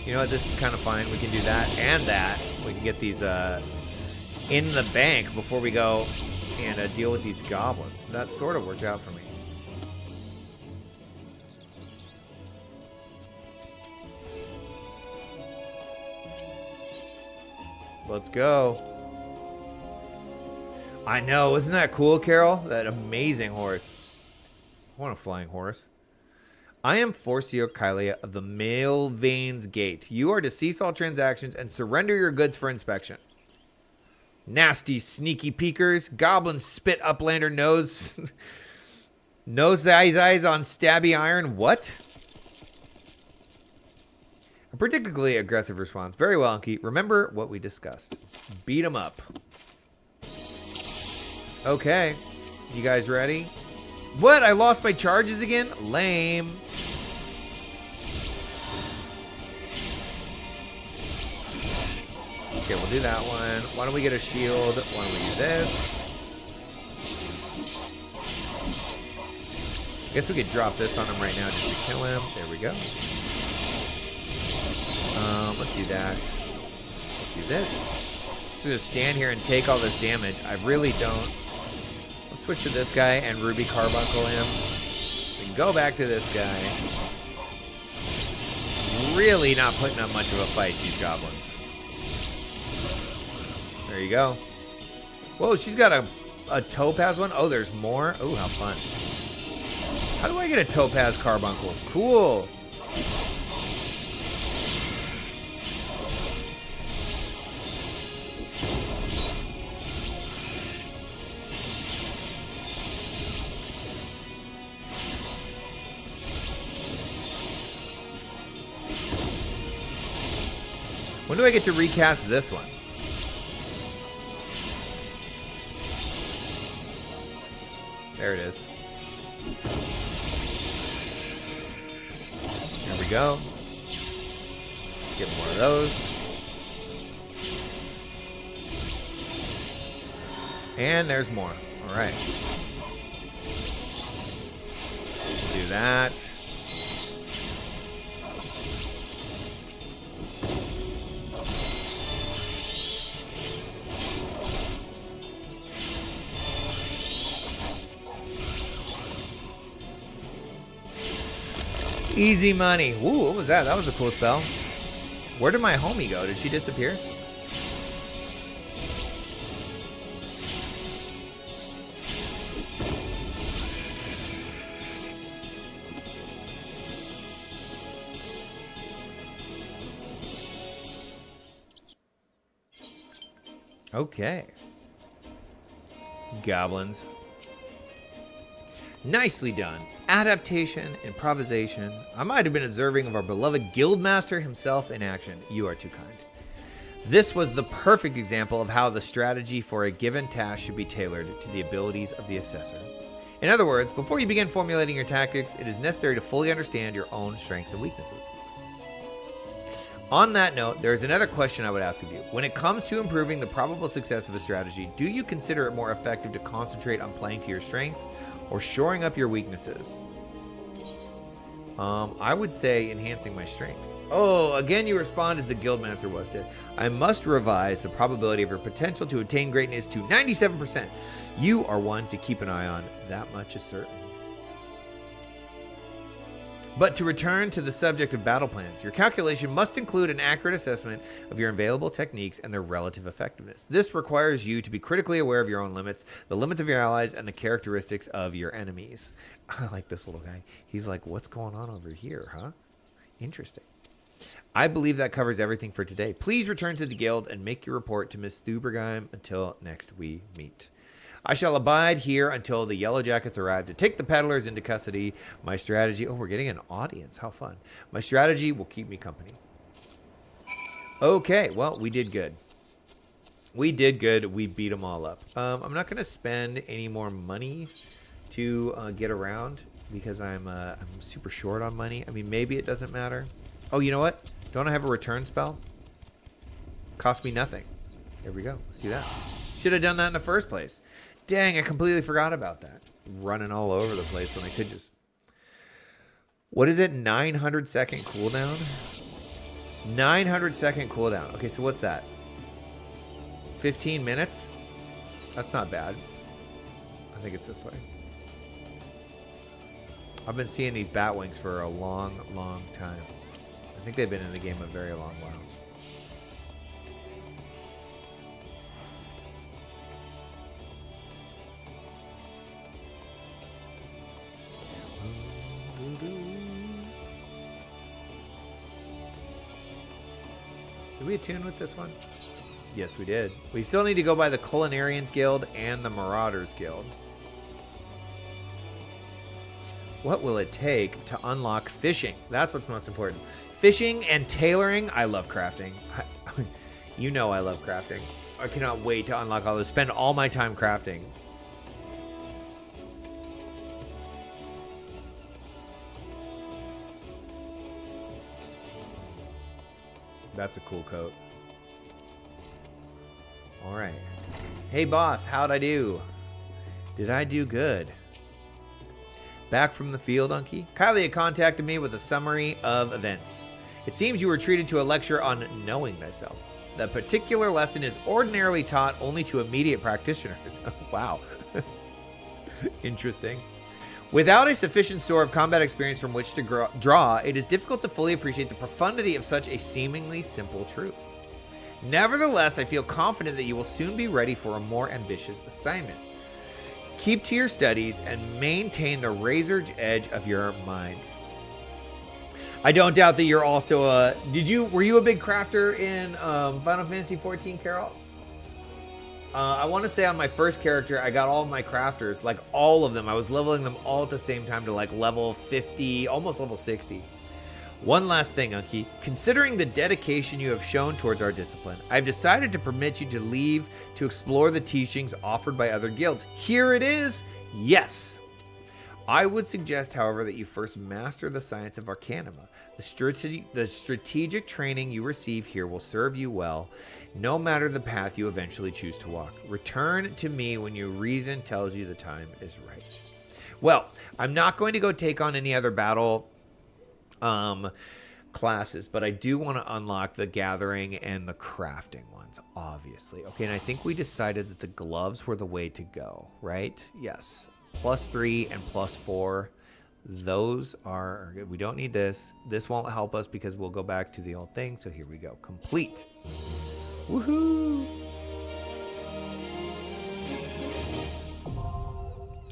You know what? This is kind of fine. We can do that and that. We can get these in the bank before we go and deal with these goblins. That sort of worked out for me. Let's go. I know. Isn't that cool, Carol? That amazing horse. I want a flying horse. I am Forcio Kylia of the Mailvane's Gate. You are to cease all transactions and surrender your goods for inspection. Nasty, sneaky peekers. Goblins spit uplander nose. Nose eyes on stabby iron. What? A particularly aggressive response. Very well, Anki. Remember what we discussed. Beat 'em up. Okay. You guys ready? What? I lost my charges again? Lame. Okay, we'll do that one. Why don't we get a shield? Why don't we do this? I guess we could drop this on him right now just to kill him. There we go. Let's do that. Let's do this. Let's just stand here and take all this damage. I really don't. Let's switch to this guy and ruby carbuncle him. We can go back to this guy. Really not putting up much of a fight, these goblins. There you go. Whoa, she's got a topaz one. Oh, there's more. Oh, how fun. How do I get a topaz carbuncle? Cool. When do I get to recast this one? There it is. There we go. Get more of those. And there's more. All right. We'll do that. Easy money. Ooh, what was that? That was a cool spell. Where did my homie go? Did she disappear? Okay. Goblins. Nicely done. Adaptation, improvisation. I might have been observing of our beloved guildmaster himself in action. You are too kind. This was the perfect example of how the strategy for a given task should be tailored to the abilities of the assessor. In other words, before you begin formulating your tactics, it is necessary to fully understand your own strengths and weaknesses. On that note, there is another question I would ask of you. When it comes to improving the probable success of a strategy, do you consider it more effective to concentrate on playing to your strengths or shoring up your weaknesses? I would say enhancing my strength. Oh, again you respond as the guildmaster was did. I must revise the probability of your potential to attain greatness to 97%. You are one to keep an eye on. That much is certain. But to return to the subject of battle plans, your calculation must include an accurate assessment of your available techniques and their relative effectiveness. This requires you to be critically aware of your own limits, the limits of your allies, and the characteristics of your enemies. I like this little guy. He's like, what's going on over here, huh? Interesting. I believe that covers everything for today. Please return to the guild and make your report to Miss Thubergheim until next we meet. I shall abide here until the Yellow Jackets arrive to take the peddlers into custody. My strategy... Oh, we're getting an audience. How fun. My strategy will keep me company. Okay, well, we did good. We did good. We beat them all up. I'm not going to spend any more money to get around because I'm super short on money. I mean, maybe it doesn't matter. Oh, you know what? Don't I have a return spell? Cost me nothing. There we go. See that? Should have done that in the first place. Dang, I completely forgot about that. Running all over the place when I could just... What is it? 900 second cooldown? 900 second cooldown. Okay, so what's that? 15 minutes? That's not bad. I think it's this way. I've been seeing these Batwings for a long, long time. I think they've been in the game a very long while. Did we attune with this one? Yes, we did. We still need to go by the Culinarians Guild and the Marauders Guild. What will it take to unlock fishing? That's what's most important. Fishing and tailoring. I love crafting. You know I love crafting. I cannot wait to unlock all those. Spend all my time crafting. That's a cool coat. All right. Hey, boss, how'd I do? Did I do good? Back from the field, Unky. Kylie had contacted me with a summary of events. It seems you were treated to a lecture on knowing thyself. The particular lesson is ordinarily taught only to immediate practitioners. Wow. Interesting. Without a sufficient store of combat experience from which to draw, it is difficult to fully appreciate the profundity of such a seemingly simple truth. Nevertheless, I feel confident that you will soon be ready for a more ambitious assignment. Keep to your studies and maintain the razor's edge of your mind. I don't doubt that you're also a... Were you a big crafter in Final Fantasy XIV, Carol? I want to say on my first character, I got all of my crafters, like all of them. I was leveling them all at the same time to like level 50, almost level 60. One last thing, Unky. Considering the dedication you have shown towards our discipline, I've decided to permit you to leave to explore the teachings offered by other guilds. Here it is. Yes. I would suggest, however, that you first master the science of Arcanima. The strategic training you receive here will serve you well, no matter the path you eventually choose to walk. Return to me when your reason tells you the time is right. Well, I'm not going to go take on any other battle classes, but I do want to unlock the gathering and the crafting ones, obviously. Okay, and I think we decided that the gloves were the way to go, right? Yes. +3 and +4. Those are good. We don't need this. This won't help us because we'll go back to the old thing. So here we go. Complete. Woohoo!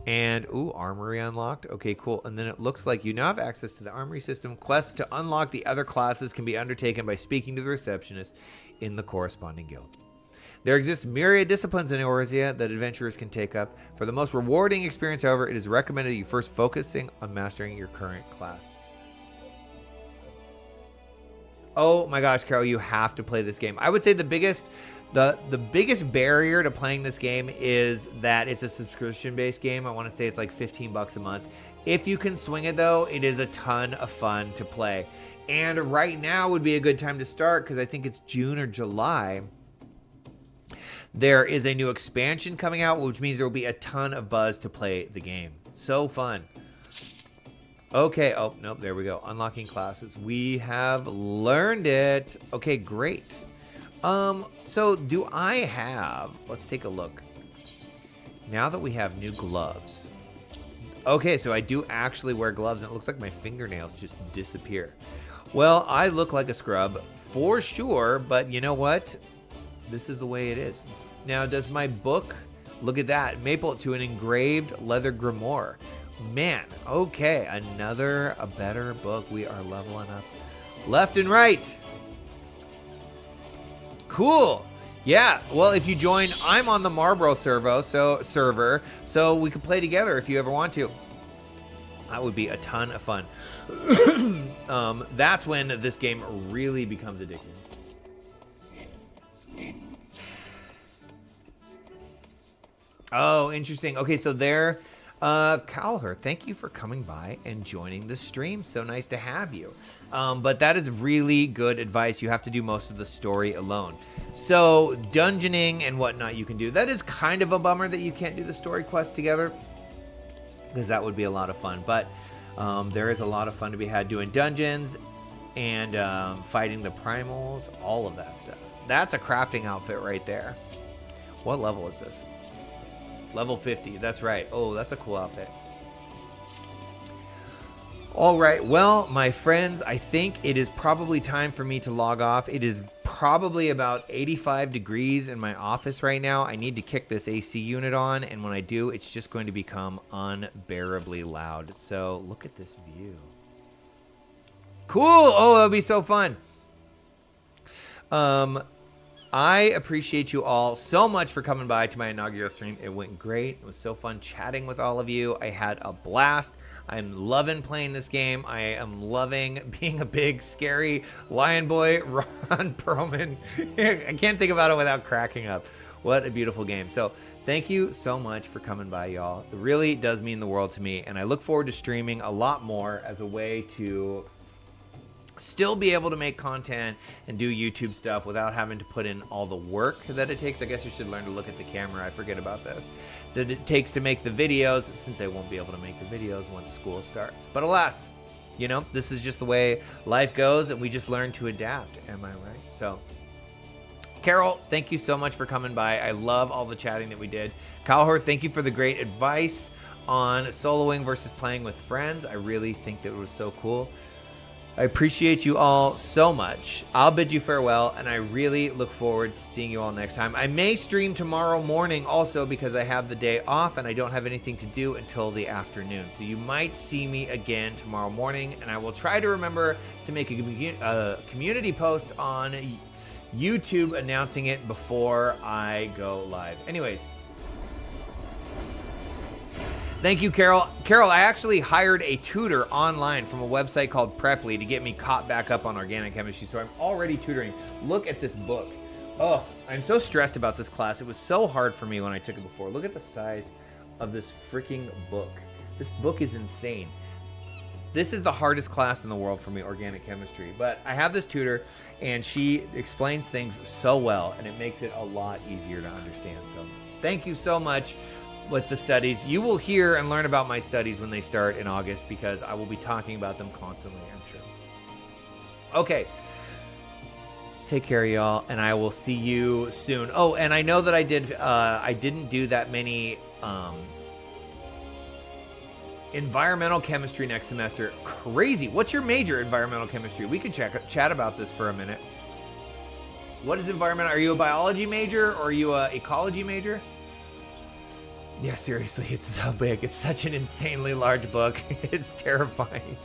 And, ooh, armory unlocked. Okay, cool. And then it looks like you now have access to the armory system. Quests to unlock the other classes can be undertaken by speaking to the receptionist in the corresponding guild. There exists myriad disciplines in Eorzea that adventurers can take up. For the most rewarding experience, however, it is recommended that you first focusing on mastering your current class. Oh my gosh, Carol, you have to play this game. I would say the biggest barrier to playing this game is that it's a subscription-based game. I want to say it's like $15 a month. If you can swing it, though, it is a ton of fun to play. And right now would be a good time to start because I think it's June or July. There is a new expansion coming out, which means there will be a ton of buzz to play the game. So fun. Okay. Oh, nope. There we go. Unlocking classes. We have learned it. Okay, great. So do I have, let's take a look. Now that we have new gloves. Okay, so I do actually wear gloves and it looks like my fingernails just disappear. Well, I look like a scrub for sure, but you know what? This is the way it is. Now, does my book, look at that, maple to an engraved leather grimoire. Man, okay, a better book. We are leveling up left and right. Cool. Yeah, well, if you join, I'm on the Marlboro server, so we could play together if you ever want to. That would be a ton of fun. That's when this game really becomes addictive. Oh, interesting. Okay, so there, Calher, thank you for coming by and joining the stream. So nice to have you. But that is really good advice. You have to do most of the story alone. So dungeoning and whatnot you can do. That is kind of a bummer that you can't do the story quest together, because that would be a lot of fun. But there is a lot of fun to be had doing dungeons and fighting the primals, all of that stuff. That's a crafting outfit right there. What level is this? Level 50, that's right. Oh, that's a cool outfit. All right, well, my friends, I think it is probably time for me to log off. It is probably about 85 degrees in my office right now. I need to kick this AC unit on, and when I do, it's just going to become unbearably loud. So look at this view. Cool. Oh, that'll be so fun. I appreciate you all so much for coming by to my inaugural stream. It went great. It was so fun chatting with all of you. I had a blast. I'm loving playing this game. I am loving being a big, scary lion boy, Ron Perlman. I can't think about it without cracking up. What a beautiful game. So thank you so much for coming by, y'all. It really does mean the world to me, and I look forward to streaming a lot more as a way to still be able to make content and do YouTube stuff without having to put in all the work that it takes. I guess you should learn to look at the camera. I forget about this. That it takes to make the videos, since I won't be able to make the videos once school starts. But alas, you know, this is just the way life goes, and we just learn to adapt. Am I right? So, Carol, thank you so much for coming by. I love all the chatting that we did. Calhort, thank you for the great advice on soloing versus playing with friends. I really think that it was so cool. I appreciate you all so much. I'll bid you farewell, and I really look forward to seeing you all next time. I may stream tomorrow morning also because I have the day off and I don't have anything to do until the afternoon. So you might see me again tomorrow morning, and I will try to remember to make a community post on YouTube announcing it before I go live. Anyways, Thank you, Carol. Carol, I actually hired a tutor online from a website called Preply to get me caught back up on organic chemistry, so I'm already tutoring. Look at this book. Oh, I'm so stressed about this class. It was so hard for me when I took it before. Look at the size of this freaking book. This book is insane. This is the hardest class in the world for me, organic chemistry. But I have this tutor, and she explains things so well, and it makes it a lot easier to understand. So thank you so much with the studies. You will hear and learn about my studies when they start in August, because I will be talking about them constantly, I'm sure. Okay. Take care, y'all, and I will see you soon. Oh, and I know that I didn't do that many environmental chemistry next semester. Crazy. What's your major, environmental chemistry? We could chat about this for a minute. What is environmental? Are you a biology major or are you a ecology major? Yeah, seriously, it's so big. It's such an insanely large book. It's terrifying.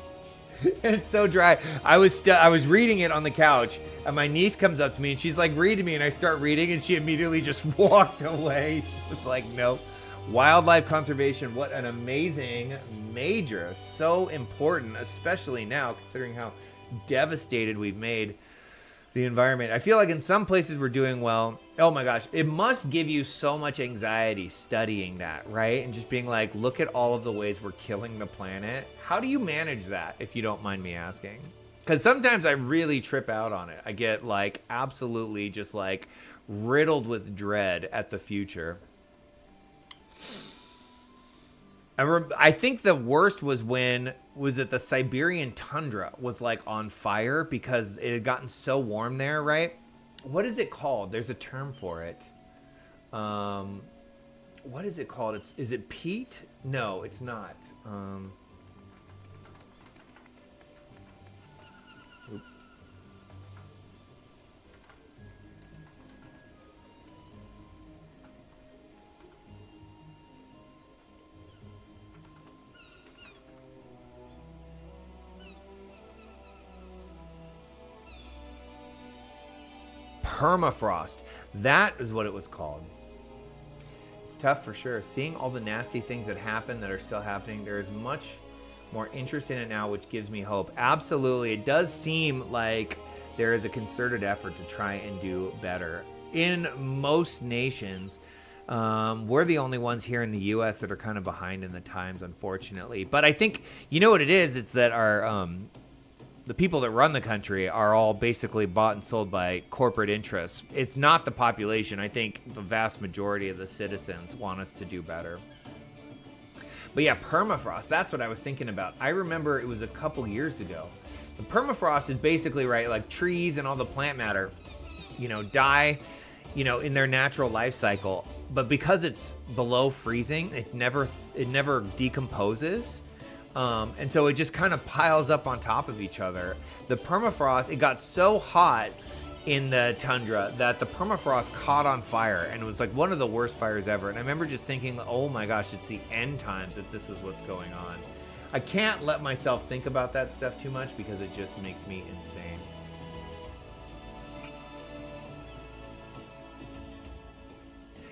It's so dry. I was reading it on the couch, and my niece comes up to me and she's like, read to me, and I start reading, and she immediately just walked away. She was like, nope. Wildlife conservation, what an amazing major. So important, especially now, considering how devastated we've made the environment. I feel like in some places we're doing well. Oh my gosh, it must give you so much anxiety studying that, right? And just being like, look at all of the ways we're killing the planet. How do you manage that, if you don't mind me asking? Because sometimes I really trip out on it. I get like absolutely just like riddled with dread at the future. I think the worst was that the Siberian tundra was like on fire because it had gotten so warm there, right? What is it called? There's a term for it. What is it called? Is it peat? No, it's not. Permafrost. That is what it was called. It's tough for sure. Seeing all the nasty things that happen that are still happening, there is much more interest in it now, which gives me hope. Absolutely. It does seem like there is a concerted effort to try and do better. In most nations, we're the only ones here in the U.S. that are kind of behind in the times, unfortunately. But I think, you know what it is? It's that our the people that run the country are all basically bought and sold by corporate interests. It's not the population. I think the vast majority of the citizens want us to do better. But yeah, permafrost, that's what I was thinking about. I remember it was a couple years ago. The permafrost is basically, right, like trees and all the plant matter, die, in their natural life cycle. But because it's below freezing, it never decomposes. And so it just kind of piles up on top of each other. The permafrost, it got so hot in the tundra that the permafrost caught on fire, and it was like one of the worst fires ever. And I remember just thinking, oh my gosh, it's the end times if this is what's going on. I can't let myself think about that stuff too much because it just makes me insane.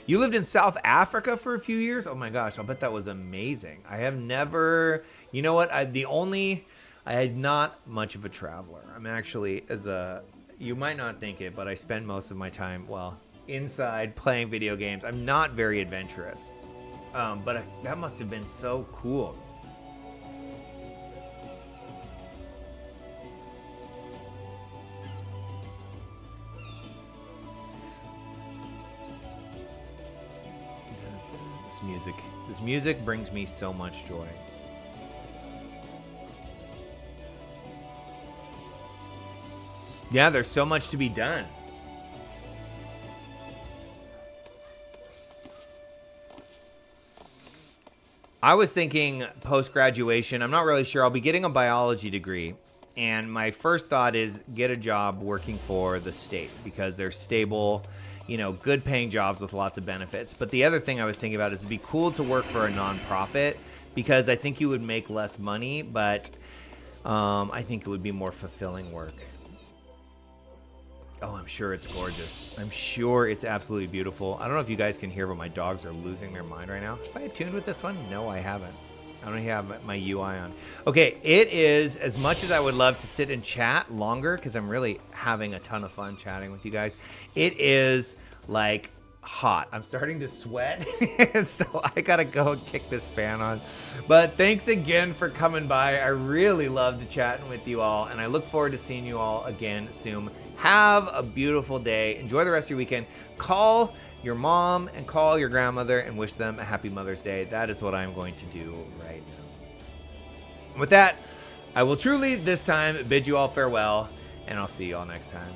You lived in South Africa for a few years? Oh my gosh, I'll bet that was amazing. I have never, you know what? I had not much of a traveler. I'm actually, you might not think it, but I spend most of my time, inside playing video games. I'm not very adventurous, but that must have been so cool. This music brings me so much joy. Yeah, there's so much to be done. I was thinking post-graduation, I'm not really sure. I'll be getting a biology degree, and my first thought is get a job working for the state because they're stable, good paying jobs with lots of benefits. But the other thing I was thinking about is it'd be cool to work for a nonprofit because I think you would make less money, but I think it would be more fulfilling work. Oh, I'm sure it's gorgeous. I'm sure it's absolutely beautiful. I don't know if you guys can hear, but my dogs are losing their mind right now. Have I tuned with this one? No, I haven't. I don't have my UI on. Okay, it is, as much as I would love to sit and chat longer, because I'm really having a ton of fun chatting with you guys, it is like hot. I'm starting to sweat, so I gotta go and kick this fan on. But thanks again for coming by. I really loved chatting with you all, and I look forward to seeing you all again soon. Have a beautiful day. Enjoy the rest of your weekend. Call your mom and call your grandmother and wish them a happy Mother's Day. That is what I'm going to do right now. With that, I will truly this time bid you all farewell, and I'll see you all next time.